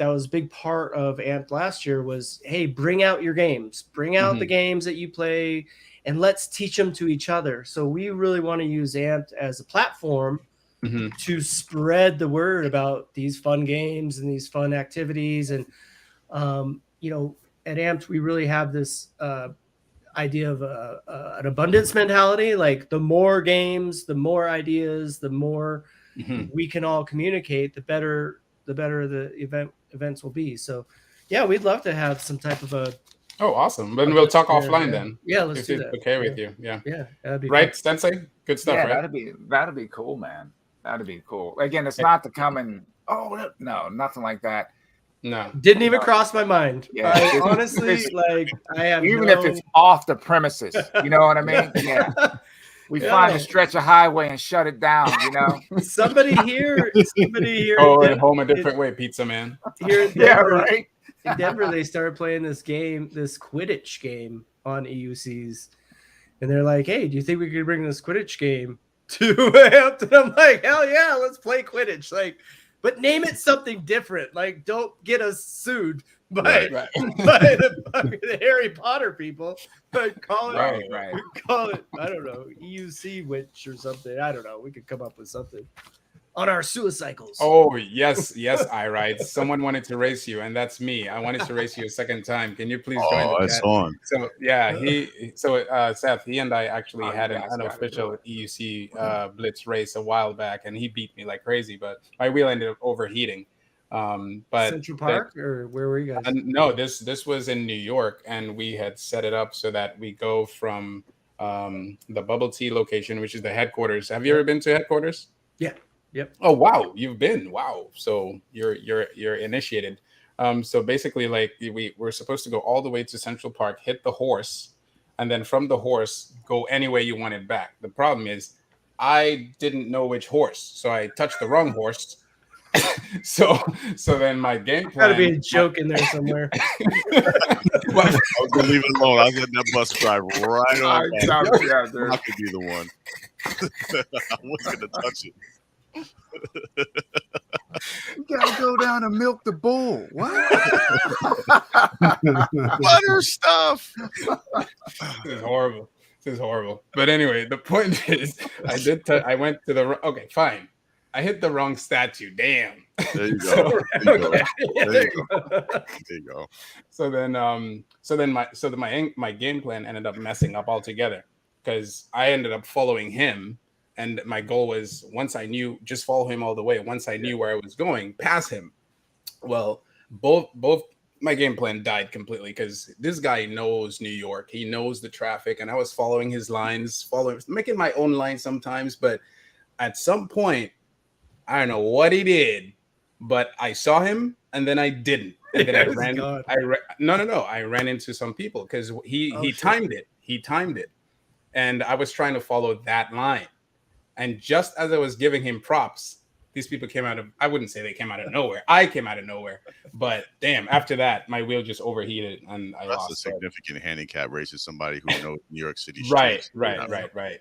was a big part of Amped last year was, hey, bring out your games, bring out the games that you play, and let's teach them to each other. So we really want to use Amped as a platform to spread the word about these fun games and these fun activities. And, at Amped, we really have this idea of an abundance mentality. Like the more games, the more ideas, the more we can all communicate, the better the events will be. So yeah, we'd love to have some type of a awesome. Then we'll talk offline then. Yeah, let's do that. Okay with you. Yeah, that'd be right, fun. Sensei. Good stuff, right? That'd be cool, man. That'd be cool. Again, it's not to come and no, nothing like that. No, didn't even cross my mind. Yeah, I honestly, like, I have even if it's off the premises, you know what I mean? Yeah. We find a stretch of highway and shut it down, Somebody here. Oh, at home a different way, pizza man. Here in Denver, right? In Denver, they started playing this Quidditch game on EUCs. And they're like, hey, do you think we could bring this Quidditch game to Amped? And I'm like, hell yeah, let's play Quidditch. Like, but name it something different. Like, don't get us sued but Right. Right. the Harry Potter people call it Right. call it, I don't know, EUC witch or something. I don't know. We could come up with something on our suicycles. Oh yes, I right. Someone wanted to race you, and that's me. I wanted to race you a second time. Can you please join the it's chat? on. So yeah, Seth, he and I actually had an unofficial EUC Blitz race a while back, and he beat me like crazy. But my wheel ended up overheating. But Central Park, or where were you guys? no, this was in New York, and we had set it up so that we go from the Bubble Tea location, which is the headquarters. Have you ever been to headquarters? Yeah. Yep. Oh wow, you've been. Wow. So you're initiated. So basically, like we're supposed to go all the way to Central Park, hit the horse, and then from the horse go any way you wanted back. The problem is I didn't know which horse, so I touched the wrong horse. so then my game plan. Got to be a joke in there somewhere. I was gonna leave it alone. I was letting that bus drive right on. I'm not gonna be the one. I wasn't gonna touch it. You gotta go down and milk the bull. What? Butter stuff. This is horrible. This is horrible. But anyway, the point is, I went to the. Okay, fine. I hit the wrong statue. Damn. There you go. There you go. So then my game plan ended up messing up altogether because I ended up following him, and my goal was once I knew, just follow him all the way. Once I knew where I was going, pass him. Well, both my game plan died completely because this guy knows New York. He knows the traffic, and I was following his lines, making my own lines sometimes, but at some point, I don't know what he did, but I saw him and then I didn't. And then I ran into some people because he timed it. He timed it. And I was trying to follow that line. And just as I was giving him props, these people came out of, I wouldn't say they came out of nowhere. I came out of nowhere. But damn, after that, my wheel just overheated and I lost. That's a significant handicap race to somebody who knows New York City streets. Right.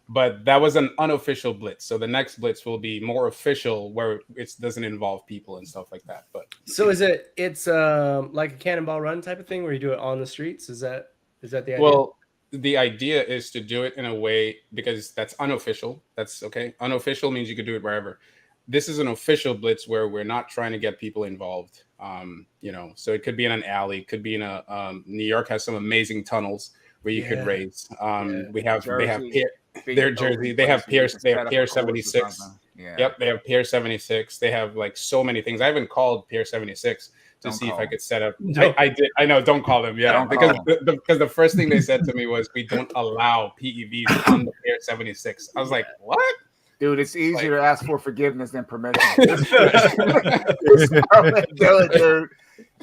But that was an unofficial blitz. So the next blitz will be more official where it doesn't involve people and stuff like that. But so it's like a cannonball run type of thing where you do it on the streets? Is that the idea? Well, the idea is to do it in a way because that's unofficial. That's okay. Unofficial means you could do it wherever. This is an official blitz where we're not trying to get people involved. So it could be in an alley, could be in a New York has some amazing tunnels where you could race. They have their Jersey. They have Pier 76. Yep, they have Pier 76. They have like so many things. I haven't called Pier 76 to see if I could set up. I did. I know. Don't call them. Yeah, because the first thing they said to me was we don't allow PEVs on the Pier 76. I was like, what? Dude, it's easier to ask for forgiveness than permission. Do it, dude.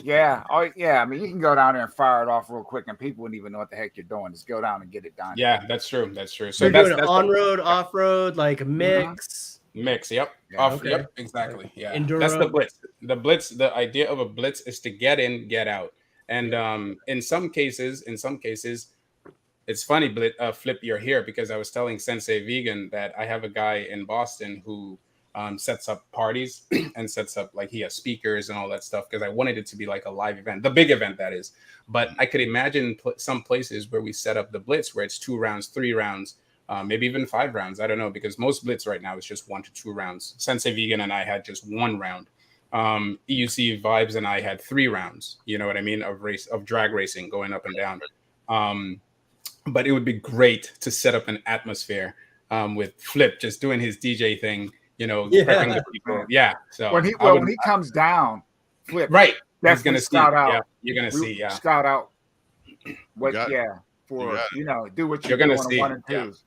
Yeah. Oh, yeah. I mean, you can go down there and fire it off real quick, and people wouldn't even know what the heck you're doing. Just go down and get it done. Yeah, that's true. So you're doing an on-road, off-road, like a mix. Mix. Yep. Yep. Exactly. Yeah. Enduro. That's the blitz. The blitz. The idea of a blitz is to get in, get out, and in some cases, it's funny. Flip, you're here because I was telling Sensei Vegan that I have a guy in Boston who sets up parties and sets up he has speakers and all that stuff because I wanted it to be like a live event, the big event that is. But I could imagine some places where we set up the blitz where it's 2 rounds, 3 rounds, maybe even 5 rounds. I don't know because most blitz right now is just 1 to 2 rounds. Sensei Vegan and I had just 1 round. EUC Vibes and I had 3 rounds. You know what I mean? Of drag racing going up and down. But it would be great to set up an atmosphere with Flip just doing his DJ thing. Prepping the people. Yeah. So when he comes down, Flip. Right. That's gonna scout out. Yeah, you're gonna see. Yeah. Scout out. What? Do what you're gonna see. 1 and 2s.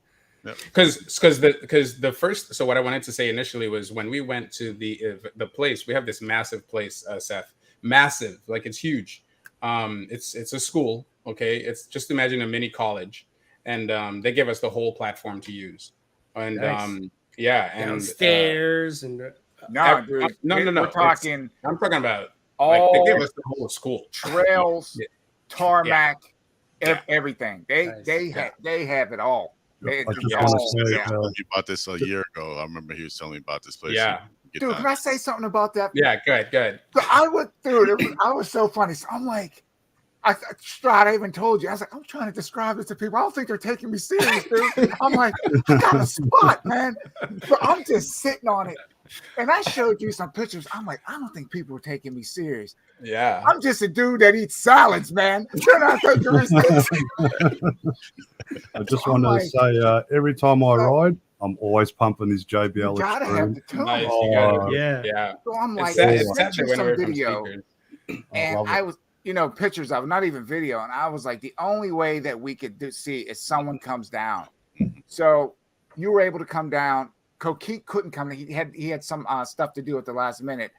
Because the first. So what I wanted to say initially was when we went to the place, we have this massive place, Seth. Massive, like it's huge. It's a school. Okay, it's just imagine a mini college, and they give us the whole platform to use, and nice. And downstairs and no. We're talking. I'm talking about all they give us the whole school, trails, tarmac, everything. They have it all. You bought this a year ago. I remember he was telling me about this place. Yeah, Dude, can I say something about that? Yeah, good. So I was so funny. So I'm like, Strahd, I even told you, I was like, I'm trying to describe this to people. I don't think they're taking me serious, dude. I'm like, I got a spot, man. But I'm just sitting on it. And I showed you some pictures. I'm like, I don't think people are taking me serious. Yeah. I'm just a dude that eats salads, man. They're not taking me serious. I just wanted to say, every time I ride, I'm always pumping this JBL You gotta have Extreme. the tune. Nice. Oh, Yeah. So I'm like, It's sent you when some we're from video. speakers. And I was, pictures of it, not even video. And I was like, the only way that we could see is someone comes down. So you were able to come down. Coquille couldn't come. He had some stuff to do at the last minute.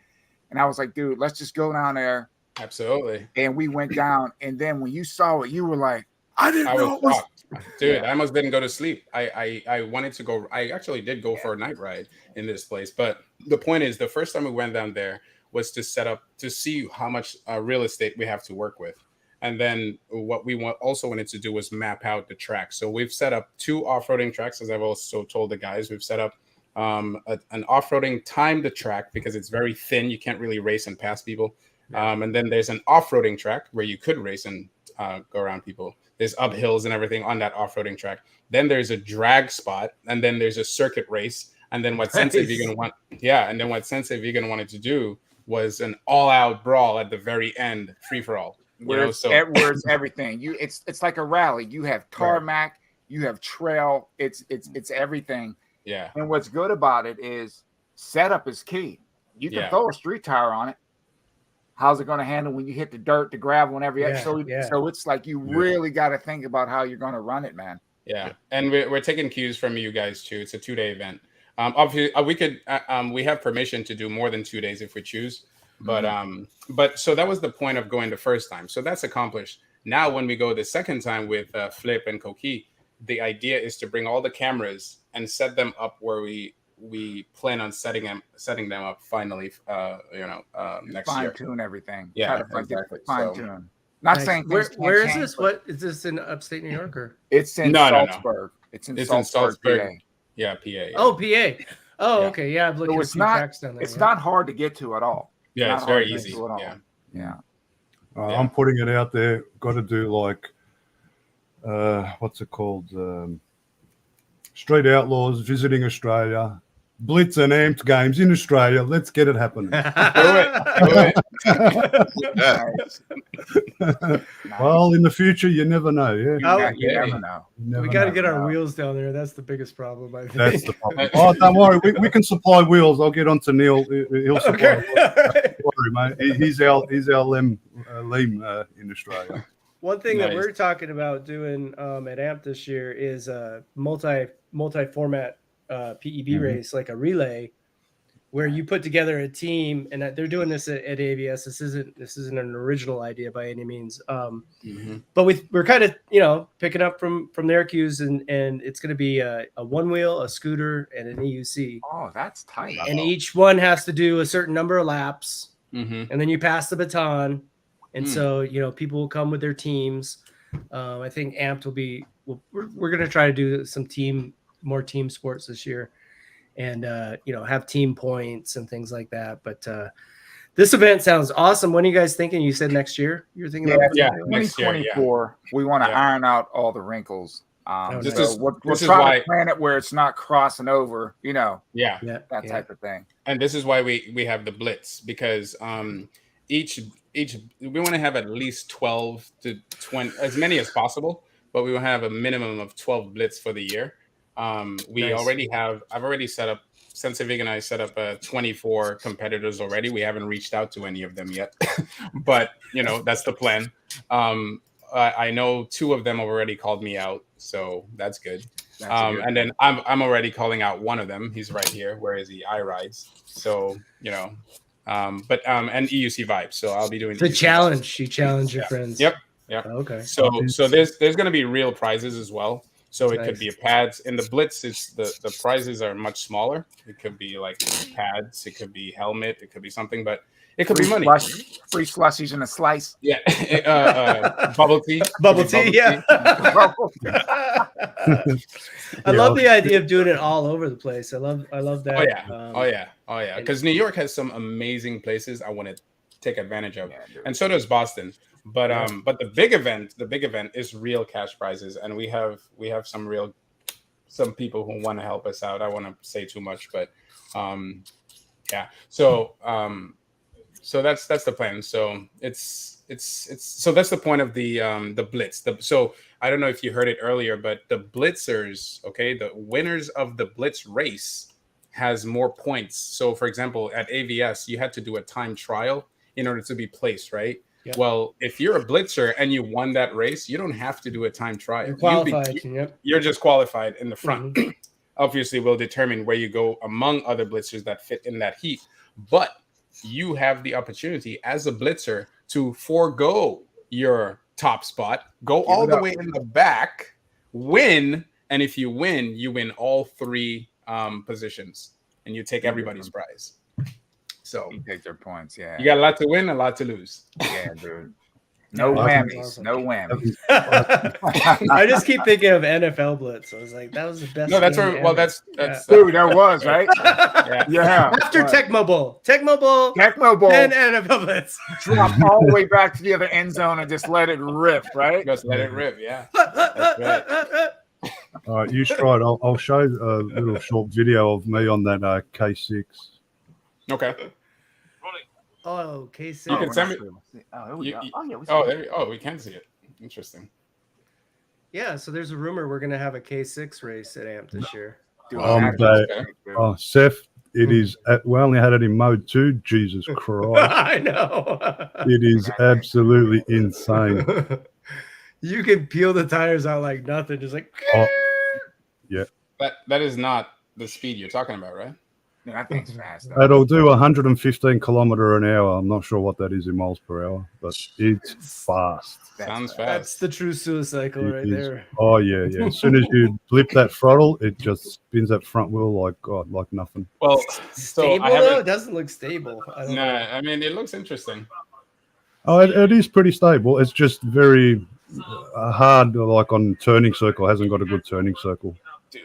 And I was like, dude, let's just go down there. Absolutely. And we went down. And then when you saw it, you were like, I didn't know it was. Shocked. Dude, I almost didn't go to sleep. I wanted to go. I actually did go for a night ride in this place. But the point is, the first time we went down there was to set up to see how much real estate we have to work with. And then what we also wanted to do was map out the track. So we've set up 2 off-roading tracks, as I've also told the guys. We've set up an off-roading timed the track because it's very thin. You can't really race and pass people. And then there's an off-roading track where you could race and go around people. There's uphills and everything on that off-roading track. Then there's a drag spot, and then there's a circuit race. And then what Sensei Vegan wanted to do was an all-out brawl at the very end, free-for-all. Where's everything? It's like a rally. You have tarmac, you have trail. It's everything. Yeah. And what's good about it is setup is key. You can throw a street tire on it. How's it going to handle when you hit the dirt, the gravel, and every so it's like you really got to think about how you're going to run it, man. Yeah. And we're taking cues from you guys too. It's a 2-day event. Obviously, we have permission to do more than 2 days if we choose. But so that was the point of going the first time. So that's accomplished. Now, when we go the second time with Flip and Coquille, the idea is to bring all the cameras and set them up where we plan on setting them up finally. Next year. Fine tune everything. Yeah, exactly. Fine tune. Not saying where is this? What is this in upstate New York or? It's in Salzburg. No. It's in Salzburg, PA. Yeah, PA. Yeah. Oh, PA. Oh, okay. Yeah, I've looked at a few tracks down there. It's not hard to get to at all. Yeah, it's very easy. Yeah. I'm putting it out there. Got to do like, what's it called? Street Outlaws visiting Australia. Blitz and Amped games in Australia. Let's get it happening. Do it. Well, in the future, you never know. Yeah, you never know. We got to get our wheels down there. That's the biggest problem, I think. That's the problem. Oh, don't worry. We can supply wheels. I'll get on to Neil. He'll supply. Don't worry, mate. He's our Lem in Australia. One thing that we're talking about doing at AMP this year is a multi-format PEB race, like a relay, where you put together a team, and they're doing this at AVS. This isn't an original idea by any means, but we're kind of picking up from their cues, and it's going to be a one wheel, a scooter, and an EUC. Oh, that's tight! And each one has to do a certain number of laps, and then you pass the baton. And so, people will come with their teams. I think Amped will be. We're going to try to do more team sports this year, and have team points and things like that. But this event sounds awesome. When are you guys thinking? You said next year. You're thinking about 2024. We want to iron out all the wrinkles. We're trying to plan it where it's not crossing over. That type of thing. And this is why we have the Blitz, because each we want to have at least 12 to 20, as many as possible, but we will have a minimum of 12 Blitz for the year. I've already set up, Sensei Vegan and I set up 24 competitors already. We haven't reached out to any of them yet, but that's the plan. I know 2 of them have already called me out, so that's good. And then I'm already calling out one of them. He's right here. Where is he? iRides. So, and EUC vibes. So I'll be doing the challenge. You challenge your friends. Yep. Okay. So there's going to be real prizes as well. So it could be pads. In the Blitz, the prizes are much smaller. It could be like pads. It could be helmet. It could be something. But It could be money. Free slushies and a slice. Yeah. Bubble tea. Bubble tea, yeah. I love the idea of doing it all over the place. I love that. Oh yeah. Because New York has some amazing places I want to take advantage of, and so does Boston. But the big event is real cash prizes, and we have some people who want to help us out. I want to say too much, but yeah. So that's the plan. So it's so that's the point of the Blitz. So I don't know if you heard it earlier, but the Blitzers, okay, the winners of the Blitz race has more points. So for example, at AVS, you had to do a time trial in order to be placed, right? Yep. Well, if you're a Blitzer and you won that race, you don't have to do a time trial. You're qualified. You're just qualified in the front. Mm-hmm. Obviously, we'll determine where you go among other Blitzers that fit in that heat. But you have the opportunity as a Blitzer to forego your top spot, go all the way in the back, win, and if you win all three positions, and you take everybody's prize. So you take their points, yeah. You got a lot to win, a lot to lose. Yeah, dude. No whammies. Awesome. No whammies. I just keep thinking of NFL Blitz. I was like, that was the best. No, that's where. Well, that's dude. That was right. Yeah. After Tecmo Bowl, then NFL Blitz. Drop all the way back to the other end zone and just let it rip. Right. Just let it rip. Yeah. That's right. All right, you stride. I'll show a little short video of me on that K6. Okay. Oh, K6. You can send me. Oh, we we can see it. Interesting. Yeah, so there's a rumor we're gonna have a K6 race at AMP this year. Seth, it is. We only had it in mode 2. Jesus Christ! I know. It is absolutely insane. You can peel the tires out like nothing, just like. Yeah. That is not the speed you're talking about, right? I think it's fast. It'll do 115 kilometer an hour. I'm not sure what that is in miles per hour, but it's fast. Sounds fast. That's the true suicide right there. Oh yeah. As soon as you blip that throttle, it just spins that front wheel like nothing. Well, stable though? It doesn't look stable. I mean it looks interesting. Oh, it is pretty stable. It's just very hard, like on turning circle. It hasn't got a good turning circle.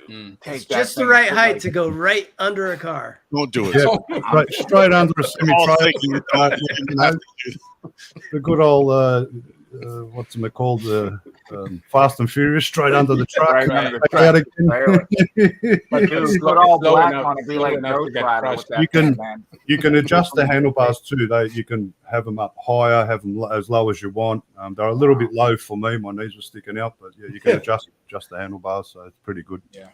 It's just the right height to go right under a car. Don't do it. Yeah, straight under a semi-trailer. The good old what's it called? Fast and Furious, straight under the truck. Right under the truck. But dude, put all black on it, be like Ghost Rider with that. You can adjust the handlebars too. You can have them up higher, have them as low as you want. They're a little bit low for me. My knees were sticking out, but yeah, you can adjust the handlebars, so it's pretty good. Yeah,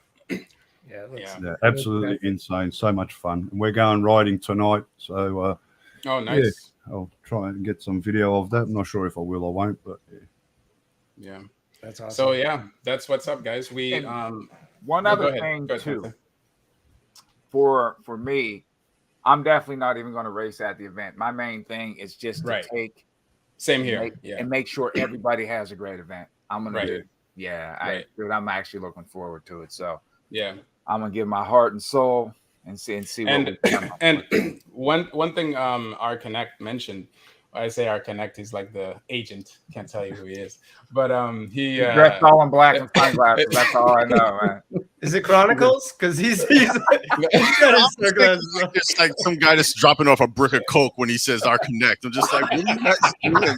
absolutely insane. So much fun. And we're going riding tonight, so oh, nice. Yeah, I'll try and get some video of that. I'm not sure if I will or won't, but yeah. That's awesome. So yeah, that's what's up, guys. We one other thing too. For me, I'm definitely not even going to race at the event. My main thing is just to take. Same here. And make sure everybody has a great event. I'm gonna do. Yeah, dude, I'm actually looking forward to it. So yeah, I'm gonna give my heart and soul and see what and one thing our Connect mentioned. I say our Connect, he's like the agent. Can't tell you who he is, but he dressed all in black and sunglasses. That's all I know, man. Is it Chronicles? Because he's got his sunglasses. It's like some guy that's dropping off a brick of coke when he says our Connect. I'm just like, what are you guys doing?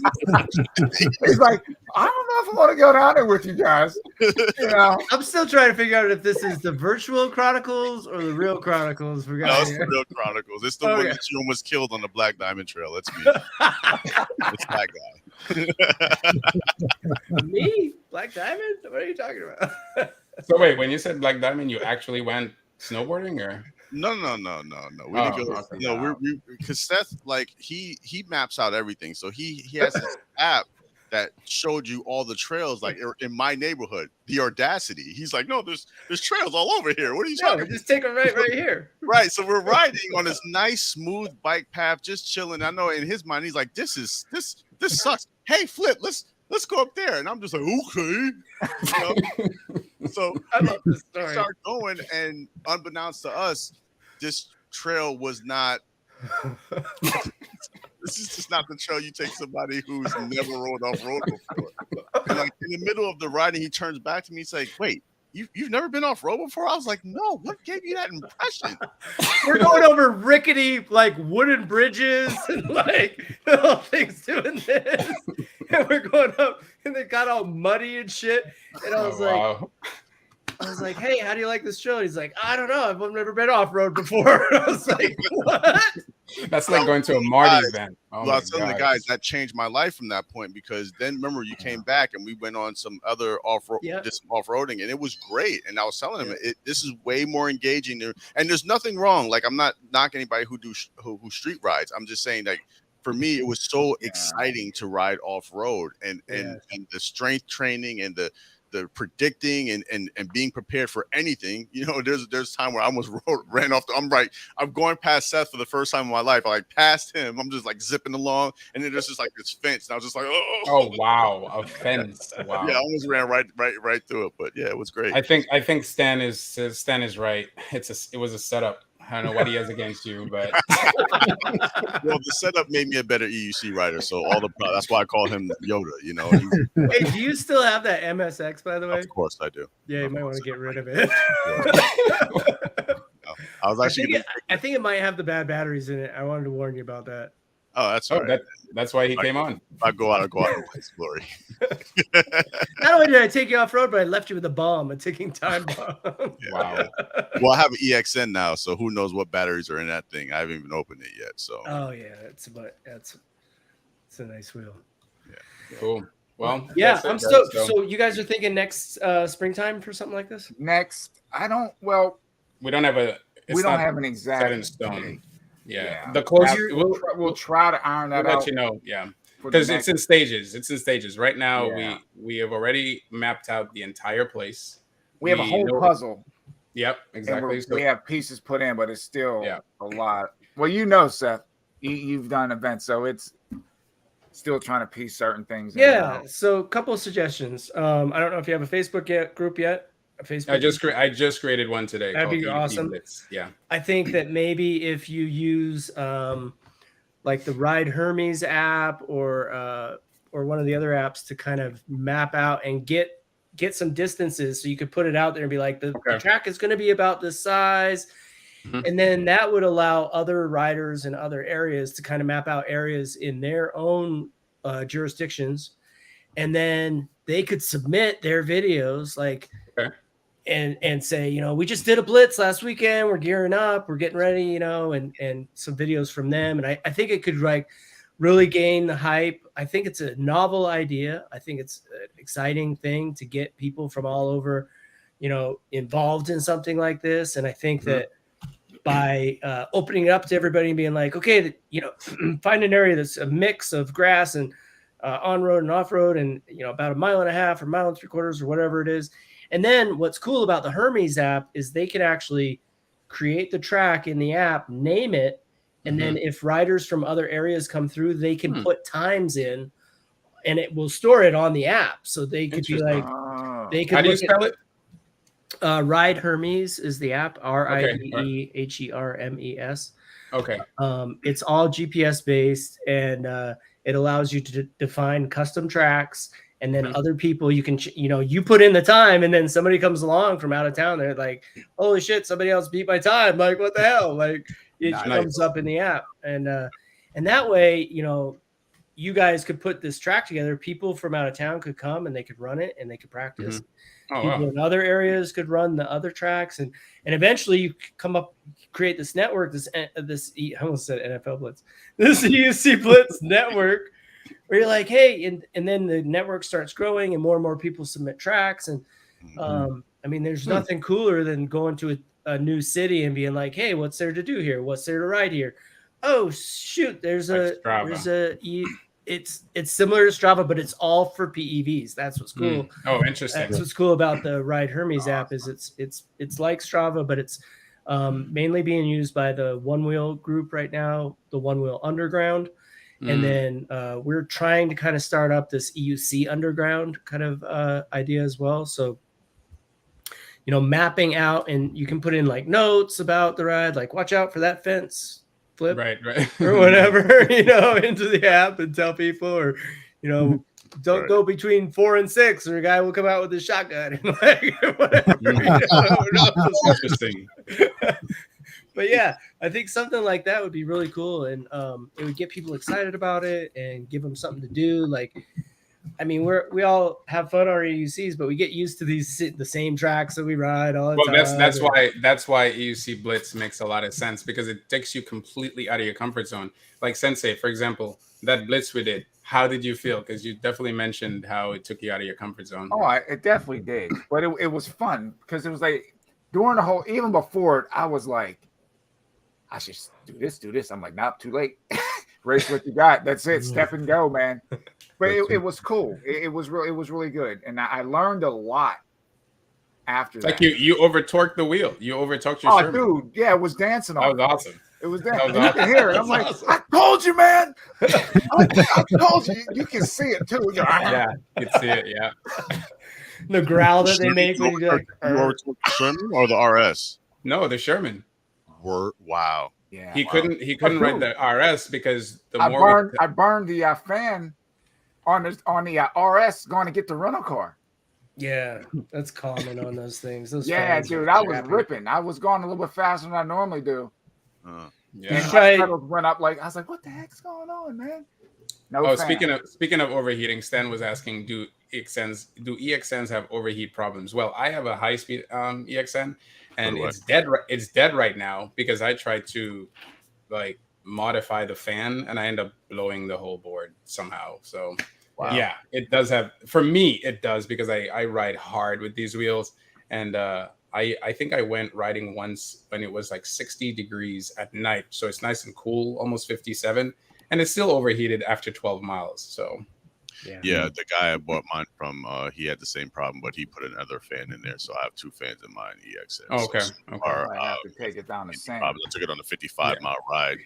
He's like, I don't know if I want to go down there with you guys. You know, I'm still trying to figure out if this is the virtual Chronicles or the real Chronicles. No, it's the real Chronicles. It's the one that you almost killed on the Black Diamond Trail. That's me. It's that guy. Me? Black Diamond? What are you talking about? So wait, when you said Black Diamond, you actually went snowboarding, or no? We didn't go. No, we because Seth, like he maps out everything. So he has this app that showed you all the trails, like in my neighborhood. The audacity. He's like, no, there's trails all over here. What are you talking about? Just take a right here. Right. So we're riding on this nice, smooth bike path, just chilling. I know in his mind, he's like, this sucks. Hey, Flip, let's go up there. And I'm just like, okay. You know? So I love this story. We start going, and unbeknownst to us, this trail was not This is just not the trail you take somebody who's never rode off road before. And like in the middle of the ride, and he turns back to me, he's like, "Wait, you've never been off road before?" I was like, "No, what gave you that impression?" We're going over rickety like wooden bridges and like little things doing this, and we're going up, and they got all muddy and shit. And I was like, "Hey, how do you like this trail?" He's like, "I don't know. I've never been off road before." I was like, "What?" That's like going to a Marty event. Well, I was telling the guys that changed my life from that point, because then remember you came back and we went on some other off-roading, and it was great. And I was telling them this is way more engaging there, and there's nothing wrong. Like, I'm not knocking anybody who street rides. I'm just saying, like, for me, it was so exciting to ride off-road, and the strength training and the predicting and being prepared for anything. You know, there's time where I almost ran off. I'm going past Seth for the first time in my life. I like passed him. I'm just like zipping along, and then there's just like this fence, and I was just like, oh wow, a fence. Wow. Yeah, I almost ran right through it, but yeah, it was great. I think Stan is right. It was a setup. I don't know what he has against you, but well, the setup made me a better EUC rider. So that's why I call him Yoda. You know. Hey, do you still have that MSX, by the way? Of course I do. Yeah, you might want to get rid of it. I was actually. I think it might have the bad batteries in it. I wanted to warn you about that. Oh, that's all right. That's why he came on. I go out and place glory. Not only did I take you off road, but I left you with a ticking time bomb. Wow. Well, I have an EXN now, so who knows what batteries are in that thing? I haven't even opened it yet. So. Oh yeah, it's a nice wheel. Yeah. Cool. Well. Yeah, I'm stoked. So you guys are thinking next springtime for something like this? Next, we don't have an exact set in stone. Yeah. The closest we'll try to iron that out. Let you know, because it's in stages. Right now, we have already mapped out the entire place. We have a whole puzzle. Yep, exactly. We have pieces put in, but it's still a lot. Well, you know, Seth, you've done events, so it's still trying to piece certain things. Yeah. So a couple of suggestions. I don't know if you have a Facebook group yet. I just created one today. That'd be awesome. Blitz. Yeah. I think that maybe if you use like the Ride Hermes app or one of the other apps to kind of map out and get some distances, so you could put it out there and be like, the track is going to be about this size. Mm-hmm. And then that would allow other riders in other areas to kind of map out areas in their own jurisdictions. And then they could submit their videos and say, you know, we just did a blitz last weekend. We're gearing up. We're getting ready, you know, and some videos from them. And I think it could like really gain the hype. I think it's a novel idea. I think it's an exciting thing to get people from all over, you know, involved in something like this. And I think that by opening it up to everybody and being like, okay, you know, find an area that's a mix of grass and on-road and off-road and, you know, about 1.5 miles or 1 3/4 miles or whatever it is. And then what's cool about the Hermes app is they can actually create the track in the app, name it, and then if riders from other areas come through, they can put times in, and it will store it on the app. So they could be like, they could. How do you spell it? Ride Hermes is the app. RIDEHERMES. Okay. It's all GPS based, and it allows you to define custom tracks. And then other people, you can, you know, you put in the time, and then somebody comes along from out of town. They're like, holy shit, somebody else beat my time. Like, what the hell? Like, it comes up in the app. And that way, you know, you guys could put this track together. People from out of town could come and they could run it and they could practice. People in other areas could run the other tracks. And eventually you come up, create this network, I almost said NFL Blitz, this EUC Blitz network, where you're like, hey, and then the network starts growing and more people submit tracks. And I mean, there's nothing cooler than going to a new city and being like, hey, what's there to do here? What's there to ride here? Oh shoot, it's similar to Strava, but it's all for PEVs. That's what's cool. Oh, interesting. That's what's cool about the Ride Hermes app is it's like Strava, but it's mainly being used by the One Wheel group right now, the One Wheel Underground. And then we're trying to kind of start up this EUC Underground kind of idea as well. So, you know, mapping out, and you can put in like notes about the ride, like watch out for that fence right, or whatever, you know, into the app and tell people, or, you know, don't go between 4 and 6, or a guy will come out with his shotgun and like whatever. You know, Interesting. But yeah, I think something like that would be really cool, and it would get people excited about it and give them something to do. Like, I mean, we all have fun on our EUCs, but we get used to the same tracks that we ride all the time. That's why EUC Blitz makes a lot of sense, because it takes you completely out of your comfort zone. Like Sensei, for example, that Blitz we did. How did you feel? Because you definitely mentioned how it took you out of your comfort zone. Oh, it definitely did, but it was fun because it was like during the whole, even before it, I was like, I should do this. I'm like, nope, too late. Race what you got. That's it. Step and go, man. But it was cool. It was really good, and I learned a lot after that. Like you over torqued the wheel. You over torqued your Sherman. Dude, yeah, it was dancing on. That was awesome. It was dancing. You can hear it. I'm like, awesome. I told you, man. I told you. You can see it too. Yeah, you can see it. Yeah. The growl that they make when you like, you over torqued the Sherman or the RS? No, the Sherman. Wow. Yeah. He couldn't ride the RS because I burned the fan on the RS going to get the rental car. Yeah, that's common on those things. Dude, I was ripping. I was going a little bit faster than I normally do. Yeah, my pedals went up. Like I was like, "What the heck's going on, man?" No. Speaking of overheating, Stan was asking, do EXNs have overheat problems? Well, I have a high speed EXN, and it's dead right now because I tried to like modify the fan and I end up blowing the whole board somehow. So yeah, it does have, for me it does, because I ride hard with these wheels, and I think I went riding once when it was like 60 degrees at night, so it's nice and cool, almost 57, and it's still overheated after 12 miles. So yeah, the guy I bought mine from, he had the same problem, but he put another fan in there, so I have 2 fans in mine EXN. Oh, okay. So I have to take it down the same. I took it on a 55-mile ride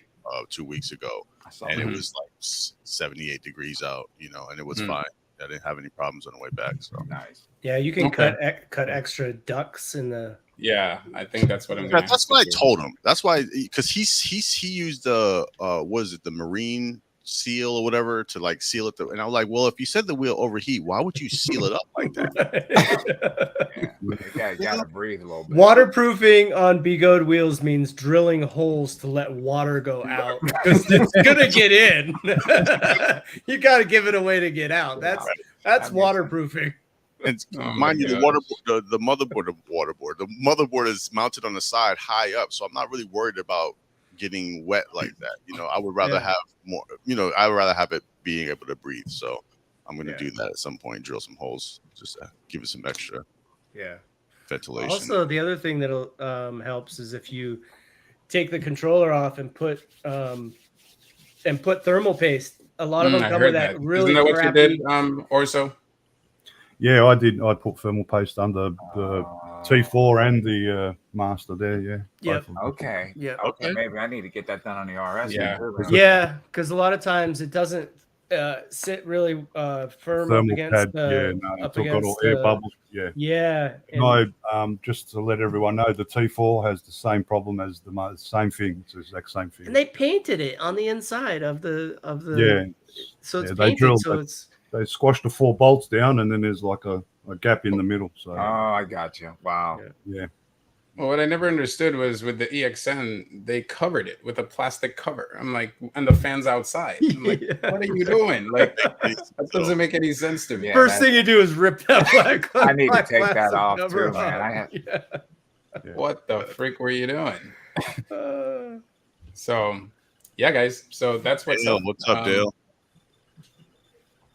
2 weeks ago, and it was like 78 degrees out, you know, and it was fine. I didn't have any problems on the way back. So nice. Yeah, you can cut extra ducts in the. Yeah, I think that's what I'm gonna. That's what I told him. That's why, because he used the what is it, the marine seal or whatever to like seal it. And I was like, well, if you said the wheel overheat, why would you seal it up like that? You gotta breathe a little bit. Waterproofing on Begode wheels means drilling holes to let water go out, because it's gonna get in. You got to give it a way to get out. That's waterproofing. And mind you, the motherboard is mounted on the side high up, so I'm not really worried about getting wet like that. You know, I would rather have more. You know, I would rather have it being able to breathe. So I'm going to do that at some point. Drill some holes, just give it some extra. Ventilation. Also, the other thing that'll helps is if you take the controller off and put thermal paste. A lot of them come with that really Isn't that what crappy. You did, Orso? Yeah, I did. I put thermal paste under the T4 and the Master there. Yeah. Yep. Okay. Yeah. Okay. Maybe I need to get that done on the RS. Yeah, because a lot of times it doesn't sit really firm thermal up against pad. It took out all air bubbles. Yeah. Yeah. No, just to let everyone know, the T4 has the same problem as the same thing. It's the exact same thing. And they painted it on the inside of the. So it's they painted. They squashed the 4 bolts down, and then there's like a gap in the middle. So. Oh, I got you. Wow. Yeah. Well, what I never understood was with the EXN, they covered it with a plastic cover. I'm like, and the fans outside. I'm like, what are you doing? Like, that doesn't make any sense to me. First thing you do is rip that black. I need to take that off too, man. What the freak were you doing? So, yeah, guys. So that's what's up. What's up, Dale?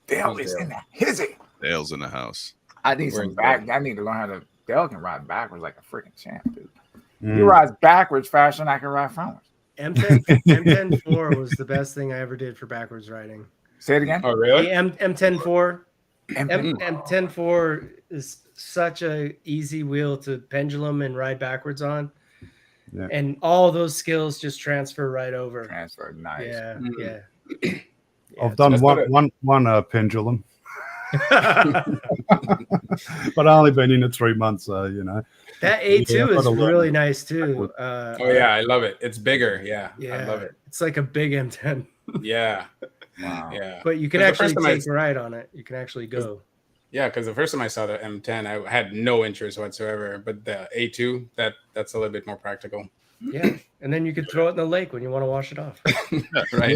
Dale is in the hizzy. Dale's in the house. I need some back. I need to learn how to. Dale can ride backwards like a freaking champ, dude. He rides backwards faster than I can ride frontwards. M10-4 was the best thing I ever did for backwards riding. Say it again. Oh, really? The M10-4. M10-4 is such a easy wheel to pendulum and ride backwards on. Yeah. And all those skills just transfer right over. Transfer, nice. Yeah. I've done one pendulum. But I only been in it 3 months, so you know. That A2 Yeah, I've is got to learn. really nice too. Oh yeah, I love it. It's bigger. Yeah, yeah, I love it. It's like a big M10. Yeah, Wow. yeah. But you can 'Cause the actually first time I- take a ride on it. You can actually go. Yeah, because the first time I saw the M10, I had no interest whatsoever. But the A2, that's a little bit more practical. Yeah, and then you could throw it in the lake when you want to wash it off. Right.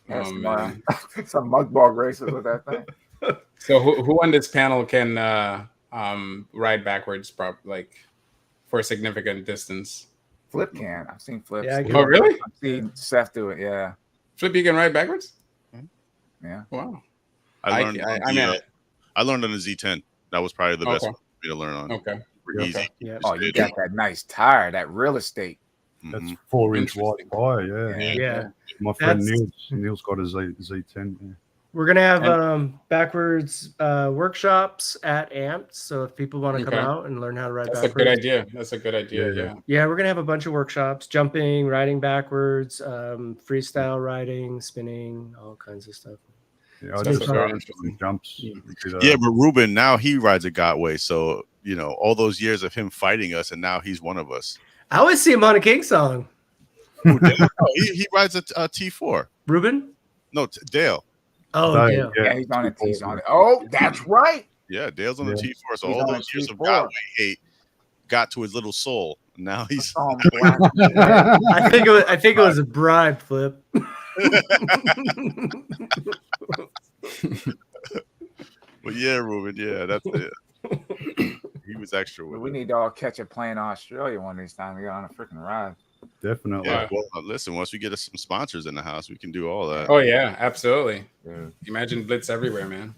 That's Oh, man. some mugball races with that thing. So who on this panel can ride backwards, like for a significant distance? Flip can. I've seen flips. Yeah, I Oh, really? I've seen Seth do it. Yeah. Flip, you can ride backwards? Yeah. Wow. I learned. I learned on the Z10. That was probably the best Okay. one for me to learn on. Okay. Super easy. Yeah. Oh, you got that nice tire, that real estate. That's Mhm. 4-inch wide tire. Yeah. Yeah. My friend That's- Neil's got a Z10. Yeah. We're gonna have backwards workshops at Amped. So if people want to come Okay. out and learn how to ride That's backwards, a good idea. That's a good idea. Yeah. Yeah. yeah, we're gonna have a bunch of workshops: jumping, riding backwards, freestyle riding, spinning, all kinds of stuff. Yeah, I That's just very started interesting. doing jumps. Yeah. Yeah, but Ruben now he rides a Gotway, so you know all those years of him fighting us, and now he's one of us. I always see him on a King song. No, he rides a T4. Ruben? No, Dale. Oh, No, yeah. Yeah, he's on it. He's on it. Oh, that's right. Yeah, Dale's on the Yeah. T4. So He's all on those years of T4. Gotway hate got to his little soul. Now he's Oh, black. I think it was a bribe, Flip. But yeah, Ruben. Yeah, that's it. He was extra with We it. need to all catch a plane to Australia one of these times. We got on a freaking ride. Definitely. Yeah, well, listen. Once we get us some sponsors in the house, we can do all that. Oh yeah, absolutely. Dude. Imagine Blitz everywhere, man.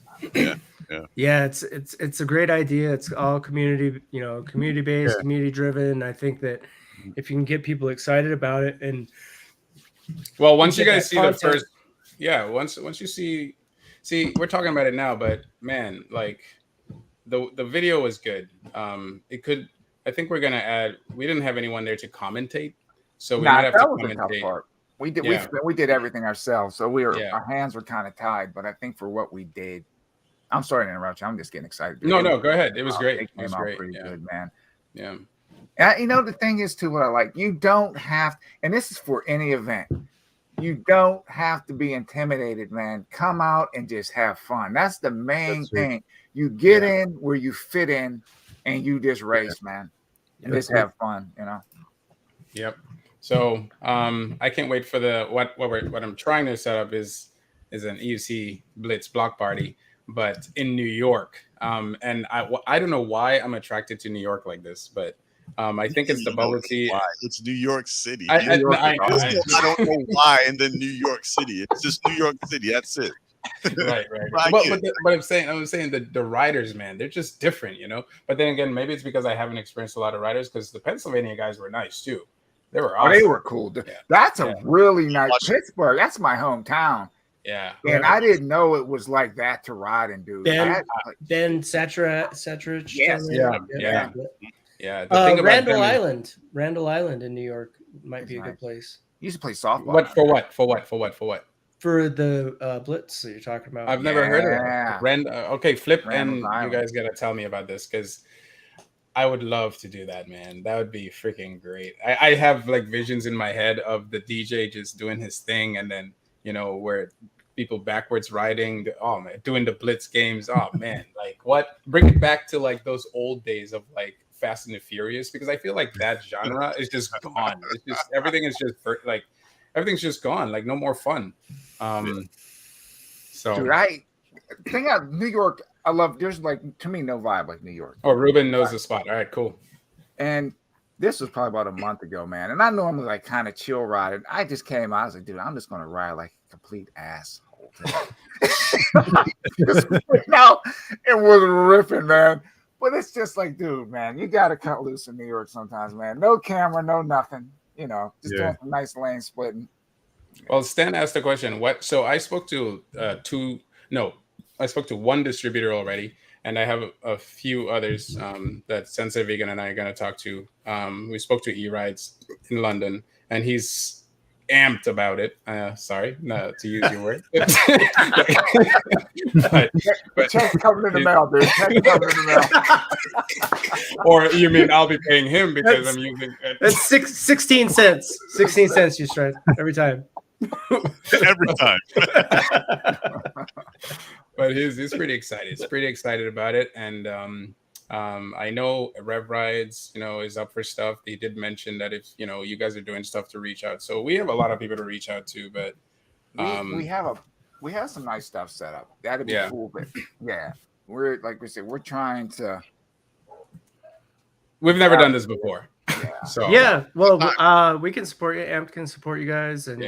Yeah, it's a great idea. It's all community, community based, community driven. I think that if you can get people excited about it, and Well, once you get guys that see content. the first, yeah, once you see, we're talking about it now, but man, like the video was good. It could. I think we're gonna add. We didn't have anyone there to commentate, so we might have to that was the tough commentate. part. We did Yeah. we did everything ourselves, so Yeah. our hands were kind of tied. But I think for what we did, I'm sorry to interrupt you. I'm just getting excited. No, go ahead. It was great. It It came was out great. pretty Yeah, good, man. yeah. And the thing is too, what I like, you don't have, and this is for any event, you don't have to be intimidated, man. Come out and just have fun. That's the main That's it. thing. You get in where you fit in, and you just race, man, and just have fun. Yep. So I can't wait for the what I'm trying to set up is an EUC Blitz block party, but in New York. And I don't know why I'm attracted to New York like this, but I think it's the bubble tea. Why? It's New York City. I I know. don't know why. And then New York City. It's just New York City. That's it. Right. I But, get but I'm saying the riders, man, they're just different, But then again, maybe it's because I haven't experienced a lot of riders, because the Pennsylvania guys were nice too. They were awesome. Oh, they were cool. Yeah. That's a Yeah. really nice Pittsburgh. That's my hometown, Yeah. and I didn't know it was like that to ride and do. Ben Cetra. Yes. Yeah. The thing about Randall them is- Island. Randall Island in New York might be a Nice. good place used to play softball. What for what? for the Blitz that you're talking about. I've never heard of Yeah. it. Okay, Flip, Randall's and Island. you guys gotta tell me about this, because I would love to do that, man. That would be freaking great. I have like visions in my head of the DJ just doing his thing, and then where people backwards riding. Oh man, doing the Blitz games. Oh man, like what? Bring it back to like those old days of like Fast and the Furious, because I feel like that genre is just gone. It's just everything's just gone. Like no more fun. So Dude, thing out New York, I love. There's to me no vibe like New York. oh, Ruben knows the spot. All right, cool. And this was probably about a month ago, man. And I normally kind of chill ride, and I just came out. I was like, dude, I'm just gonna ride like a complete asshole today. Just went out and was riffing, man. But it's just like, dude, man, you gotta cut loose in New York sometimes, man. No camera, no nothing. Just doing some nice lane splitting. Well, Stan asked the question. So I spoke to I spoke to one distributor already, and I have a few others that Sensei Vegan and I are going to talk to. We spoke to E-Rides in London, and he's amped about it. Sorry, no, to use your word. but check's coming in the mail, dude. Check's coming in the mail. Or you mean I'll be paying him because I'm using it? That's 16 cents. 16 cents you strike every time. Every time. But he's pretty excited. He's pretty excited about it. And I know Rev Rides, is up for stuff. They did mention that if, you guys are doing stuff to reach out. So we have a lot of people to reach out to, but we have some nice stuff set up. That'd be cool. But yeah, we're like we said, we're trying to. We've never done this before. Yeah. So yeah, well, we can support you. AMP can support you guys and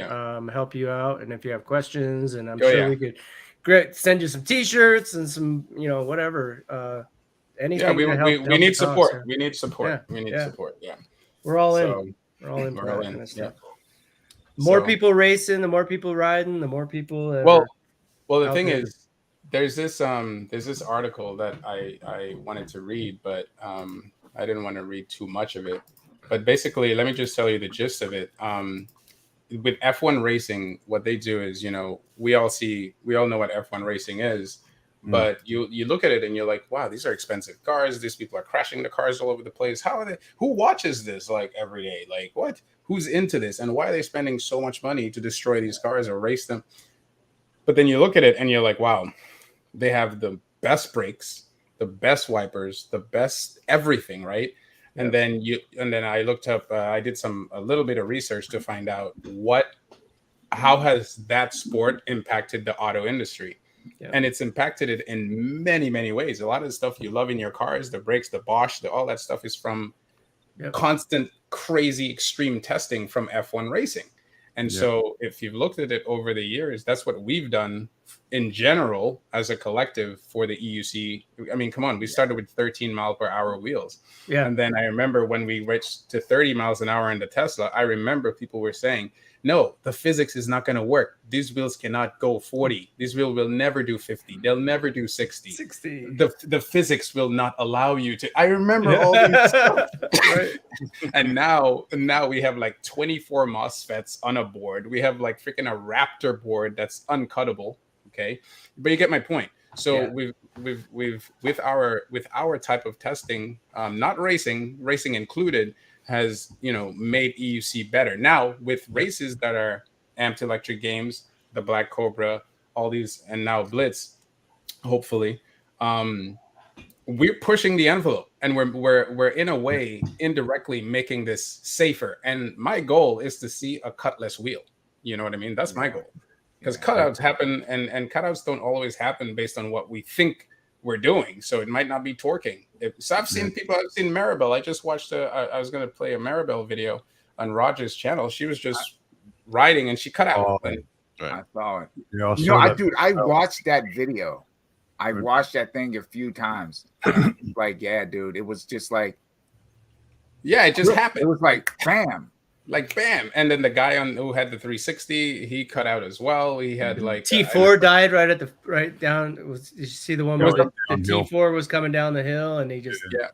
help you out. And if you have questions, and I'm sure we could send you some T-shirts and some, whatever. Anything. Yeah, we need support. We need support. Yeah. We need support. Yeah, we're all in. So, we're all in. We're all in. Yeah. More people racing, the more people riding, the more people. Well, the thing is, there's this article that I wanted to read, but I didn't want to read too much of it. But basically, let me just tell you the gist of it. With F1 racing, what they do is, we all know what F1 racing is, but you look at it and you're like, wow, these are expensive cars. These people are crashing the cars all over the place. How are they? Who watches this like every day? Like what? Who's into this? And why are they spending so much money to destroy these cars or race them? But then you look at it and you're like, wow, they have the best brakes, the best wipers, the best everything, right? And then I looked up, I did a little bit of research to find out how has that sport impacted the auto industry? Yeah. And it's impacted it in many, many ways. A lot of the stuff you love in your cars, the brakes, the Bosch, all that stuff is from constant, crazy, extreme testing from F1 racing. And so if you've looked at it over the years, that's what we've done in general as a collective for the EUC. I mean, come on, we started with 13 mile per hour wheels. Yeah. And then I remember when we reached to 30 miles an hour in the Tesla, I remember people were saying, no, the physics is not going to work. These wheels cannot go 40. These wheels will never do 50. They'll never do 60. The physics will not allow you to. I remember all these stuff. Right? And now we have like 24 MOSFETs on a board. We have like freaking a Raptor board that's uncuttable. Okay, but you get my point. So we've with our type of testing, not racing included, has made EUC better. Now with races that are amped electric games, the Black Cobra, all these, and now Blitz, hopefully, we're pushing the envelope, and we're in a way indirectly making this safer. And my goal is to see a cutless wheel. You know what I mean? That's my goal. Because cutouts happen, and cutouts don't always happen based on what we think we're doing. So it might not be torquing. So I've seen Maribel. I just watched I was going to play a Maribel video on Roger's channel. She was just riding and she cut out. I saw it. Yeah, I watched that video. I watched that thing a few times. Like, yeah, dude, it was just like, it just happened. It was like, bam. Like bam, and then the guy who had the 360, he cut out as well. He had like T4 died right down. Did you see the one where the T4 was coming down the hill and he just out?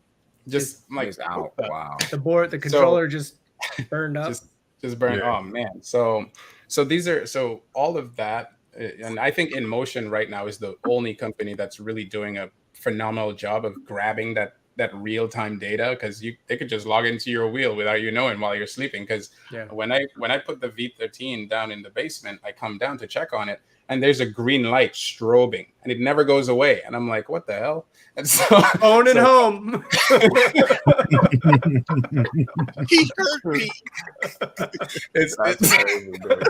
Wow. The controller just burned up. Just burned. Oh man. So all of that, and I think InMotion right now is the only company that's really doing a phenomenal job of grabbing that real-time data, because they could just log into your wheel without you knowing while you're sleeping. Because when I put the V13 down in the basement, I come down to check on it, and there's a green light strobing, and it never goes away. And I'm like, what the hell? And so home. He hurt me. That's crazy, dude.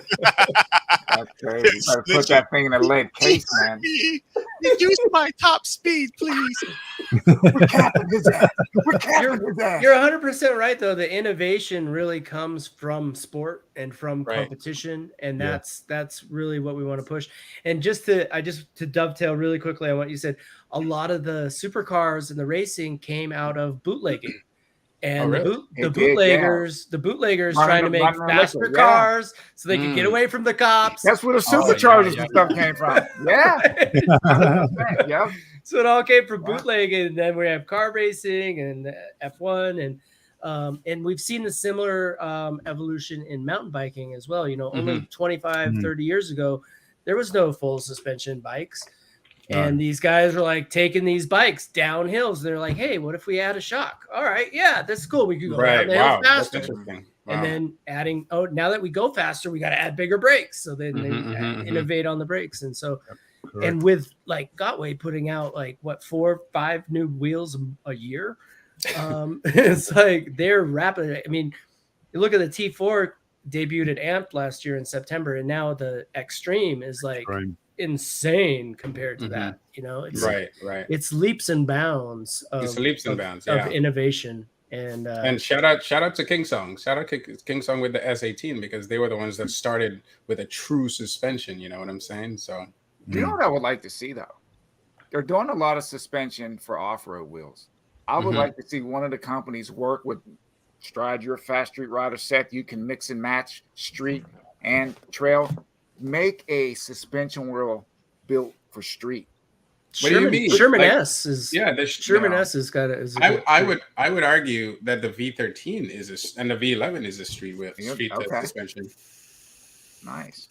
That's crazy. You better put that thing in a lead case, man. Reduce my top speed, please. We're capping his ass. You're 100% right, though. The innovation really comes from sport and from competition, and that's really what we want to push. And just to dovetail really quickly on what you said, a lot of the supercars and the racing came out of bootlegging. And the bootleggers trying to make faster cars so they could get away from the cops. That's where the superchargers and stuff came from. Yeah. So it all came from bootlegging, and then we have car racing and F1, and And we've seen a similar evolution in mountain biking as well. You know, only 25, 30 years ago, there was no full suspension bikes. And these guys are like taking these bikes down hills. They're like, hey, what if we add a shock? All right, yeah, that's cool. We could go down the hill faster. That's interesting. Wow. And then adding, now that we go faster, we got to add bigger brakes. So then they innovate on the brakes. And so, and with like Gotway putting out like what 4 or 5 new wheels a year, it's like they're rapid. I mean, you look at the T4 debuted at Amped last year in September, and now the Extreme is like insane compared to that. You know, it's right. It's leaps and bounds. Of innovation. And shout out to Kingsong. Shout out to Kingsong with the S18 because they were the ones that started with a true suspension. You know what I'm saying? So you know what I would like to see though? They're doing a lot of suspension for off-road wheels. I would like to see one of the companies work with Stride, your fast street rider set. You can mix and match street and trail. Make a suspension wheel built for street. What do you mean? Sherman S is Sherman S has got it. I would argue that the V13 is and the V11 is a street suspension. Nice.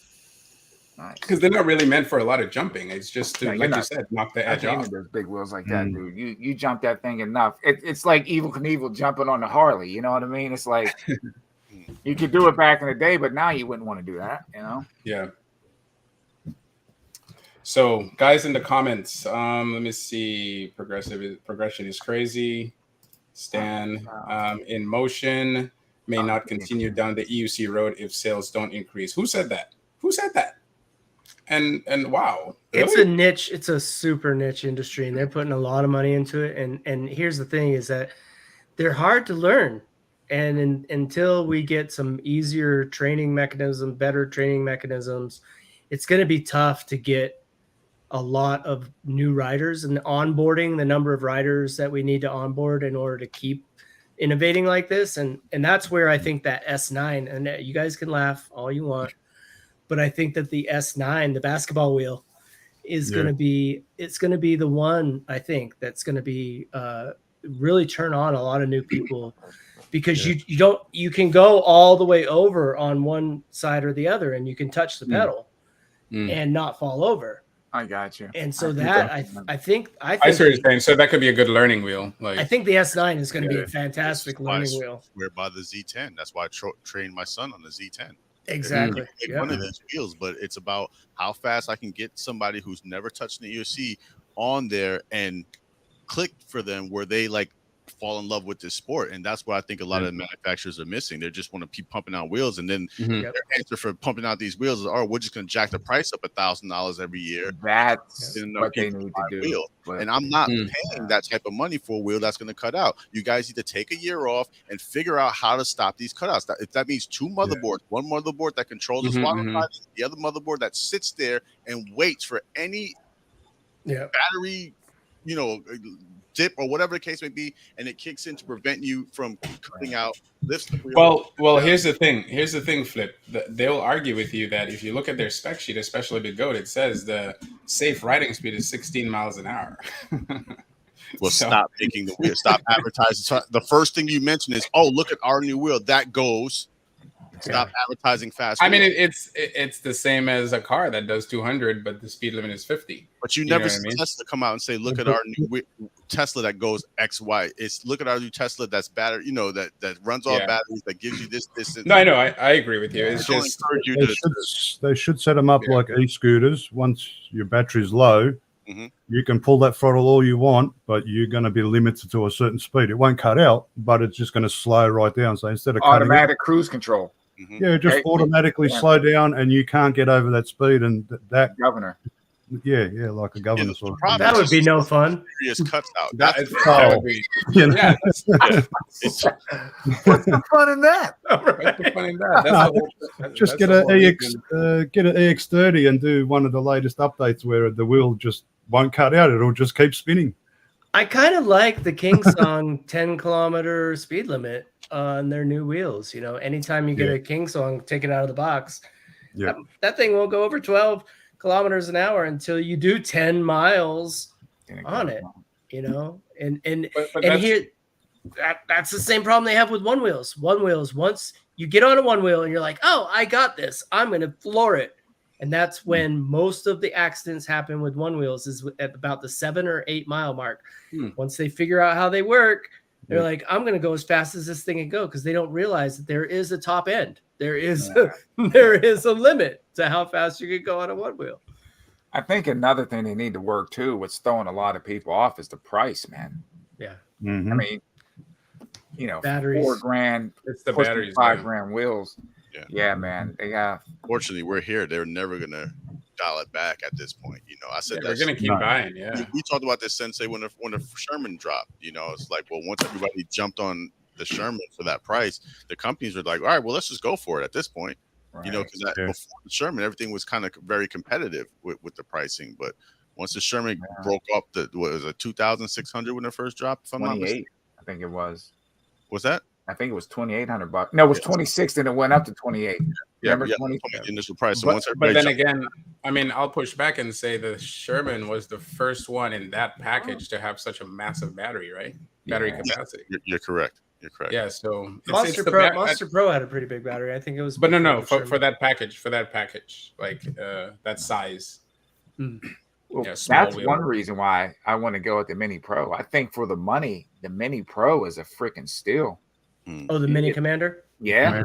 Because they're not really meant for a lot of jumping. It's just to, like you said, knock the edge off. Those big wheels like that, dude. You jump that thing enough. It's like Evel Knievel jumping on the Harley. You know what I mean? It's like you could do it back in the day, but now you wouldn't want to do that. You know? Yeah. So, guys, in the comments, let me see. Progression is crazy. Stan, in motion may not continue down the EUC road if sales don't increase. Who said that? And wow, really? It's a niche. It's a super niche industry, and they're putting a lot of money into it. And here's the thing: is that they're hard to learn, and until we get some easier training mechanism, better training mechanisms, it's going to be tough to get a lot of new riders and onboarding the number of riders that we need to onboard in order to keep innovating like this. And that's where I think that S9, and you guys can laugh all you want, but I think that the S9, the basketball wheel, is going to be, it's going to be the one, I think, that's going to be really turn on a lot of new people, because you can go all the way over on one side or the other, and you can touch the pedal and not fall over. I got you. And so I think I see what you're saying. So that could be a good learning wheel. Like, I think the S9 is going to be a fantastic learning wheel. Swear by the Z10. That's why I trained my son on the Z10. Exactly. One of these wheels, but it's about how fast I can get somebody who's never touched the EUC on there and click for them where they like fall in love with this sport. And that's what I think a lot of the manufacturers are missing. They just want to keep pumping out wheels, and then their answer for pumping out these wheels is, oh, we're just going to jack the price up $1,000 every year. That's what they need to do. And I'm not paying that type of money for a wheel that's going to cut out. You guys need to take a year off and figure out how to stop these cutouts. If that means 2 motherboards, one motherboard that controls the swapping, the other motherboard that sits there and waits for any battery, dip or whatever the case may be, and it kicks in to prevent you from cutting out, lifts the wheel. Well, here's the thing, Flip. They'll argue with you that if you look at their spec sheet, especially the GOAT, it says the safe riding speed is 16 miles an hour. Well, stop making the wheel. Stop advertising. So the first thing you mention is, oh, look at our new wheel. That goes. Stop advertising fast. I mean, it's the same as a car that does 200, but the speed limit is 50. But you never see Tesla come out and say, look at our new Tesla that goes X, Y. It's look at our new Tesla that's battery, that runs off batteries, that gives you this. No, I know. I agree with you. It's just they should set them up like e-scooters. Once your battery's low, you can pull that throttle all you want, but you're going to be limited to a certain speed. It won't cut out, but it's just going to slow right down. So instead of automatic cruise control. Just automatically slow down, and you can't get over that speed. And that governor, like a governor sort of. That would be no fun. Cuts out. What's the fun in that? Just get an EX30 and do one of the latest updates where the wheel just won't cut out; it'll just keep spinning. I kind of like the Kingsong 10-kilometer speed limit on their new wheels. Anytime you get a Kingsong, take it out of the box. That thing won't go over 12 kilometers an hour until you do 10 miles on it. And here, that's the same problem they have with one wheels. One wheels, once you get on a one wheel and you're like, oh, I got this, I'm going to floor it. And that's when most of the accidents happen with one wheels, is at about the 7 or 8 mile mark. Once they figure out how they work, they're like, I'm going to go as fast as this thing can go, because they don't realize that there is a top end. There is there is a limit to how fast you can go on a one wheel. I think another thing they need to work too, what's throwing a lot of people off, is the price, man. Yeah. I mean, you know, batteries. $4,000, it's the batteries, $5,000 wheels. Yeah, man. They have. Fortunately, we're here. They're never gonna dial it back at this point. You know, I said we're gonna keep buying. Yeah, we talked about this, Sensei, when the Sherman dropped. You know, it's like, well, once everybody jumped on the Sherman for that price, the companies were like, all right, well, let's just go for it at this point. Right. You know, because before the Sherman, everything was kind of very competitive with the pricing. But once the Sherman broke up, what was it, 2,600 when it first dropped? If I'm not mistaken, I think it was. What's that? I think it was $2,800. No, it was 26, and it went up to 28. Remember, 20 initial price. So but then again, I mean, I'll push back and say the Sherman was the first one in that package to have such a massive battery, right? Battery capacity. You're correct. You're correct. Yeah. So Monster Pro had a pretty big battery. I think it was. But no, for that package, like that size. Well, that's one reason why I want to go with the Mini Pro. I think for the money, the Mini Pro is a freaking steal. Oh, the Mini Commander? Yeah.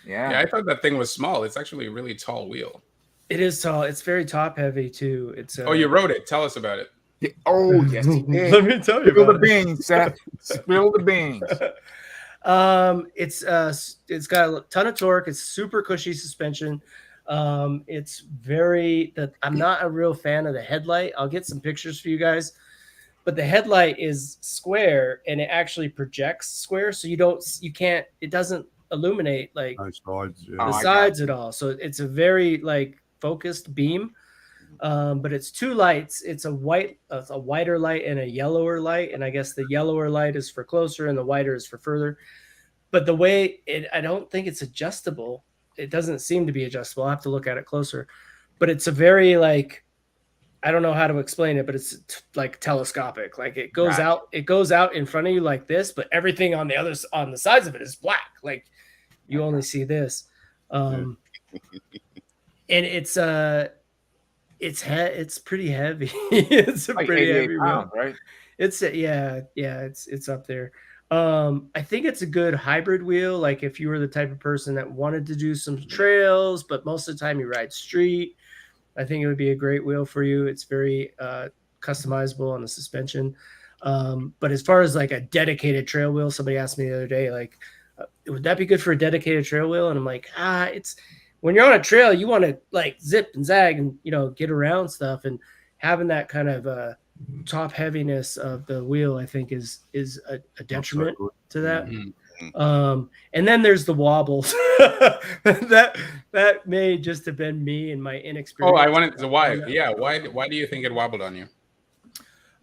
Yeah, I thought that thing was small. It's actually a really tall wheel. It is tall. It's very top heavy too. It's oh, you wrote it. Tell us about it. Oh, yes, he did. Let me tell you. Spill the beans, Seth. Spill the beans. It's got a ton of torque. It's super cushy suspension. It's I'm not a real fan of the headlight. I'll get some pictures for you guys. But the headlight is square and it actually projects square, so it doesn't illuminate like the sides at all. So it's a very like focused beam. But it's two lights. It's a whiter light and a yellower light, and I guess the yellower light is for closer and the whiter is for further. But the way I don't think it's adjustable. It doesn't seem to be adjustable. I'll have to look at it closer. But it's a very like, I don't know how to explain it, but it's like telescopic. Like it goes out in front of you like this, but everything on the sides of it is black. Like you only see this. And it's pretty heavy. It's a like pretty heavy pounds, right? It's up there. I think it's a good hybrid wheel. Like if you were the type of person that wanted to do some trails, but most of the time you ride street, I think it would be a great wheel for you. It's very customizable on the suspension. But as far as like a dedicated trail wheel, somebody asked me the other day, like, would that be good for a dedicated trail wheel? And I'm like, it's when you're on a trail, you want to like zip and zag and, get around stuff, and having that kind of top heaviness of the wheel, I think is a detriment to that. And then there's the wobbles. that may just have been me and my inexperience. Oh, I wanted to why? Yeah, why do you think it wobbled on you?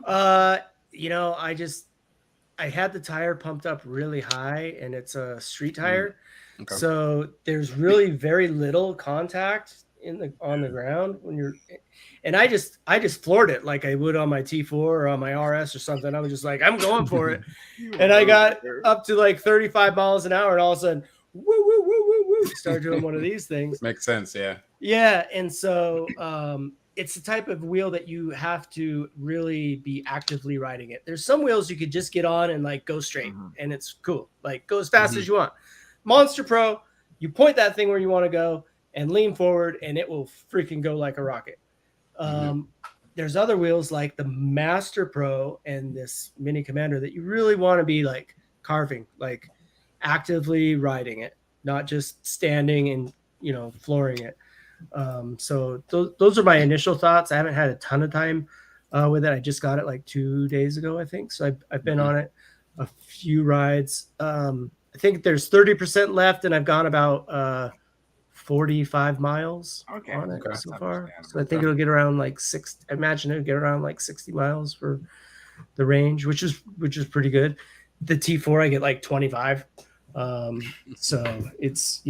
I had the tire pumped up really high, and it's a street tire. Okay. So there's really very little contact on the ground when you're, and I just floored it like I would on my T4 or on my RS or something. I was just like, I'm going for it. And I got up to like 35 miles an hour, and all of a sudden, woo, woo, woo, woo, woo, start doing one of these things. Makes sense. Yeah. Yeah. And so, it's the type of wheel that you have to really be actively riding it. There's some wheels you could just get on and like go straight, and it's cool. Like go as fast as you want. Monster Pro, you point that thing where you want to go and lean forward, and it will freaking go like a rocket. There's other wheels like the Master Pro and this Mini Commander that you really want to be like carving, like actively riding it, not just standing and flooring it. So those are my initial thoughts. I haven't had a ton of time with it. I just got it like 2 days ago, I think. So I've been on it a few rides. I think there's 30% left, and I've gone about 45 miles on it so far. So I think it'll get around like I imagine it'll get around like 60 miles for the range, which is pretty good. The T4 I get like 25. So it's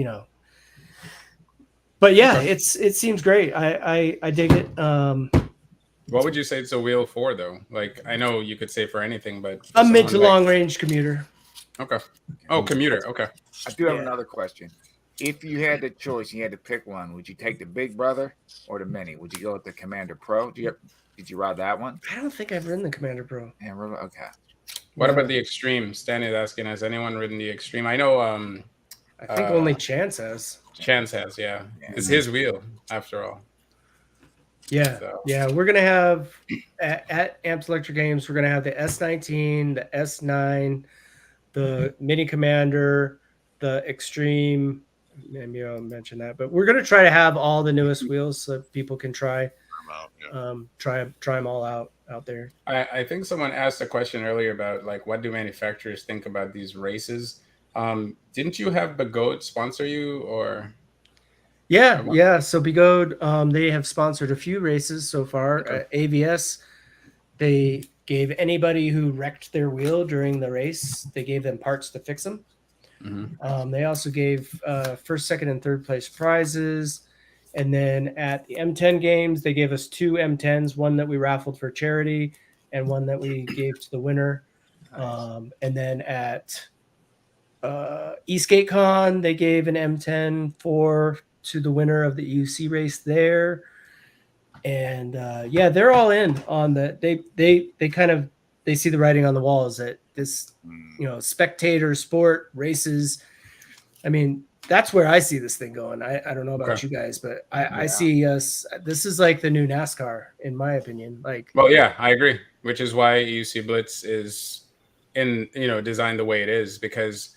but yeah, it seems great. I dig it. What would you say it's a wheel for, though? Like, I know you could say for anything, but A mid to long range commuter. Okay. Oh, commuter. Okay. I do have another question. If you had the choice, you had to pick one, would you take the Big Brother or the Mini? Would you go with the Commander Pro? Did you ride that one? I don't think I've ridden the Commander Pro. Yeah, really? Okay. What about the Extreme? Stanley's asking, has anyone ridden the Extreme? I know. I think only Chance has. Chance has, yeah. It's his wheel, after all. Yeah, So. yeah. We're gonna have at Amps Electric Games. We're gonna have the S19, the S9, the Mini Commander, the Extreme. Maybe I'll mention that, but we're gonna try to have all the newest wheels so that people can try them all out there. I think someone asked a question earlier about like what do manufacturers think about these races? Didn't you have Begode sponsor you or? Yeah. So Begode, they have sponsored a few races so far. Okay. AVS, they gave anybody who wrecked their wheel during the race, they gave them parts to fix them. Mm-hmm. They also gave first, second, and third place prizes. And then at the M10 games, they gave us 2 M10s, one that we raffled for charity and one that we gave to the winner. Nice. And then at eSkateCon, they gave an M10 to the winner of the EUC race there. And they're all in on the they see the writing on the wall is that this, spectator sport races. I mean, that's where I see this thing going. I don't know about you guys, but I see us. This is like the new NASCAR, in my opinion. Like, well, yeah, I agree. Which is why EUC Blitz is designed the way it is, because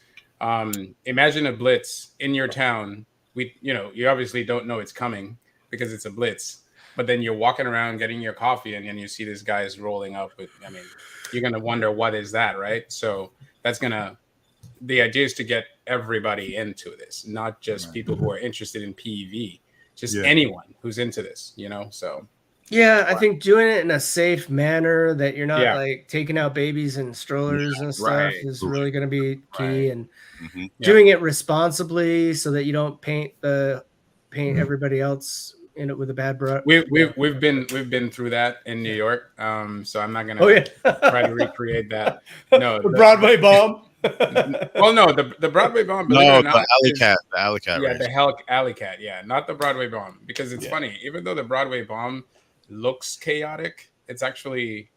imagine a blitz in your town. You obviously don't know it's coming because it's a blitz, but then you're walking around getting your coffee and you see this guy's rolling up with. I mean, you're gonna wonder what is that, right? So the idea is to get everybody into this, not just people who are interested in PEV, just anyone who's into this, so. Yeah, I think doing it in a safe manner that you're not like taking out babies and strollers and stuff is really going to be key, and doing it responsibly so that you don't paint everybody else in it with a bad brush. We've been through that in New York, so I'm not gonna try to recreate that. No, the Broadway bomb. Well, no, the Broadway bomb. No, the Alley Cat. Yeah, the Alley Cat. Yeah, not the Broadway bomb, because it's funny. Even though the Broadway bomb looks chaotic, it's actually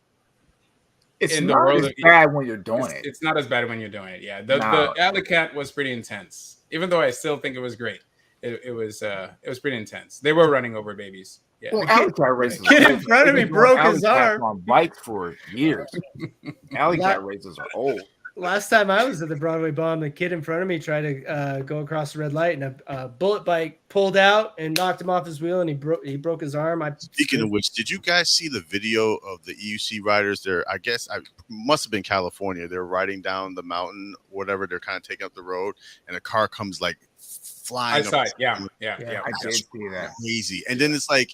not as bad when you're doing it. It's not as bad when you're doing it. Yeah, the Alley Cat was pretty intense. Even though I still think it was great, it was pretty intense. They were running over babies. Yeah, well, Alley Cat races. Kid in front of me broke his arm on bikes for years. Alley Cat races are old. Last time I was at the Broadway bomb, the kid in front of me tried to go across the red light, and a bullet bike pulled out and knocked him off his wheel, and he broke his arm. Speaking of which, did you guys see the video of the EUC riders? There, I guess I must have been California. They're riding down the mountain, whatever. They're kind of taking up the road, and a car comes like flying. I saw it. Yeah. I did see that. Crazy, and then it's like.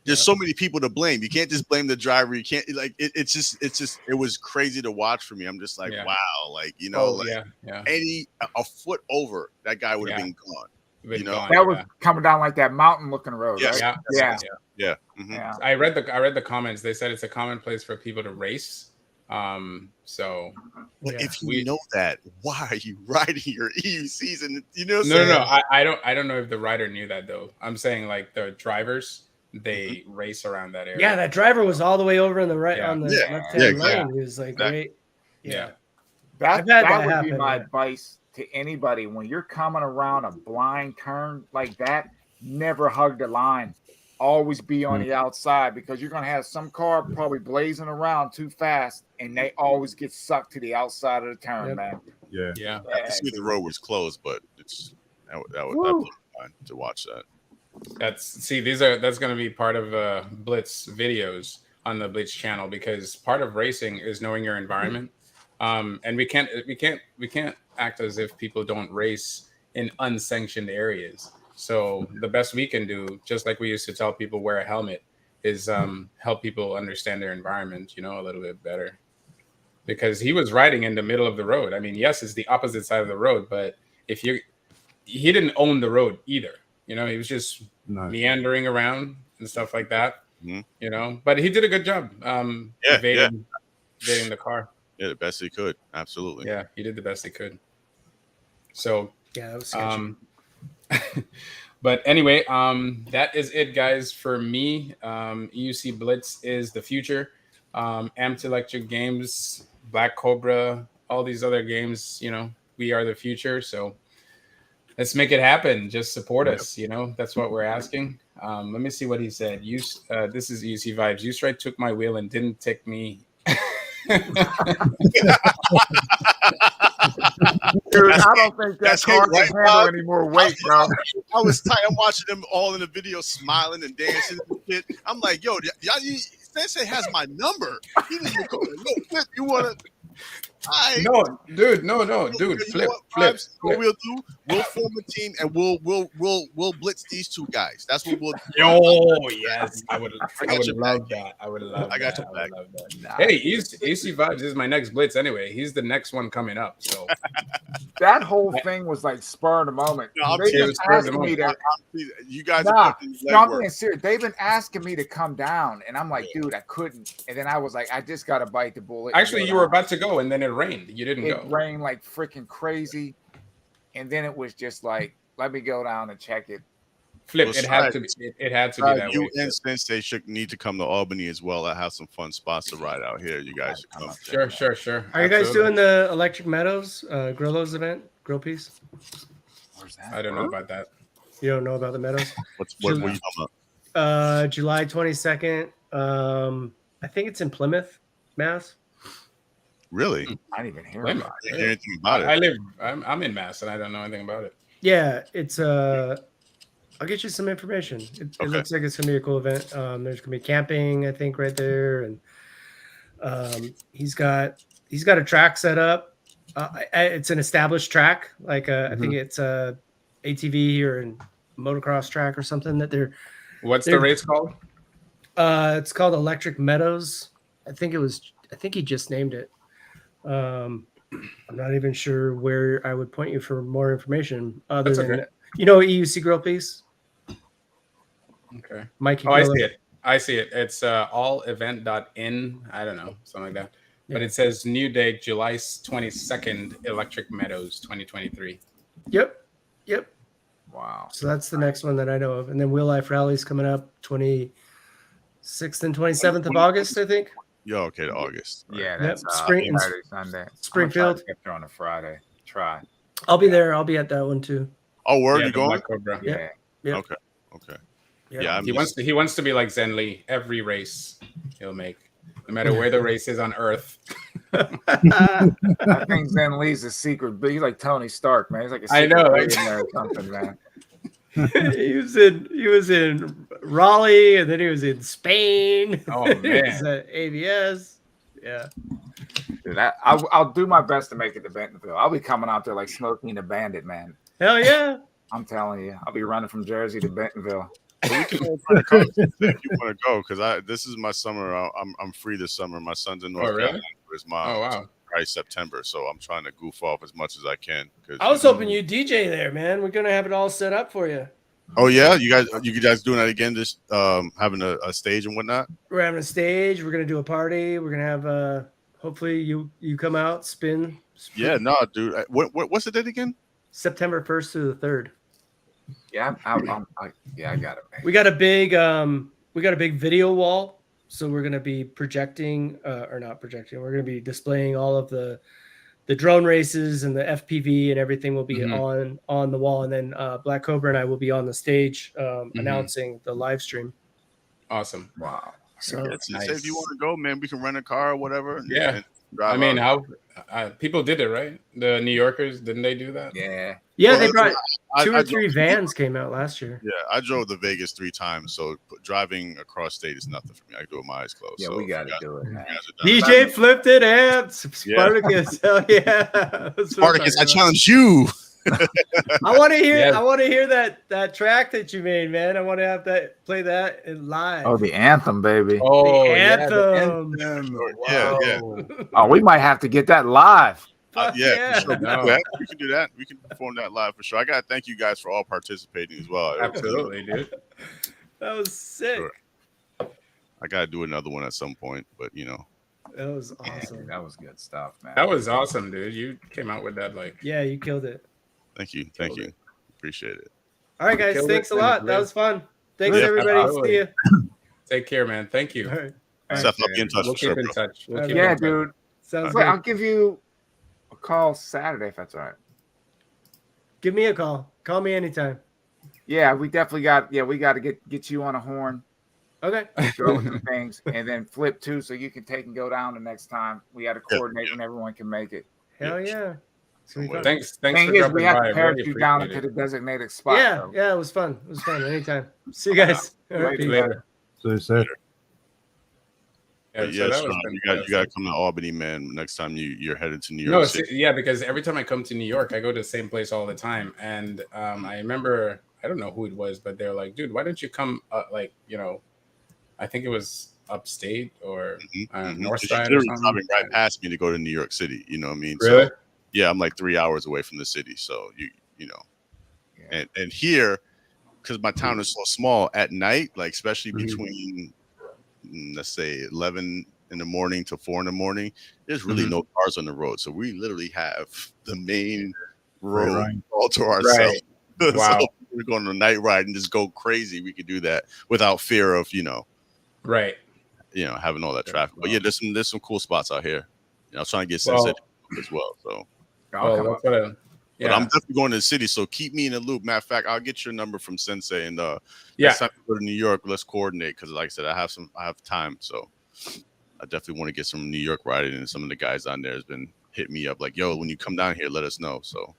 There's so many people to blame. You can't just blame the driver. You can't it's just it was crazy to watch for me. I'm just like, wow, like a foot over, that guy would have been gone. That was coming down like that mountain looking road. Yes. Right? Yeah. Mm-hmm. I read the comments. They said it's a commonplace for people to race. So if you know that, why are you riding your EUCs? And No. I don't know if the rider knew that though. I'm saying like the drivers. They race around that area. Yeah, that driver was all the way over on the right on the left-hand lane. He was like, great. Yeah. That would be my advice to anybody. When you're coming around a blind turn like that, never hug the line. Always be on the outside, because you're going to have some car probably blazing around too fast, and they always get sucked to the outside of the turn, man. Yeah. I see the road was closed, but that would be fun to watch that. That's going to be part of Blitz videos on the Blitz channel, because part of racing is knowing your environment, and we can't act as if people don't race in unsanctioned areas. So the best we can do, just like we used to tell people wear a helmet, is help people understand their environment, a little bit better. Because he was riding in the middle of the road. I mean, yes, it's the opposite side of the road, but he didn't own the road either. He was just meandering around and stuff like that. You know, but he did a good job. Evading the car. Yeah, the best he could. Absolutely. Yeah, he did the best he could. So yeah, that was sketchy. But anyway, that is it, guys, for me. EUC Blitz is the future. Amped Electric Games, Black Cobra, all these other games, you know, we are the future. So let's make it happen. Just support us. You know, that's what we're asking. Let me see what he said. This is EUC Vibes. Ustrike took my wheel and didn't take me. Dude, I don't think that's hard to handle any more weight, bro. I was tight. I'm watching them all in the video smiling and dancing and shit. I'm like, yo, Sensei has my number. He didn't go, look, Flip, you want to... No, dude, Flip. What we'll do, we'll form a team and we'll blitz these two guys. That's what we'll do. Oh yes, I would love that. I got your back. Hey, EC Vibes is my next blitz anyway. He's the next one coming up. So that whole thing was like spur of the moment. No, they been asking me to, you guys I'm being serious. They've been asking me to come down, and I'm like, dude, I couldn't. And then I was like, I just got to bite the bullet. Actually, you were about to go, and then it rained. You didn't go. It rained like freaking crazy, and then it was just like, let me go down and check it. Flip. It had to be that you way. And Sensei should need to come to Albany as well. I have some fun spots to ride out here. You guys should come. Sure. Are you guys doing the Electric Meadows Grillos event? Grill piece? Where's that? I don't know about that. You don't know about the Meadows? What are you talking about? July 22nd. I think it's in Plymouth, Mass. Really? I didn't even hear about it. I didn't hear anything about it. I'm in Mass, and I don't know anything about it. Yeah, it's I'll get you some information. It looks like it's gonna be a cool event. There's gonna be camping, I think, right there, and he's got a track set up. It's an established track, like I think it's a ATV or a motocross track or something that they're. What's the race called? It's called Electric Meadows. I think he just named it. I'm not even sure where I would point you for more information other than EUC Grill Piece. Okay. Mikey. I see it. It's allevent.in. I don't know, something like that. Yeah. But it says new date, July 22nd, Electric Meadows 2023. Yep. Wow. So that's the next one that I know of. And then Wheel Life Rally's coming up 26th and 27th of August, I think. Yeah, okay, August. Right? Yeah, that's Saturday, Sunday. Springfield. On a Friday. Try. I'll be there. I'll be at that one too. Oh, where are you going? Yeah. Okay. Yeah, he wants to be like Zen Lee. Every race he'll make, no matter where the race is on Earth. I think Zen Lee's a secret, but he's like Tony Stark, man. He's like a secret in there or something, man. He was in Raleigh, and then he was in Spain. Oh man, he was at ABS. Yeah. Dude, I'll do my best to make it to Bentonville. I'll be coming out there like Smokey and the Bandit, man. Hell yeah! I'm telling you, I'll be running from Jersey to Bentonville. We can all try to come if you want to go, because this is my summer. I'm free this summer. My son's in North Carolina for his mom. Oh wow! Right, September. So I'm trying to goof off as much as I can. I was hoping you DJ there, man. We're gonna have it all set up for you. Oh yeah, you guys doing that again? Just having a stage and whatnot. We're having a stage. We're gonna do a party. We're gonna have hopefully you come out spin. Yeah, no, dude. What's the date again? September 1st through the 3rd. Yeah, I got it. Man. We got a big video wall, so we're gonna be projecting or not projecting. We're gonna be displaying all of the drone races and the FPV and everything will be on the wall, and then Black Cobra and I will be on the stage announcing the live stream. Awesome! Wow. So nice. If you want to go, man, we can rent a car or whatever. Yeah. I mean, how people did it, right? The New Yorkers, didn't they do that? Yeah. Yeah, they brought two or three vans came out last year. Yeah, I drove to Vegas 3 times, so driving across state is nothing for me. I do it with my eyes closed. Yeah, so we got to do it. DJ flipped it, amps. Spartacus, hell yeah. Spartacus, I challenge you. I want to hear. Yeah. I want to hear that track that you made, man. I want to have that play that in live. Oh, the anthem, baby. Oh, the anthem. Yeah, yeah. Oh, we might have to get that live. Yeah. For sure. We can do that. We can perform that live for sure. I gotta thank you guys for all participating as well. Absolutely, dude. That was sick. Sure. I gotta do another one at some point, but you know. That was awesome. Yeah, that was good stuff, man. That was awesome, dude. You came out with that like. Yeah, you killed it. Thank you. Appreciate it. All right, guys. Thanks a lot. That was fun. Thanks, everybody. Absolutely. See you. Take care, man. Thank you. All right. Seth, I'll be in touch. We'll keep in touch. We'll keep Yeah, in touch. dude. Sounds Wait, good. I'll give you a call Saturday if that's all right. Give me a call. Call me anytime. Yeah, we definitely got. Yeah, we got to get you on a horn. Okay. Go over some things, and then flip too, so you can take and go down the next time. We got to coordinate when everyone can make it. Hell yeah. It's gonna be fun. Thanks Thing for is, dropping we have by. to I really parachute down appreciate into it. the designated spot. Yeah, though. yeah, it was fun. It was fun. Anytime. See you guys. All right, peace. Later. So Seth, Yeah, But so yeah, that Sean, was you fantastic. got to come to Albany, man. Next time you're headed to New York No, City. yeah, because every time I come to New York, I go to the same place all the time. And I remember, I don't know who it was, but they're like, dude, why don't you come, like, you know, I think it was upstate or north side You're or literally something. driving right past me to go to New York City. You know what I mean? Really? So, yeah, I'm like 3 hours away from the city. So you know, and here, because my town is so small, at night, like especially between let's say 11 in the morning to 4 in the morning, there's really no cars on the road. So we literally have the main road all to ourselves. Right. Wow. So we're going on a night ride and just go crazy. We could do that without fear of Right. having all that traffic. But yeah, there's some cool spots out here. I was trying to get Sensei as well. So Well, that's but I'm definitely going to the city, so keep me in the loop. Matter of fact, I'll get your number from Sensei, and next time we go to New York, let's coordinate, because like I said, I have time, so I definitely want to get some New York riding, and some of the guys on there has been hitting me up like, yo, when you come down here, let us know. So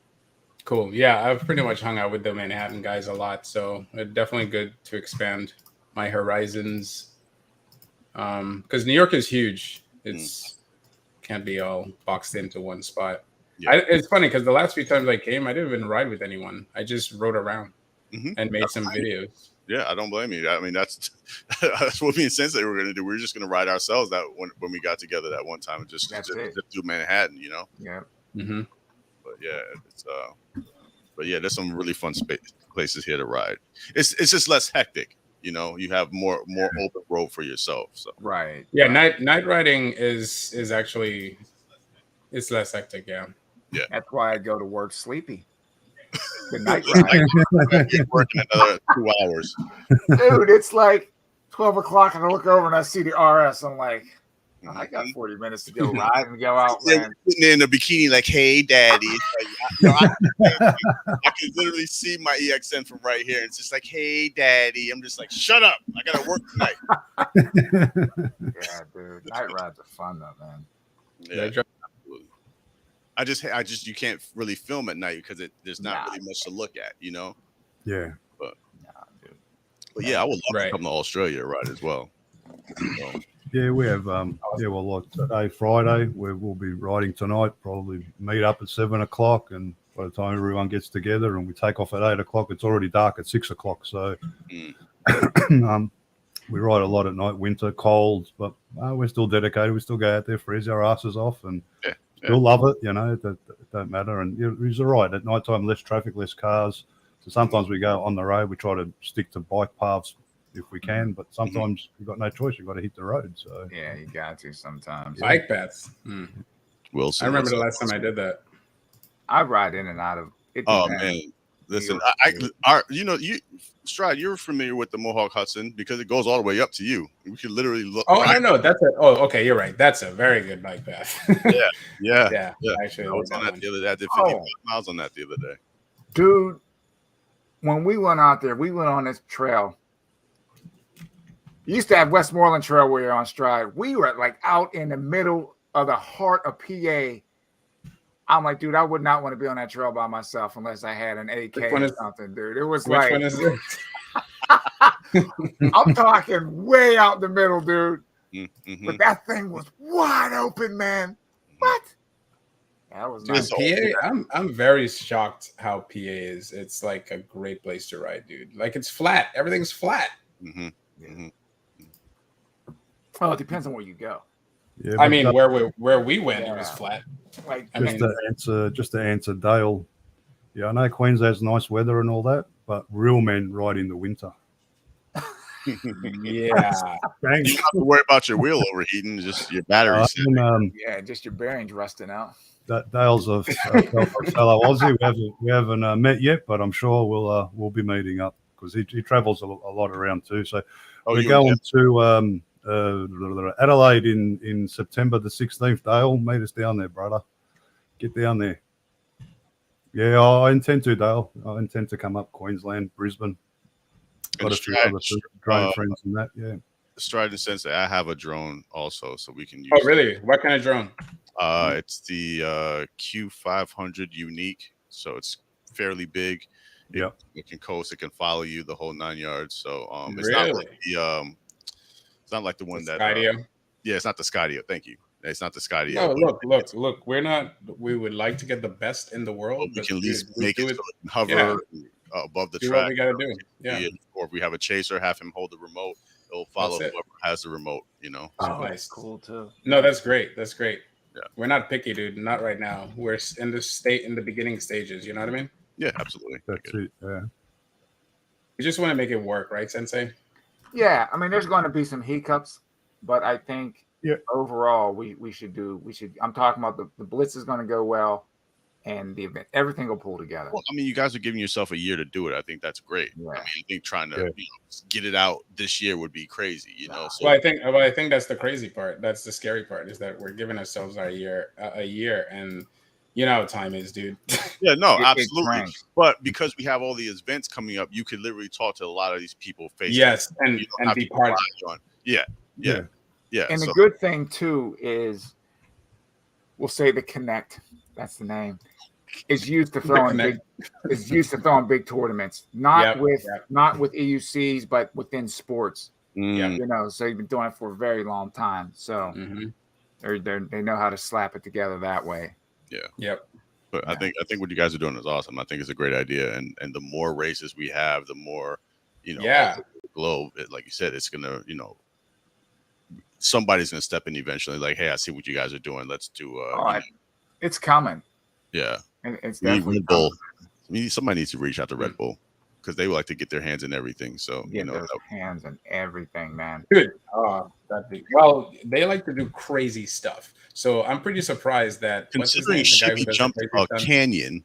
cool. Yeah, I've pretty much hung out with the Manhattan guys a lot, so it's definitely good to expand my horizons. Because New York is huge. It's can't be all boxed into one spot. Yeah. It's funny because the last few times I came, I didn't even ride with anyone. I just rode around and made some videos. Yeah, I don't blame you. I mean, that's what me and Sensei were going to do. We were just going to ride ourselves that when we got together that one time and just do Manhattan, you know? Yeah. Mm-hmm. But yeah, there's some really fun places here to ride. It's just less hectic. You know, you have more open road for yourself. So right. Yeah, night riding is actually it's less hectic. Yeah. Yeah. That's why I go to work sleepy. The night ride. You're working another 2 hours. Dude, it's like 12 o'clock and I look over and I see the RS. I'm like, I got 40 minutes to go ride and go out, man. Sitting there in the bikini, like, hey, daddy. Like, I can literally see my EXN from right here. It's just like, hey, daddy. I'm just like, shut up. I got to work tonight. Yeah, dude. Night rides are fun, though, man. Yeah. I just you can't really film at night because there's not really much to look at, you know. Yeah. But yeah, I would love to come to Australia to ride as well. So. Yeah, we have like today, Friday, we'll be riding tonight. Probably meet up at 7 o'clock, and by the time everyone gets together and we take off at 8 o'clock, it's already dark at 6 o'clock. So we ride a lot at night, winter, cold, but we're still dedicated. We still go out there, freeze our asses off, and you'll love it. You know, it don't matter. And you're right. At night time, less traffic, less cars. So sometimes we go on the road. We try to stick to bike paths if we can, but sometimes you've got no choice. You've got to hit the road. So yeah, you got to sometimes. Bike paths. Wilson, I remember the last time I did that. I ride in and out of it. Oh man, listen, Stride, you're familiar with the Mohawk Hudson because it goes all the way up to you. We could literally look. Oh, I know. That's okay. You're right. That's a very good bike path. yeah. Actually, I was on that the other day. I did 55 miles on that the other day. Dude, when we went out there, we went on this trail. You used to have Westmoreland Trail where you're on Stride. We were like out in the middle of the heart of PA. I'm like, dude, I would not want to be on that trail by myself unless I had an AK or something, dude. It was which one is it? I'm talking way out the middle, dude. Mm-hmm. But that thing was wide open, man. What? That was nice. PA. I'm very shocked how PA is. It's like a great place to ride, dude. Like it's flat. Everything's flat. Mm-hmm. Mm-hmm. Oh, it depends on where you go. Yeah, I mean, where we went, it was flat. Like, just to answer Dale. Yeah, I know Queensland's nice weather and all that, but real men ride in the winter. Yeah. Thanks. You don't have to worry about your wheel overheating, just your battery. Yeah, just your bearings rusting out. Dale's a fellow Aussie. We haven't met yet, but I'm sure we'll be meeting up because he travels a lot around too. So we're going to Adelaide in September the 16th. Dale, meet us down there, brother. Get down there. Yeah, I intend to, Dale. I intend to come up Queensland, Brisbane. Got a few other drone friends and that. Yeah. Stride and Sensei, I have a drone also, so we can use. Oh, really? What kind of drone? It's the Q500 Unique, so it's fairly big. It can coast, it can follow you the whole 9 yards. So it's not like the it's not like the one that it's not the Skydio. Thank you. It's not the Skydio. No, look. We're not. We would like to get the best in the world. We can at least make it so it can hover above the track. What we gotta do. Yeah. Or if we have a chaser, have him hold the remote. It'll follow whoever has the remote. You know. Oh, that's cool too. No, that's great. That's great. Yeah. We're not picky, dude. Not right now. We're in the beginning stages. You know what I mean? Yeah, absolutely. That's it. Yeah. We just want to make it work, right, Sensei? Yeah, I mean, there's going to be some hiccups, but I think overall we should. I'm talking about the Blitz is going to go well, and the event, everything will pull together. Well, I mean, you guys are giving yourself a year to do it. I think that's great. Yeah. I mean, I think trying to get it out this year would be crazy. You know. So, well, I think that's the crazy part. That's the scary part is that we're giving ourselves a year, and you know how time is, dude. Yeah, no, absolutely. But because we have all these events coming up, you could literally talk to a lot of these people face. Yes, and be part of it. Yeah. And the good thing too is, we'll say the Connect. That's the name. Is used to throwing big tournaments, not with EUCs, but within sports. You know, so you've been doing it for a very long time. So they know how to slap it together that way. Yeah. Yep. But I think what you guys are doing is awesome. I think it's a great idea, and the more races we have, the more the globe. Like you said, it's gonna somebody's gonna step in eventually. Like, hey, I see what you guys are doing. Let's do. It's coming. Yeah. It's definitely Red Bull. Somebody needs to reach out to Red Bull because they would like to get their hands in everything. So hands in everything, man. Dude, well, they like to do crazy stuff. So I'm pretty surprised that considering Shippy jumped a canyon.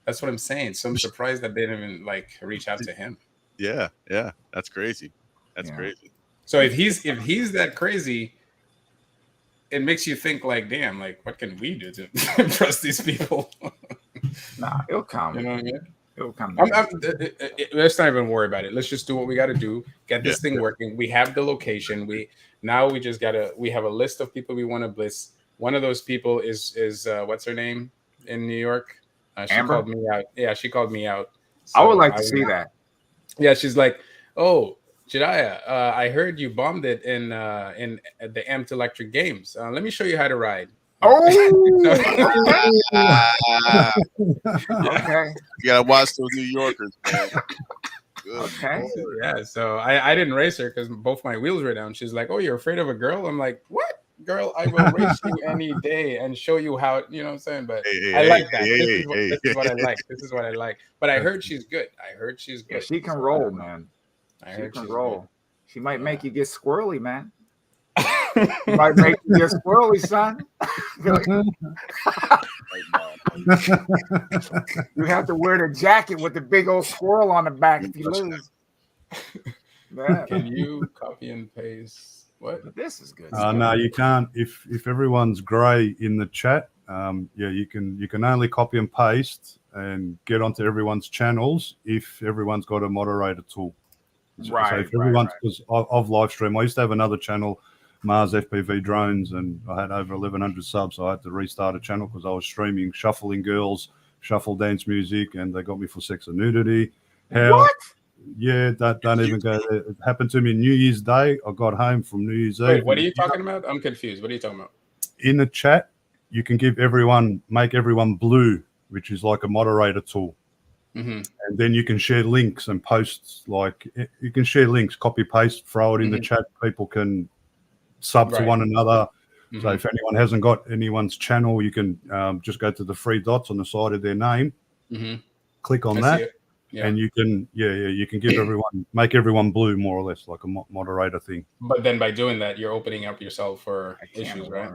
That's what I'm saying. So I'm surprised that they didn't even reach out to him. Yeah, that's crazy. That's crazy. So if he's that crazy, it makes you think damn, what can we do to impress these people? Nah, it'll come. You know what I mean? It'll come. Let's not even worry about it. Let's just do what we got to do. Get this thing working. We have the location. We just gotta. We have a list of people we want to blitz. One of those people is what's her name in New York? She Amber? called me out. Yeah, she called me out. So I would like to see that. Yeah, she's like, oh, Jediah, I heard you bombed it in the Amped Electric Games. Let me show you how to ride. Oh, okay. You gotta watch those New Yorkers, man. Okay. Yeah, so I didn't race her because both my wheels were down. She's like, "Oh, you're afraid of a girl?" I'm like, "What, girl? I will race you any day and show you how." You know what I'm saying? But I like that. This is what I like. This is what I like. But I heard she's good. Yeah, she can roll, man. She can roll. Good. She might make you get squirrely, man. She might make you get squirrely, son. You have to wear the jacket with the big old squirrel on the back if you lose. Can you copy and paste? What? This is good. No, you can't. If everyone's grey in the chat, you can only copy and paste and get onto everyone's channels if everyone's got a moderator tool. Right. So if everyone's, because I've live stream, I used to have another channel, Mars FPV Drones, and I had over 1,100 subs. So I had to restart a channel because I was streaming shuffling girls, shuffle dance music, and they got me for sex and nudity. What? Yeah, don't even go there. It happened to me New Year's Day. I got home from New Year's Eve. Wait, what are you talking about? I'm confused. What are you talking about? In the chat, you can make everyone blue, which is like a moderator tool. Mm-hmm. And then you can share links and posts. You can share links, copy paste, throw it in the chat. People can sub to one another. So if anyone hasn't got anyone's channel, you can just go to the three dots on the side of their name, click on that, Yeah. And you can you can make everyone blue more or less, like a moderator thing. But then by doing that, you're opening up yourself for issues, right?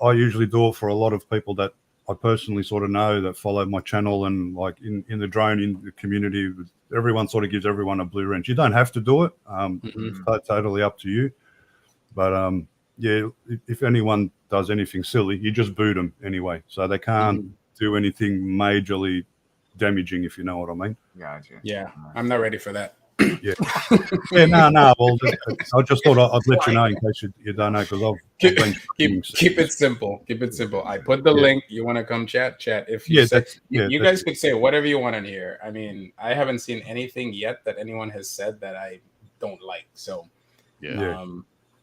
I usually do it for a lot of people that I personally sort of know that follow my channel, and like in the drone in the community, everyone sort of gives everyone a blue wrench. You don't have to do it. It's totally up to you. But yeah, if anyone does anything silly, you just boot them anyway, so they can't do anything majorly damaging, if you know what I mean. Gotcha. Yeah, I'm not ready for that. Yeah. No. Well, I just thought I'd let you know in case you don't know, because I've been keep it simple. Keep it simple. I put the link. You want to come chat? If you you guys could say whatever you want in here. I mean, I haven't seen anything yet that anyone has said that I don't like. So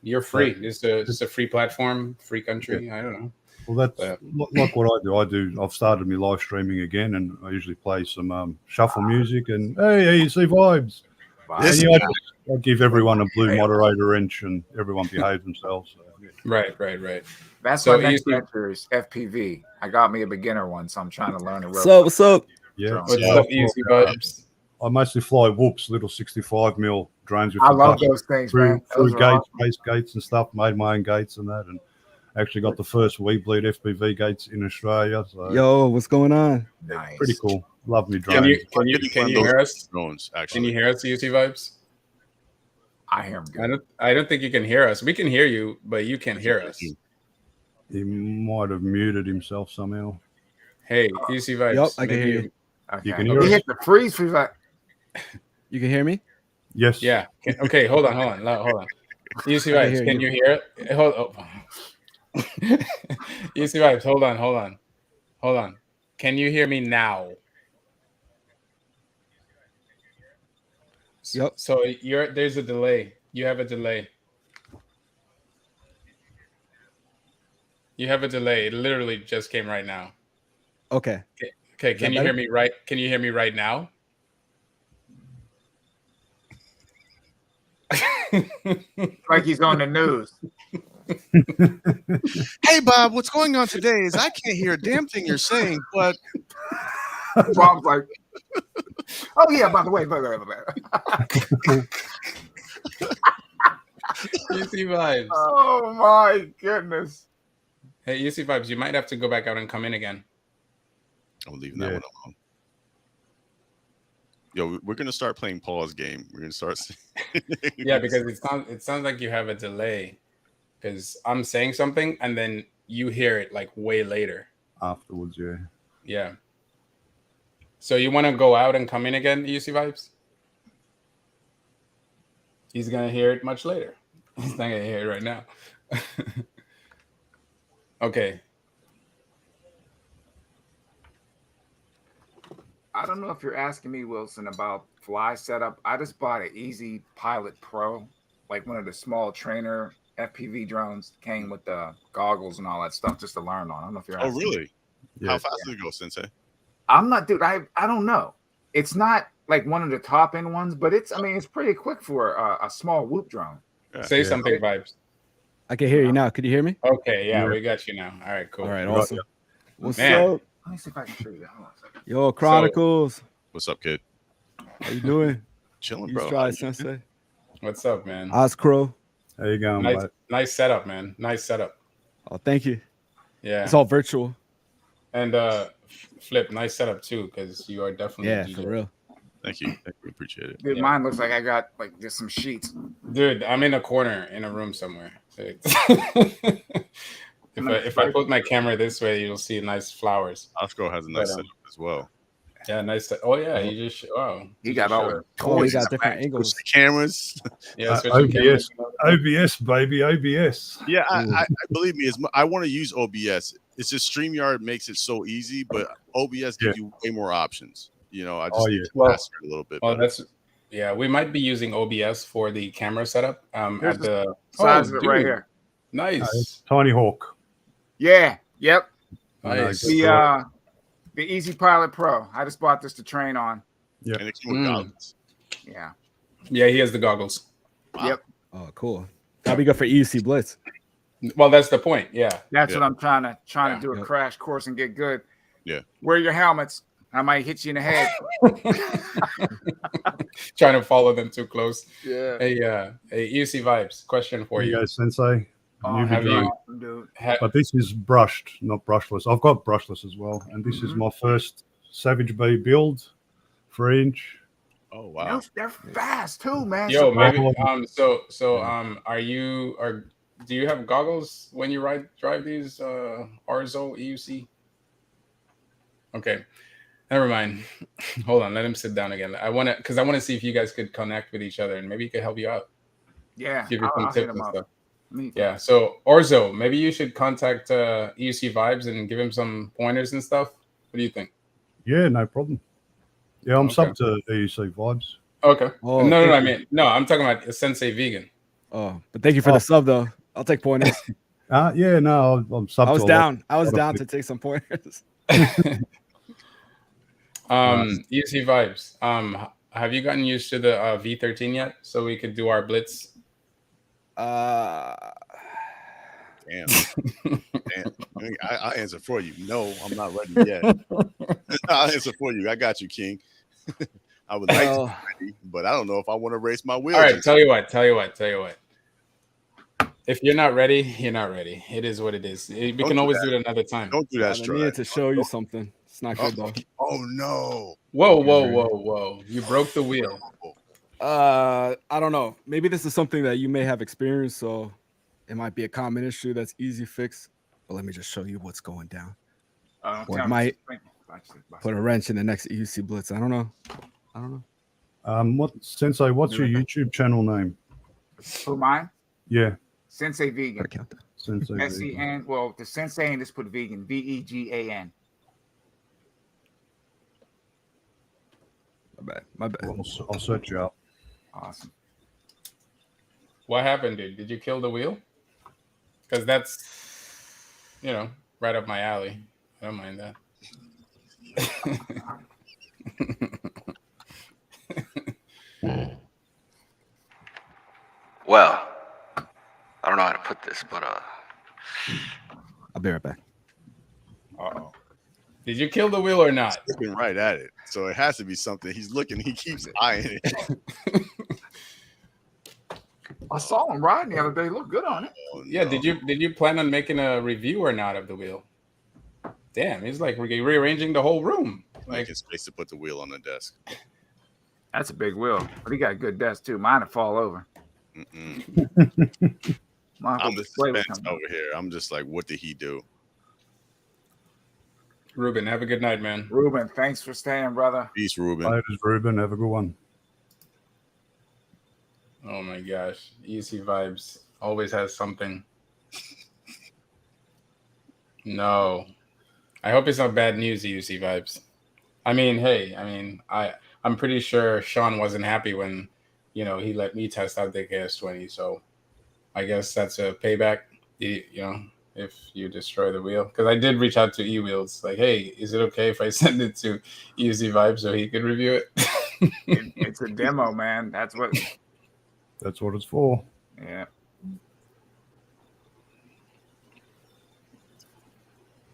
you're free. It's a free platform, free country. Yeah. I don't know. Well, that's like what I do. I've started my live streaming again, and I usually play some shuffle music and hey, EUC vibes. And, I give everyone a blue moderator wrench, and everyone behaves themselves. So, yeah. Right. That's so my next venture is FPV. I got me a beginner one, so I'm trying to learn it. What's up? Yeah. What's up, EUC vibes? I mostly fly whoops, little 65mm drones. I love those things, man. Through gates, base gates and stuff. Made my own gates and that, and actually got the first Weebleed FPV gates in Australia. So yo, what's going on? Nice. Pretty cool. Love me drones. Can you hear us? Drones, actually. Can you hear us, EUC vibes? I hear them good. I don't think you can hear us. We can hear you, but you can't hear us. He might have muted himself somehow. Hey, EUC vibes. Yep, I can hear you. Okay. You can hear us. Hit the freeze for that. You can hear me? Yes. Yeah. Okay. Hold on. EUC vibes. Can you hear it? Hold on. EUC vibes. Hold on. Can you hear me now? Yep. So there's a delay. You have a delay. It literally just came right now. Okay. Okay. Can you hear me right? Can you hear me right now? Like he's on the news. Hey, Bob, what's going on today is I can't hear a damn thing you're saying, but Bob's like, oh, yeah, by the way. EUC vibes. Oh, my goodness. Hey, EUC vibes, you might have to go back out and come in again. I'm leaving that one alone. Yo, we're gonna start playing Paul's game. We're gonna start. Yeah, because it sounds like you have a delay. Because I'm saying something and then you hear it like way later. Afterwards, yeah. Yeah. So you want to go out and come in again, EUC vibes? He's gonna hear it much later. He's not gonna hear it right now. Okay. I don't know if you're asking me, Wilson, about fly setup. I just bought an Easy Pilot Pro, like one of the small trainer FPV drones. Came with the goggles and all that stuff just to learn on. I don't know if you're asking. Oh, really? Yeah. How fast did it go, Sensei? I'm not, dude. I don't know. It's not like one of the top end ones, but it's pretty quick for a small whoop drone. Yeah. Say something, vibes. I can hear you now. Could you hear me? Okay, yeah, we got you now. All right, cool. All right, awesome. What's Man. up? Let me see if I can show you that. Hold on a second. Yo, Chronicles. What's up, kid? How you doing? Chilling, You bro. try, Sensei. What's up, man? Oscrow. How you going, mate? Nice setup, man. Nice setup. Oh, thank you. Yeah. It's all virtual. And Flip, nice setup too, because you are definitely a DJ. For real. Thank you. Appreciate it. Dude, mine looks like I got like just some sheets. Dude, I'm in a corner in a room somewhere. So if I put my camera this way, you'll see nice flowers. Oscar has a nice setup as well. Yeah, nice. Oh yeah, he just he got all the toys. He got different angles. The cameras. Yeah, OBS, baby, OBS. Yeah, I believe me. I want to use OBS. It's just StreamYard makes it so easy, but OBS gives you way more options. You know, I just need to master it a little bit. Well, we might be using OBS for the camera setup. At the size of it right here. Nice. Tiny Hawk. Yeah. Yep. Nice. The Easy Pilot Pro. I just bought this to train on. Yeah. And it came with goggles. Yeah. Yeah, he has the goggles. Wow. Yep. Oh, cool. That'll be good for EUC Blitz. Well, that's the point. Yeah. That's what I'm trying to do a crash course and get good. Yeah. Wear your helmets. I might hit you in the head. Trying to follow them too close. Yeah. Hey, EUC Vibes. Question for Here you you. go, Sensei. Have you? Awesome, dude. But this is brushed, not brushless. I've got brushless as well, and this is my first Savage Bee build, 3-inch. Oh wow. They're fast too, man. Yo, maybe. Do you have goggles when you drive these Arzo EUC? Okay, never mind. Hold on, let him sit down again. I want to see if you guys could connect with each other, and maybe he could help you out. Yeah, Give you some tips and stuff. Me. Yeah. So Arzo, maybe you should contact EUC Vibes and give him some pointers and stuff. What do you think? Yeah, no problem. Yeah, I'm sub to EUC Vibes. Okay. Oh, no, I mean, no, I'm talking about Sensei Vegan. Oh, but thank you for the sub, though. I'll take pointers. Yeah, no, I'm sub. I was to down. I was down to take some pointers. EUC Vibes. Have you gotten used to the V13 yet? So we could do our blitz. Damn. I'll answer for you. No, I'm not ready yet. I'll answer for you. I got you, King. I would like to be ready, but I don't know if I want to race my wheels. All right, tell you what. If you're not ready, you're not ready. It is what it is. We can always do it another time. Don't do that, I needed to show you something. It's not good though. Oh no! Whoa! You broke the wheel. I don't know. Maybe this is something that you may have experienced, so it might be a common issue that's easy fix. But let me just show you what's going down. Or it might put a wrench in the next EUC Blitz. I don't know. Sensei, what's your YouTube channel name? Who, mine? Yeah. Sensei Vegan. Sensei S-E-N. Well, the Sensei and just put vegan. V-E-G-A-N. My bad. I'll search you up. Awesome. What happened, dude? Did you kill the wheel? Because that's, right up my alley. I don't mind that. Well, I don't know how to put this, but I'll be right back. Uh-oh. Did you kill the wheel or not? He's looking right at it, so it has to be something. He's looking. He keeps eyeing it. I saw him riding the other day. Looked good on it. Oh, Yeah. no. Did you plan on making a review or not of the wheel? Damn, he's like rearranging the whole room. Making space to put the wheel on the desk. That's a big wheel, but he got a good desk too. Mine would fall over. I'm the suspense over here. I'm just like, what did he do? Ruben, have a good night, man. Ruben, thanks for staying, brother. Peace, Ruben. Hi, Ruben. Have a good one. Oh my gosh, EUC Vibes always has something. No, I hope it's not bad news, EUC Vibes. I mean, hey, I'm pretty sure Sean wasn't happy when, he let me test out the KS20. So I guess that's a payback, if you destroy the wheel. Because I did reach out to eWheels, like, hey, is it okay if I send it to EUC Vibes so he could review it? It's a demo, man. That's what it's for. Yeah.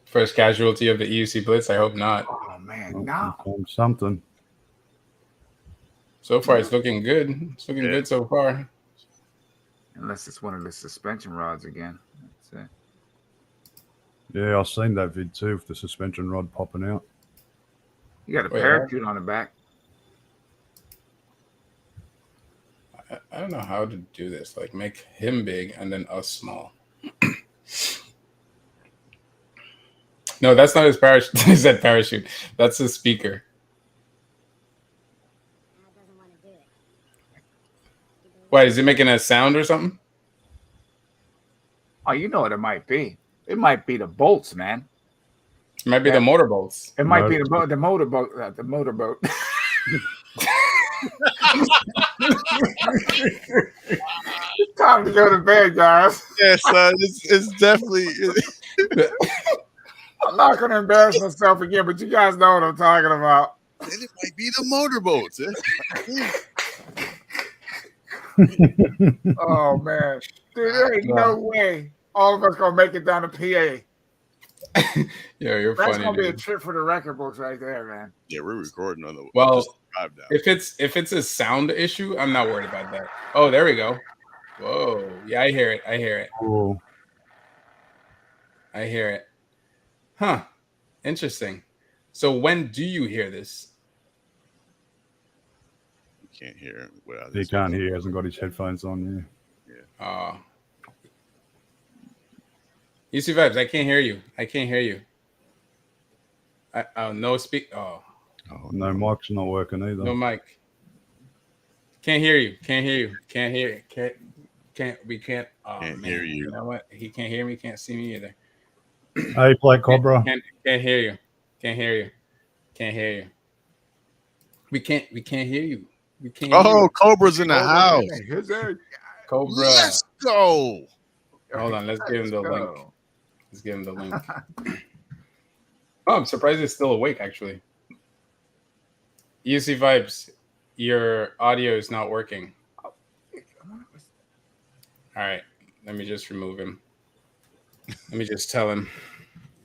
First casualty of the EUC Blitz? I hope not. Oh, man, no. Something. So far, it's looking good. It's looking good so far. Unless it's one of the suspension rods again. That's it. Yeah, I've seen that vid too with the suspension rod popping out. You got a parachute on the back. I don't know how to do this. Like, make him big and then us small. No, that's not his parachute. He said parachute. That's his speaker. Why, is it making a sound or something? Oh, you know what it might be. It might be the bolts, man. It might be the motor bolts. It might be the motorboat. The motorboat. It's time to go to bed, guys. Yes, it's definitely. I'm not going to embarrass myself again, but you guys know what I'm talking about. It might be the motorboats. Oh man, dude, there ain't no way all of us gonna make it down to PA. Yeah, you're That's funny. gonna be a Dude. trip for the record books right there, man. Yeah, we're recording on the Well, drive down. if it's a sound issue, I'm not worried about that. Oh, there we go. Whoa. Yeah, I hear it. I hear it. Oh, I hear it. Huh. Interesting. So when do you hear this? You can't hear it without he this. can't hear. He hasn't got his headphones on. Oh. EUC Vibes, I can't hear you. I can't hear you. No speak. Oh. Yeah. No mic's not working either. No mic. Can't hear you. Can't hear you. Can't hear it. We can't. Oh, Can't man. hear you. You know what? He can't hear me. Can't see me either. Hey, play Cobra. Can't hear you. Can't hear you. Can't hear you. We can't hear you. We can't. Oh, hear you. Cobra's in the house. Cobra. Let's go. Hold on. Let's give him the link. Let's give him the link. Oh, I'm surprised he's still awake. Actually. EUC Vibes, your audio is not working. All right. Let me just remove him. Let me just tell him.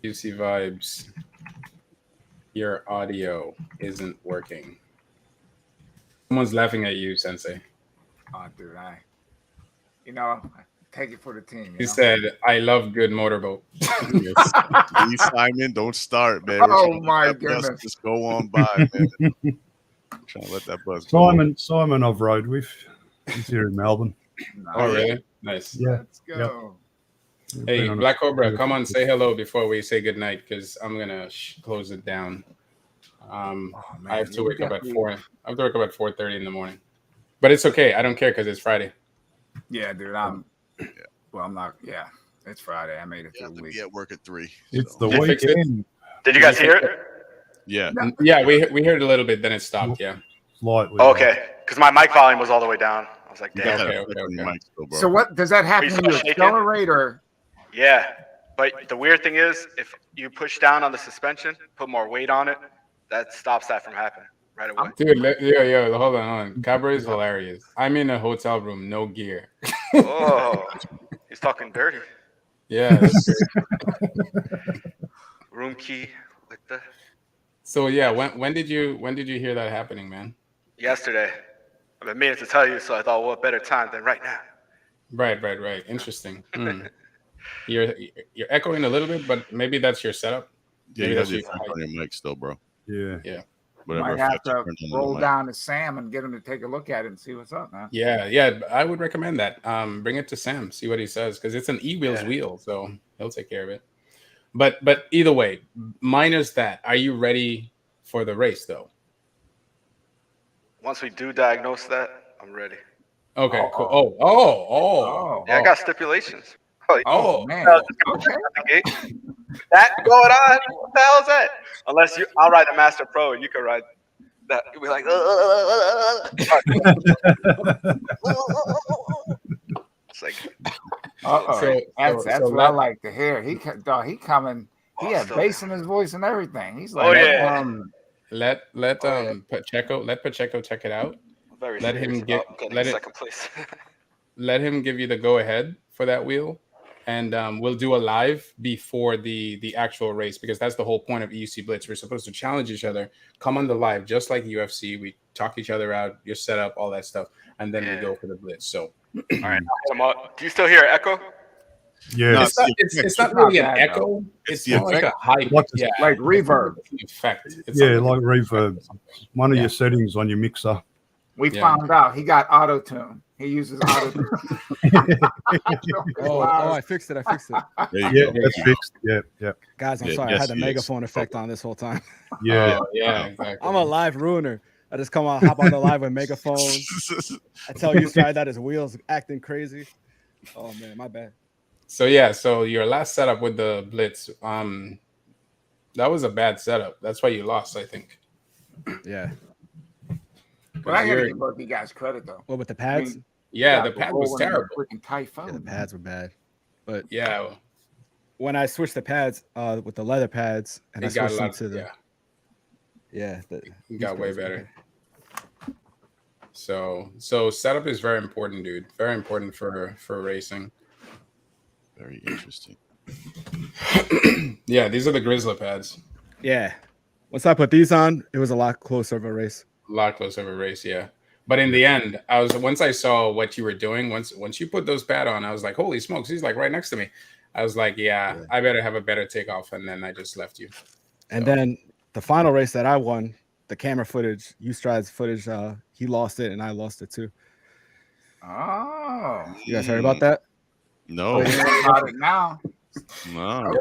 EUC Vibes, your audio isn't working. Someone's laughing at you, Sensei. Oh, dude, take it for the team. He said, "I love good motorboat." Please, Simon, don't start, man. Oh my goodness! Just go on by, man. I'm trying to let that buzz go. Simon, I've rode with. He's here in Melbourne. Oh, really? Nice. Yeah. Let's go. Yep. Hey, Black Cobra, come on, say hello before we say goodnight, because I'm gonna close it down. I have to wake up at 4. I have to wake up at 4:30 in the morning, but it's okay. I don't care because it's Friday. Yeah, dude. I'm not. Yeah, it's Friday. I made it through the week. Be at work at 3. It's the weekend. Did you guys hear it? Yeah. Yeah, we heard a little bit, then it stopped. Yeah. Slightly. Okay, because my mic volume was all the way down. I was like, damn. Okay. So what does that happen when you accelerate or? Yeah, but the weird thing is, if you push down on the suspension, put more weight on it, that stops that from happening right away. Dude, yo, hold on. Cabra is hilarious. I'm in a hotel room, no gear. Oh, he's talking dirty. Yeah, that's great. Room key with the. So yeah, when did you hear that happening, man? Yesterday. I've been meaning to tell you, so I thought, what better time than right now? Right. Interesting. You're echoing a little bit, but maybe that's your setup. Yeah, maybe you have that's your phone on your mic still, bro. Yeah. Whatever. Might have to roll down to Sam and get him to take a look at it and see what's up, man. Yeah. I would recommend that. Bring it to Sam, see what he says, because it's an e-wheels wheel, so he'll take care of it. But either way, minus that, are you ready for the race though? Once we do diagnose that, I'm ready. Okay, cool. Oh. Yeah, I got stipulations. Oh man. Okay. That going on? What the hell is that? I'll ride the Master Pro and you can ride that. You'll be like, it's like, that's what I like to hear. He coming. He had bass in his voice and everything. He's like, let Pacheco check it out. Let him give you the go ahead for that wheel, and we'll do a live before the actual race, because that's the whole point of EUC Blitz. We're supposed to challenge each other, come on the live just like UFC. We talk each other out, your setup, all that stuff, and then we go for the Blitz. So, all right, do you still hear echo? Yeah, no, it's not really an echo. It's more like a high, like reverb effect. Like reverb. One of your settings on your mixer. We found out he got auto tune. He uses auto tune. I fixed it. Yeah, that's fixed. Yeah. Guys, I'm sorry. I had the megaphone effect on this whole time. Yeah, exactly. I'm a live ruiner. I just hop on the live with megaphones. I tell you straight that his wheels acting crazy. Oh man, my bad. So your last setup with the Blitz, that was a bad setup. That's why you lost, I think. Yeah. But I gotta give both you guys credit though. What with the pads? The pad was terrible. Freaking tight phone. Yeah, the pads were bad. But when I switched the pads with the leather pads, and I switched them to the it got way better. So setup is very important, dude. Very important for racing. Very interesting. Yeah, these are the Grizzly pads. Yeah. Once I put these on, it was a lot closer of a race. A lot closer of a race, yeah. But in the end, once I saw what you were doing, once you put those pad on, I was like, holy smokes, he's like right next to me. I was like, yeah, I better have a better takeoff, and then I just left you. And then the final race that I won, the camera footage, Ustride's footage, he lost it and I lost it too. Oh, you guys heard about that? No. About it now. No.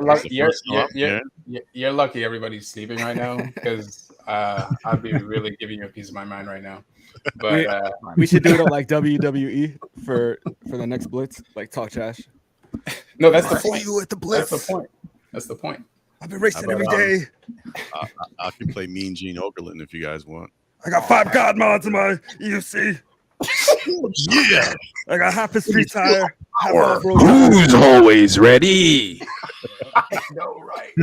You're lucky everybody's sleeping right now because I'd be really giving you a piece of my mind right now. But we should do it like WWE for the next Blitz, like talk trash. No, that's the point. You at the Blitz. That's the point. I've been racing every day. I can play Mean Gene Okerlund if you guys want. I got 5 God mods in my EUC. Yeah. I got half a street tire. Who's always ready? I know, right?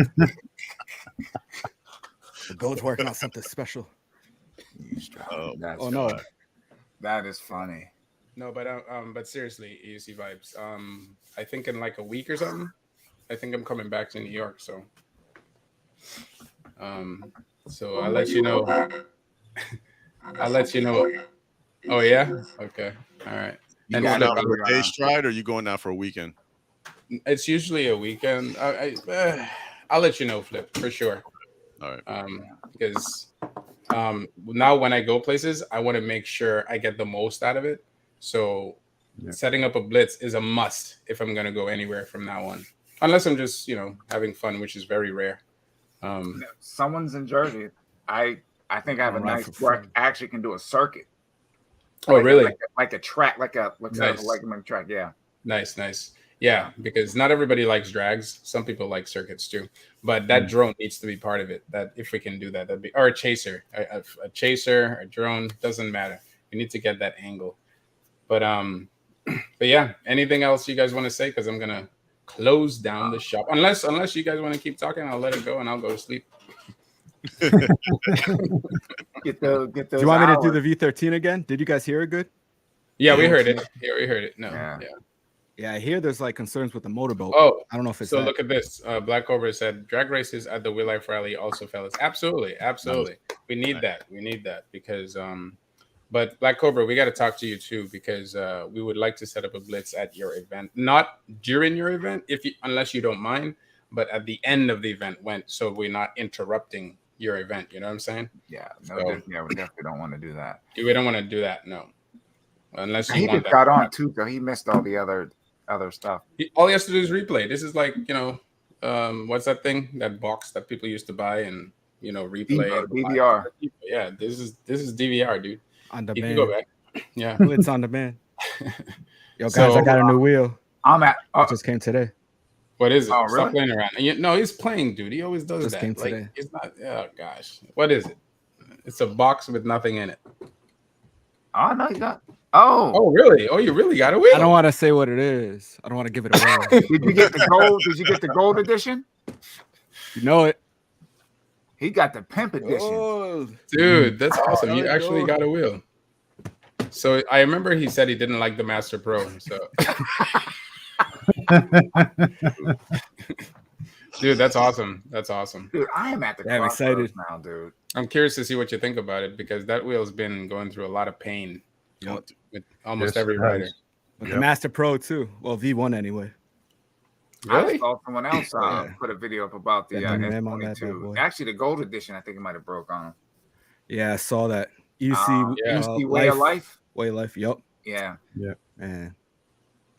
The gold's working on something special. Oh no, that is funny. No, but seriously, EUC vibes. I think in like a week or something, I think I'm coming back to New York. So I'll let you know. I'll let you know. Oh yeah. Okay. All right. You going out for a day stride, or you going out for a weekend? It's usually a weekend. I'll let you know, Flip, for sure. All right. Because now when I go places, I want to make sure I get the most out of it. So setting up a blitz is a must if I'm going to go anywhere from now on. Unless I'm just, having fun, which is very rare. Someone's in Jersey. I think I have a nice where I actually can do a circuit. Oh, really? Like a track, like a track. Yeah. Nice. Yeah, because not everybody likes drags. Some people like circuits too. But that drone needs to be part of it. That if we can do that, that'd be, or a chaser, a chaser, a drone, doesn't matter. We need to get that angle. But yeah. Anything else you guys want to say? Because I'm gonna close down the shop. Unless you guys want to keep talking, I'll let it go and I'll go to sleep. Get those. Do you want me to do the V13 again? Did you guys hear it good? Yeah, we heard it. Yeah, we heard it. No, yeah. I hear there's like concerns with the motorboat. Oh, I don't know if it's so. Look at this. Black Cobra said drag races at the Wheel Life Rally also, fellas. Absolutely. We need that because but Black Cobra, we got to talk to you too because we would like to set up a blitz at your event, not during your event, unless you don't mind, but at the end of the event, so we're not interrupting your event. You know what I'm saying? Yeah. We definitely don't want to do that. We don't want to do that. No. Unless he just got on too, though. He missed all the other stuff. All he has to do is replay. This is like, what's that thing? That box that people used to buy and replay. DVR. Yeah, this is DVR, dude. On demand. You can go back. Yeah. It's on demand. Yo, guys, I got a new wheel. It just came today. What is it? Oh, really? Stop playing around. No, he's playing, dude. He always does just that. Came today. It's not. Oh gosh, what is it? It's a box with nothing in it. Oh no, you got. Oh, really? Oh, you really got a wheel? I don't want to say what it is. I don't want to give it away. Did you get the gold? Did you get the gold edition? You know it. He got the pimp edition. Oh, dude, that's awesome. You actually got a wheel. So I remember he said he didn't like the Master Pro. So, dude, that's awesome. That's awesome. Dude, I am at the. I'm excited now, dude. I'm curious to see what you think about it because that wheel's been going through a lot of pain. With almost every rider. With the Master Pro too. Well, V1 anyway. Really? I saw someone else put a video up about the S22. Actually, the gold edition, I think it might have broke on him. Yeah, I saw that. EUC Way of Life. Way of Life. Yep. Yeah. Man.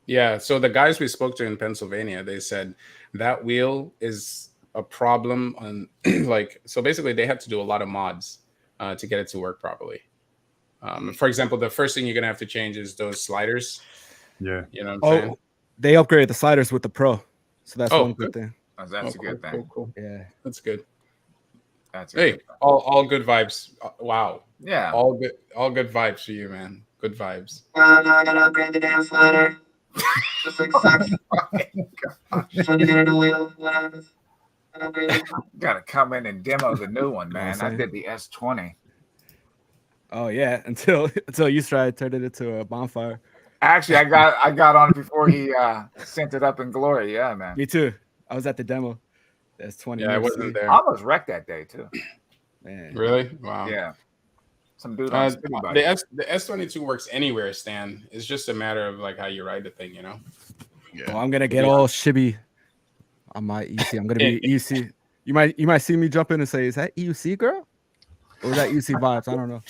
Yeah. So the guys we spoke to in Pennsylvania, they said that wheel is a problem on so basically they had to do a lot of mods to get it to work properly. For example, the first thing you're gonna have to change is those sliders. Yeah. You know what I'm saying? They upgraded the sliders with the Pro. So that's one good thing. That's a good thing. Cool. Yeah. That's good. That's all good vibes. Wow. Yeah. All good vibes for you, man. Good vibes. I gotta upgrade the damn slider. Just like sucks. Trying to get a new wheel. What happens? Gotta come in and demo the new one, man. I did the S20. Oh yeah, until you turned it into a bonfire. Actually, I got on it before he sent it up in glory. Yeah, man. Me too. I was at the demo. That's 20. Yeah, I wasn't there. I almost wrecked that day too. Man. Really? Wow. Yeah. Some dude on City Bike. The S22 works anywhere, Stan. It's just a matter of like how you ride the thing, you know. Yeah. Well, I'm gonna get all shibby on my EUC. I'm gonna be EUC. You might see me jump in and say, "Is that EUC girl?" Or is that EUC vibes? I don't know.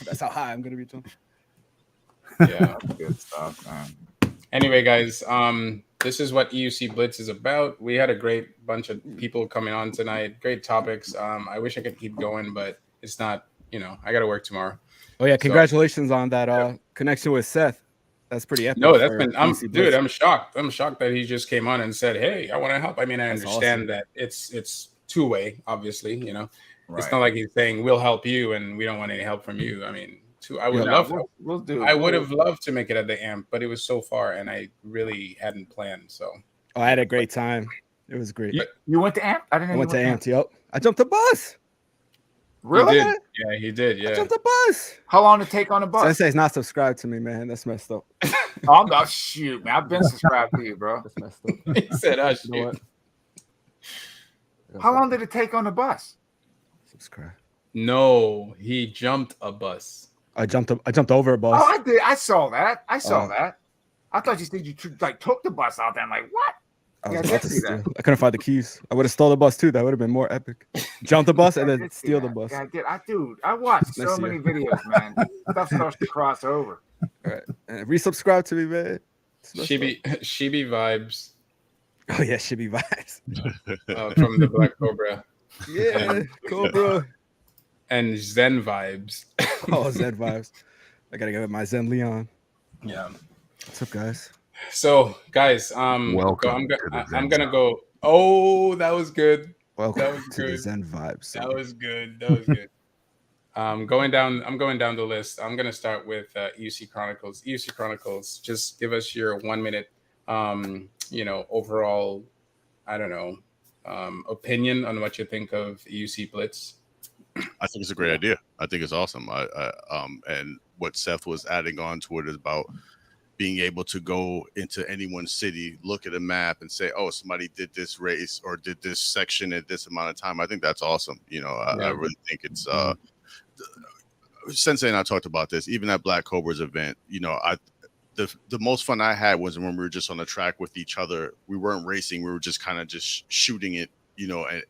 That's how high I'm gonna be jumping. Yeah. Good stuff, man. Anyway, guys, this is what EUC Blitz is about. We had a great bunch of people coming on tonight. Great topics. I wish I could keep going, but it's not. You know, I got to work tomorrow. Oh yeah, congratulations on that connection with Seth. That's pretty epic. No, that's been. I'm shocked. I'm shocked that he just came on and said, "Hey, I want to help." I mean, I understand that it's two-way, obviously. You know, it's not like he's saying we'll help you and we don't want any help from you. I mean, I would love. We'll do. I would have loved to make it at the AMP, but it was so far, and I really hadn't planned. So. Oh, I had a great time. It was great. You went to AMP? I went to AMP. Yep. I jumped the bus. Really? He did. Yeah, he did. Yeah. I jumped the bus. How long to take on a bus? Sensei's not subscribed to me, man. That's messed up. I'm not shoot, man. I've been subscribed to you, bro. That's messed up. He said, "Oh shit." You know what? How long did it take on the bus? Subscribe. No, he jumped a bus. I jumped over a bus. Oh, I did. I saw that. I thought you said you took the bus out there. I'm like, what? I was about to steal. I couldn't find the keys. I would have stole the bus too. That would have been more epic. Jump the bus and then steal the bus. Yeah, I did. I watched so many videos, man. Stuff starts to cross over. All right. And resubscribe to me, man. Shibi vibes. Oh yeah, Shibi vibes. From the Black Cobra. Yeah, Cobra. And Zen vibes. Oh, Zen vibes. I gotta get my Zen Leon. Yeah. What's up, guys? So, guys, welcome. I'm gonna go. Oh, that was good. Welcome that was to good. the Zen vibes. That was good. That was good. I'm going down the list. I'm gonna start with EUC Chronicles. EUC Chronicles. Just give us your 1 minute, overall, I don't know, opinion on what you think of EUC Blitz. I think it's a great idea. I think it's awesome. And what Seth was adding on to it is about being able to go into anyone's city, look at a map and say, oh, somebody did this race or did this section at this amount of time. I think that's awesome. I really think it's Sensei and I talked about this, even at Black Cobra's event, the most fun I had was when we were just on the track with each other. We weren't racing. We were just kind of just shooting it,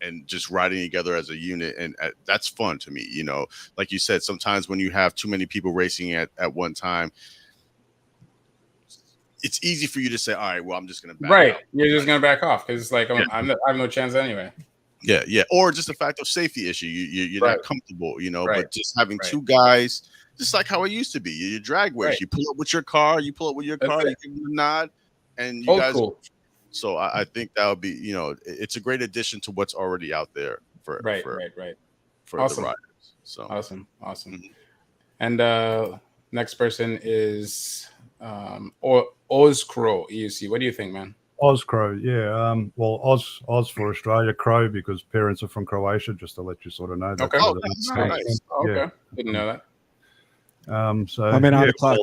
and just riding together as a unit. And that's fun to me, like you said, sometimes when you have too many people racing at one time, it's easy for you to say, all right, well, I'm just going to back out. You're just going to back off because it's like, I have no chance anyway. Yeah. Or just the fact of safety issue. You're not comfortable, but just having two guys, just like how it used to be. You drag race. You pull up with your car, you give them a nod, and you guys. Cool. So I think that would be, it's a great addition to what's already out there for awesome. the riders. So awesome. And next person is Oz Crow EUC. What do you think, man? Oz Crow, yeah. Well, Oz for Australia, Crow because parents are from Croatia. Just to let you sort of know that. Okay. Nice. Okay. Didn't know that. So I'm in on the clock.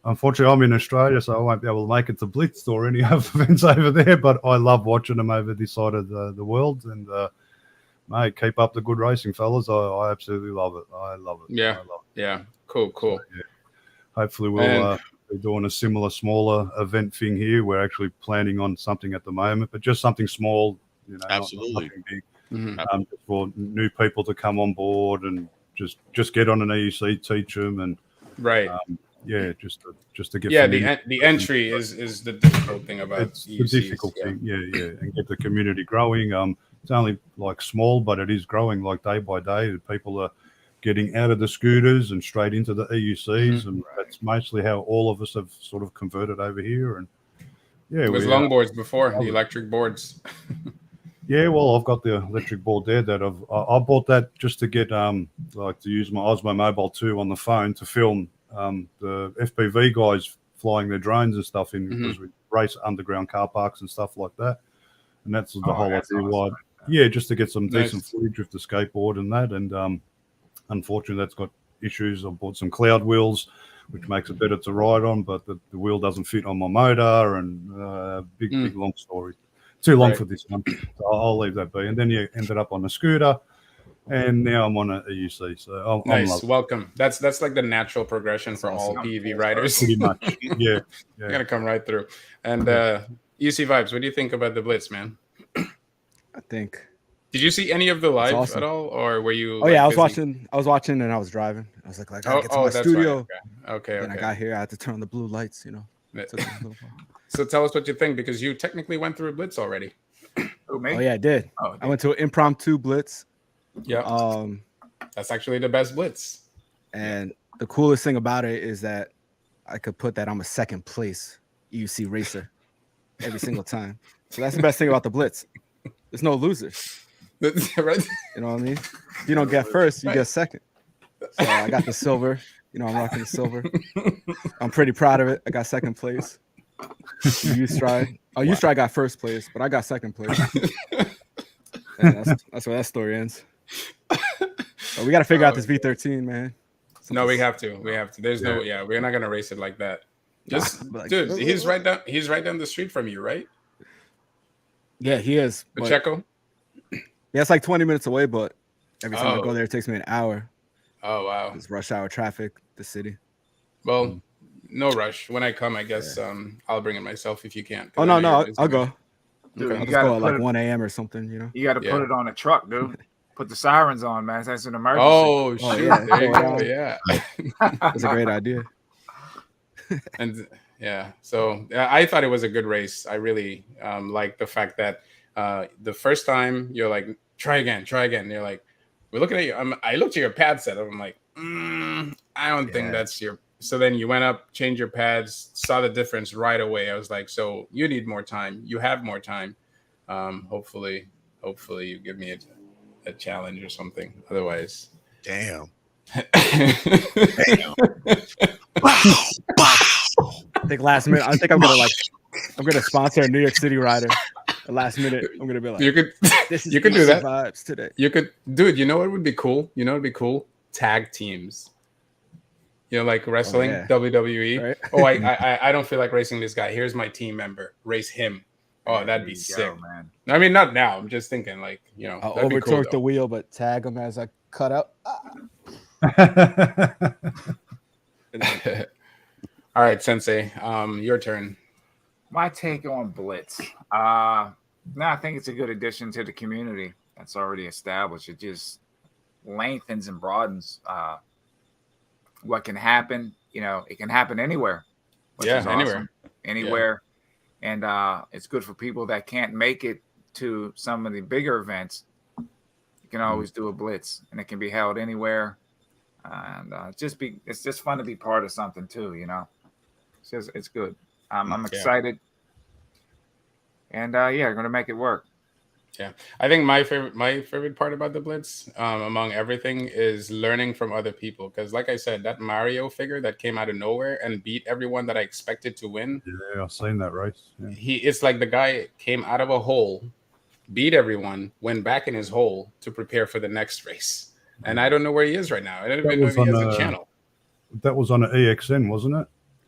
Unfortunately, I'm in Australia, so I won't be able to make it to Blitz or any other events over there. But I love watching them over this side of the world. And mate, keep up the good racing, fellas. I absolutely love it. I love it. Yeah. I love it. Yeah. Cool. So, yeah. Hopefully, we'll be doing a smaller event thing here. We're actually planning on something at the moment, but just something small. Absolutely. Nothing big. For new people to come on board and just get on an EUC, teach them, and just to get the entry is the difficult thing about it's the difficult thing, and get the community growing. It's only like small, but it is growing like day by day. People are getting out of the scooters and straight into the EUCs, and that's mostly how all of us have sort of converted over here. And it was longboards before the electric boards. Yeah, well, I've got the electric board there that I bought that just to get to use my Osmo Mobile 2 on the phone to film the FPV guys flying their drones and stuff in because we race underground car parks and stuff like that. And that's the whole idea. Awesome. Just to get some decent footage with the skateboard and that. And unfortunately, that's got issues. I bought some cloud wheels which makes it better to ride on, but the wheel doesn't fit on my motor, and big long story. Too long for this one, so I'll leave that be. And then you ended up on a scooter, and now I'm on an EUC. So nice, welcome. That's like the natural progression for all PEV riders. Pretty much, yeah. You're gonna come right through. And EUC Vibes, what do you think about the Blitz, man? I think. Did you see any of the live at all, or were you? Oh yeah, I was watching. I was watching, and I was driving. I was like, I gotta get to my studio. Right. Okay. And I got here. I had to turn on the blue lights. So tell us what you think, because you technically went through a Blitz already. Oh, me? Oh yeah, I did. Oh, I went to an impromptu Blitz. Yeah. That's actually the best Blitz. And the coolest thing about it is that I could put that I'm a second place EUC racer every single time. So that's the best thing about the Blitz. There's no losers. Right? You know what I mean? If you don't get first, you get second. So I got the silver. I'm rocking the silver. I'm pretty proud of it. I got second place. U-Stride. Oh, U-Stride got first place, but I got second place. And that's where that story ends. But we got to figure out this V13, man. No, we have to. There's we're not gonna race it like that. Dude, he's right down the street from you, right? Yeah, he is. Pacheco? Yeah, it's like 20 minutes away, but every time I go there, it takes me an hour. Oh, wow. It's rush hour traffic, the city. Well, no rush. When I come, I guess I'll bring it myself if you can't. Oh, no, I'll go. Dude, I'll just go at like 1 a.m. or something, You got to put it on a truck, dude. Put the sirens on, man. That's an emergency. Oh, shit. Yeah. There you go. Yeah. That's a great idea. And so I thought it was a good race. I really like the fact that the first time you're like, try again. And you're like, we're looking at you. I looked at your pad setup. I'm like, I don't think that's your. So then you went up, changed your pads, saw the difference right away. I was like, so you need more time. You have more time. Hopefully you give me a challenge or something. Otherwise, damn. Wow. I think last minute. I think I'm gonna sponsor a New York City rider. The last minute, I'm gonna be like, you could do that. Vibes today. You could, dude. You know what would be cool? It'd be cool. Tag teams. Like wrestling, WWE. Right? Oh, I don't feel like racing this guy. Here's my team member. Race him. Oh, that'd be sick, man. I mean, not now. I'm just thinking, like, I'll overtorque the wheel, but tag him as I cut out. All right, Sensei. Your turn. My take on Blitz. I think it's a good addition to the community that's already established. It just lengthens and broadens what can happen. It can happen anywhere. Anywhere. And it's good for people that can't make it to some of the bigger events. You can always do a Blitz, and it can be held anywhere. And it's just fun to be part of something too. It's good. I'm excited, and I'm gonna make it work. Yeah, I think my favorite part about the Blitz, among everything, is learning from other people. Because, like I said, that Mario figure that came out of nowhere and beat everyone that I expected to win. Yeah, I've seen that race. Yeah. It's like the guy came out of a hole, beat everyone, went back in his hole to prepare for the next race. And I don't know where he is right now. I don't even know if he has a channel. That was on an EXN, wasn't it?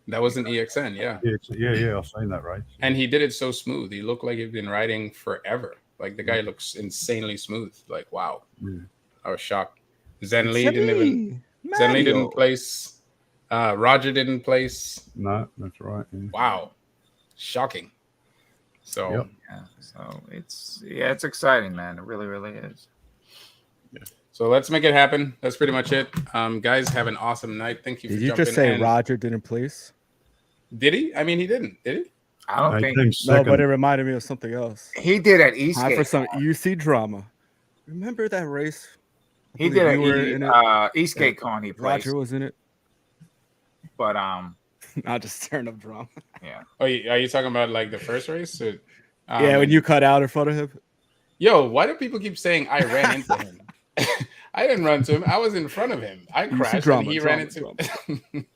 That was an EXN, yeah. Yeah, I've seen that race. And he did it so smooth. He looked like he'd been riding forever. Like, the guy looks insanely smooth. Like, wow. Yeah. I was shocked. Zenly didn't place. Roger didn't place. No, that's right. Yeah. Wow. Shocking. So, it's exciting, man. It really, really is. Yeah. So let's make it happen. That's pretty much it. Guys, have an awesome night. Thank you for jumping in. Did you just say Roger didn't place? Did he? I mean, he didn't. Did he? I don't think. No, but it reminded me of something else. He did at Eastgate. For some EUC drama. Remember that race? He did at Eastgate Con. He placed. Roger was in it. But not just stirring up drama. Yeah. Oh, are you talking about like the first race? Or, yeah, when you cut out in front of him. Yo, why do people keep saying I ran into him? I didn't run to him. I was in front of him. I crashed and he ran into him.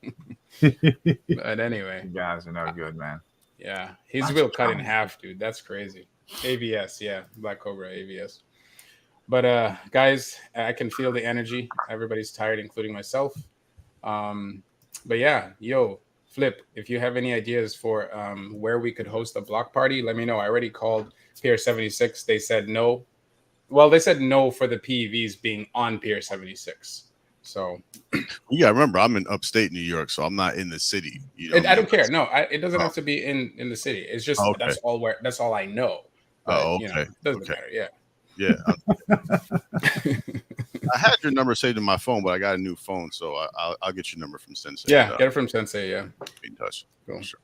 But anyway. You guys are no good, man. Yeah. His wheel cut in half, dude. That's crazy. ABS, yeah. Black Cobra ABS. But guys, I can feel the energy. Everybody's tired, including myself. but yeah, yo, Flip, if you have any ideas for where we could host a block party, let me know. I already called Pier 76. They said no. Well, they said no for the PEVs being on Pier 76. So you gotta remember, I'm in upstate New York, so I'm not in the city. You know, I don't care. No, it doesn't have to be in the city. It's just okay. that's all I know. But, okay. You know, it doesn't matter. Yeah. Yeah. I had your number saved in my phone, but I got a new phone, so I'll get your number from Sensei. Yeah, get it from Sensei. Yeah. Be in touch. Cool. Sure.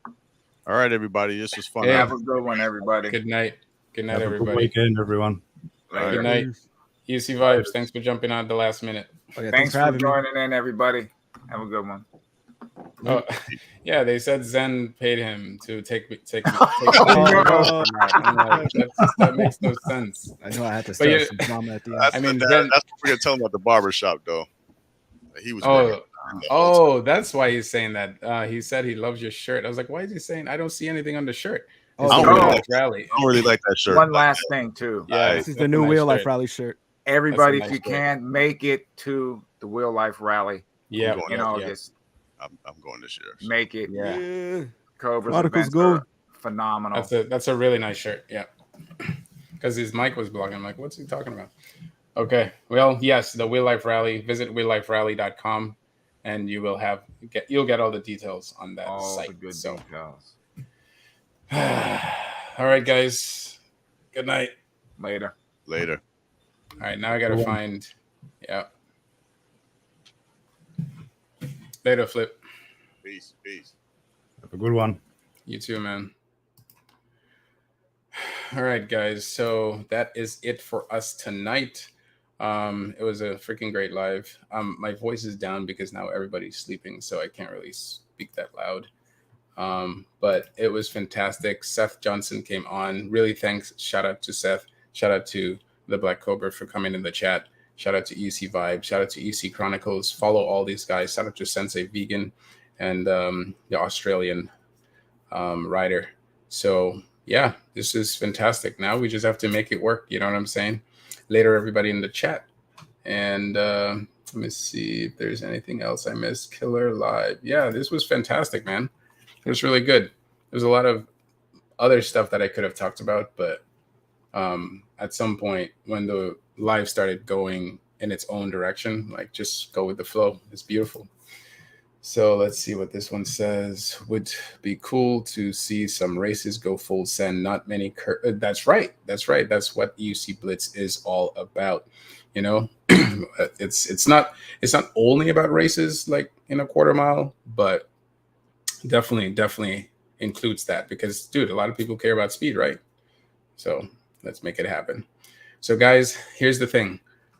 All right, everybody. This was fun. Hey, have a good one, everybody. Good night. Good night, Have a everybody. good weekend, everyone. Good night. EUC Vibes. Thanks for jumping on at the last minute. Oh, yeah, Thanks for joining in, everybody. Have a good one. Oh, yeah, they said Zen paid him to take that makes no sense. I know I had to start some drama at the end. That's what we're gonna tell him about the barbershop, though. He was. That's why he's saying that. He said he loves your shirt. I was like, why is he saying I don't see anything on the shirt? I don't really like that shirt. One last thing, too. Yeah, this is the new Wheel Life Rally shirt. Everybody, if you can, make it to the Wheel Life Rally. Yeah, in August. I'm going this year. So. Make it. Yeah. Cobra's Articles go. Phenomenal. That's a really nice shirt. Yeah. Because his mic was blocking. I'm like, what's he talking about? Okay. Well, yes, the Wheel Life Rally. Visit wheelliferally.com and you'll get all the details on that site. The good details. All right, guys. Good night. Later. All right, now I gotta find. Yeah. Later, Flip. Peace. Have a good one. You too, man. All right, guys. So that is it for us tonight. It was a freaking great live. My voice is down because now everybody's sleeping, so I can't really speak that loud. But it was fantastic. Seth Johnson came on. Really thanks. Shout out to Seth. Shout out to the Black Cobra for coming in the chat. Shout out to EUC Vibe. Shout out to EUC Chronicles. Follow all these guys. Shout out to Sensei Vegan and the Australian rider. So yeah, this is fantastic. Now we just have to make it work. You know what I'm saying? Later, everybody in the chat. And let me see if there's anything else I missed. Killer Live. Yeah, this was fantastic, man. It was really good. There's a lot of other stuff that I could have talked about, but at some point when the live started going in its own direction, like just go with the flow. It's beautiful. So let's see what this one says. Would be cool to see some races go full send. Not many. That's right. That's what EUC Blitz is all about. You know, it's not only about races like in a quarter mile, but definitely includes that because, dude, a lot of people care about speed, right? So let's make it happen. So guys, here's the thing.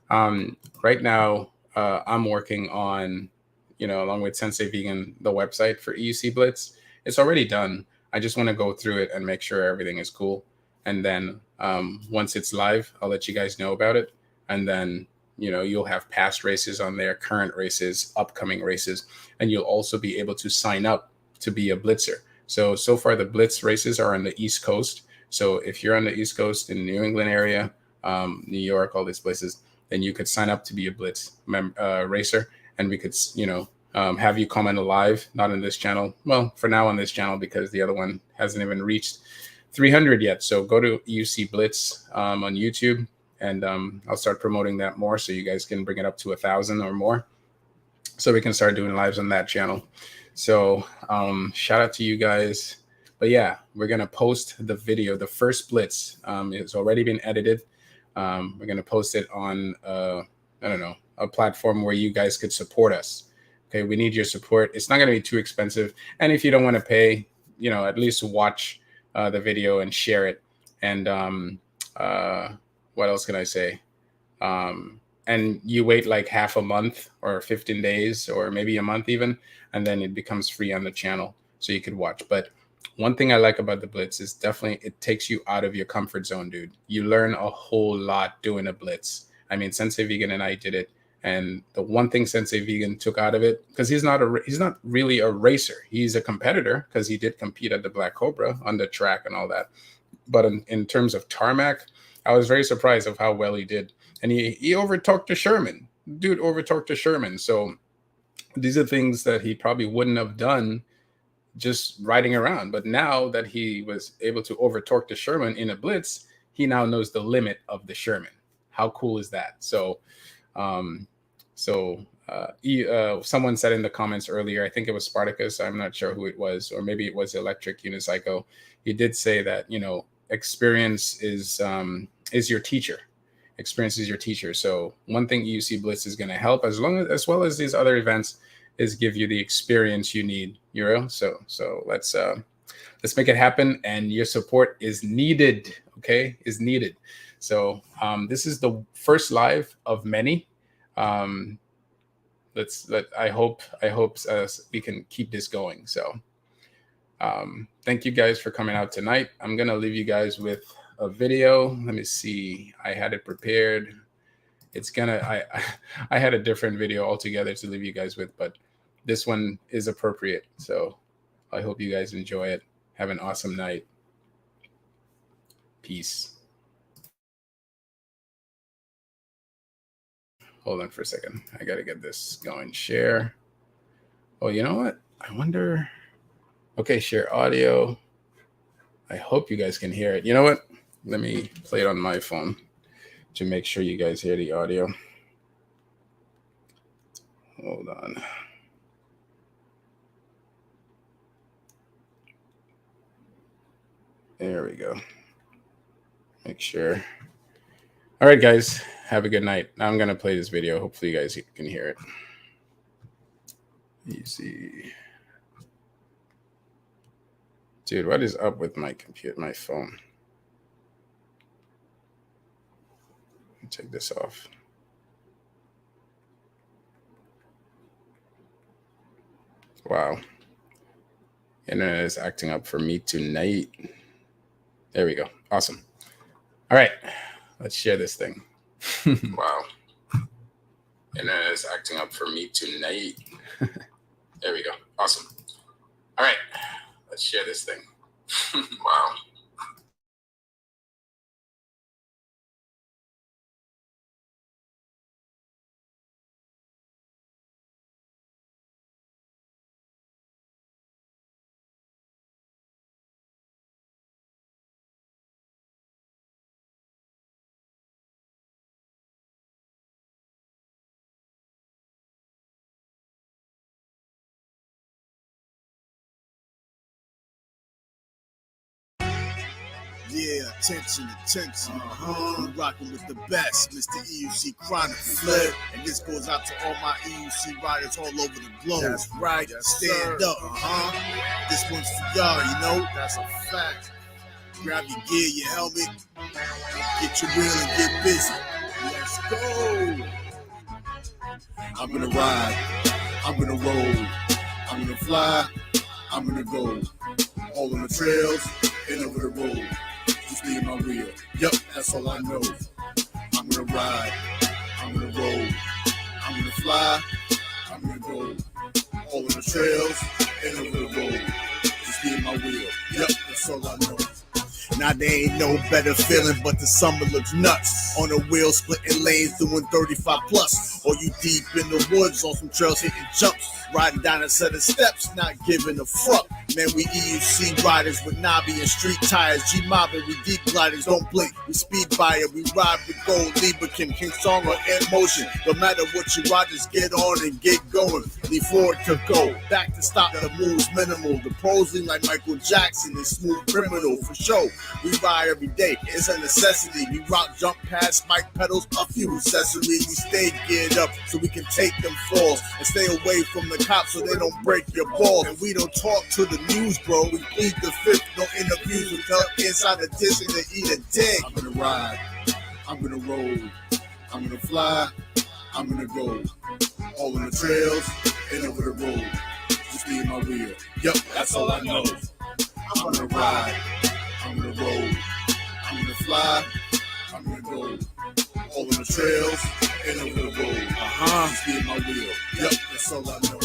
Right now, I'm working on, along with Sensei Vegan, the website for EUC Blitz. It's already done. I just want to go through it and make sure everything is cool. And then once it's live, I'll let you guys know about it. And then, you'll have past races on there, current races, upcoming races, and you'll also be able to sign up to be a blitzer. So far the Blitz races are on the East Coast. So if you're on the East Coast in the New England area, New York, all these places, then you could sign up to be a Blitz racer, and we could, have you comment live, not on this channel. Well, for now on this channel, because the other one hasn't even reached 300 yet. So go to EUC Blitz on YouTube, and I'll start promoting that more so you guys can bring it up to 1,000 or more, so we can start doing lives on that channel. So shout out to you guys. But yeah, we're going to post the video. The first Blitz it's already been edited. We're going to post it on, a platform where you guys could support us. Okay, we need your support. It's not going to be too expensive. And if you don't want to pay, at least watch the video and share it. And what else can I say? And you wait like half a month or 15 days or maybe a month even, and then it becomes free on the channel so you could watch. But one thing I like about the Blitz is definitely it takes you out of your comfort zone, dude. You learn a whole lot doing a Blitz. I mean, Sensei Vegan and I did it. And the one thing Sensei Vegan took out of it, because he's not really a racer. He's a competitor because he did compete at the Black Cobra on the track and all that. But in terms of tarmac, I was very surprised of how well he did. And he overtook the Sherman. Dude overtook the Sherman. So these are things that he probably wouldn't have done just riding around. But now that he was able to over torque the Sherman in a blitz, he now knows the limit of the Sherman. How cool is that? So, someone said in the comments earlier, I think it was Spartacus, I'm not sure who it was, or maybe it was Electric Unicycle. He did say that, you know, experience is your teacher. Experience is your teacher. So one thing EUC Blitz is going to help, as well as these other events, is give you the experience you need, Euro. So let's make it happen, and your support is needed. Okay, is needed. So this is the first live of many. I hope we can keep this going. So thank you guys for coming out tonight. I'm gonna leave you guys with a video. Let me see. I had it prepared. I had a different video altogether to leave you guys with, but this one is appropriate. So I hope you guys enjoy it. Have an awesome night. Peace. Hold on for a second. I got to get this going. Share. Oh, you know what? I wonder. Okay, share audio. I hope you guys can hear it. You know what? Let me play it on my phone to make sure you guys hear the audio. Hold on. There we go. Make sure. All right, guys. Have a good night. Now I'm going to play this video. Hopefully you guys can hear it. Easy. Dude, what is up with my computer, my phone? Take this off. Wow. Internet is acting up for me tonight. There we go. Awesome. All right. Let's share this thing. Wow. Internet is acting up for me tonight. There we go. Awesome. All right. Let's share this thing. Wow. Yeah, attention. We're rocking with the best, Mr. EUC Chronic Flip. And this goes out to all my EUC riders all over the globe. That's right, stand up. This one's for y'all, you know? That's a fact. Grab your gear, your helmet, get your wheel and get busy. Let's go. I'm gonna ride, I'm gonna roll, I'm gonna fly, I'm gonna go. All on the trails and over the road. Just me and my wheel. Yup, that's all I know. I'm gonna ride, I'm gonna roll, I'm gonna fly, I'm gonna go. All on the trails and over the road. Just me and my wheel. Yup, that's all I know. Now there ain't no better feeling, but the summer looks nuts. On a wheel, splitting lanes, doing 35 plus. Or you deep in the woods, on some trails hitting jumps. Riding down a set of steps, not giving a fuck. Man, we EUC riders with knobby and street tires. G-mobbing, we deep gliders, don't blink. We speed by it, we ride with gold. Lieberkin, King Song, or in motion. No matter what you ride, just get on and get going. Leave forward to go. Back to stop, the moves minimal. The posing like Michael Jackson is smooth criminal for sure. We ride every day, it's a necessity. We rock, jump past mic pedals, a few accessories. We stay geared up so we can take them falls and stay away from the cops so they don't break your balls. And we don't talk to the news, bro. We plead the fifth, no interviews. We tell inside the dish and they eat a dick. I'm gonna ride, I'm gonna roll, I'm gonna fly, I'm gonna go. All on the trails and over the road. Just me and my wheel. Yup, that's all I know. I'm gonna ride, I'm gonna roll, I'm gonna fly, I'm gonna go. All on the trails and over the road. Just me and my wheel. Yup, that's all I know.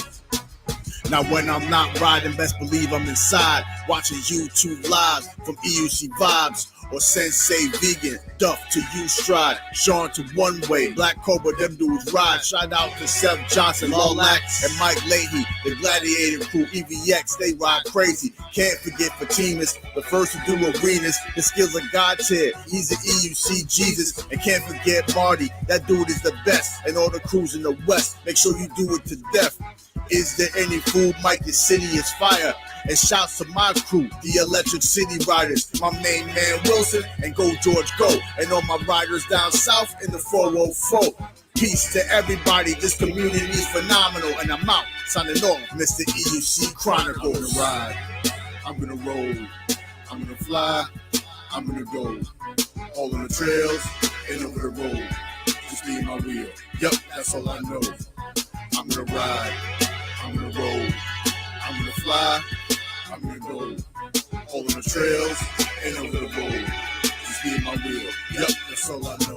Now when I'm not riding, best believe I'm inside, watching YouTube lives from EUC Vibes or Sensei Vegan, Duff to you Stride, Sean to One Way, Black Cobra, them dudes ride. Shout out to Seth Johnson, Lolac, and Mike Leahy, the Gladiator crew, EVX, they ride crazy. Can't forget Fatimas, the first to do arenas, the skills of God tier. He's an EUC Jesus, and can't forget Marty, that dude is the best, and all the crews in the West. Make sure you do it to death. Is there any food? Mike, the city is fire. And shouts to my crew, the Electric City Riders, my main man Wilson, and Go George Go, and all my riders down south in the 404. Peace to everybody, this community is phenomenal, and I'm out, signing off, Mr. EUC Chronicles. I'm gonna ride, I'm gonna roll, I'm gonna fly, I'm gonna go, all on the trails and over the road, just be in my wheel, yep, that's all I know. I'm gonna ride, I'm gonna roll, I'm gonna fly, I'm gonna go, all on the trails and over the road, just be in my wheel, yep, that's all I know.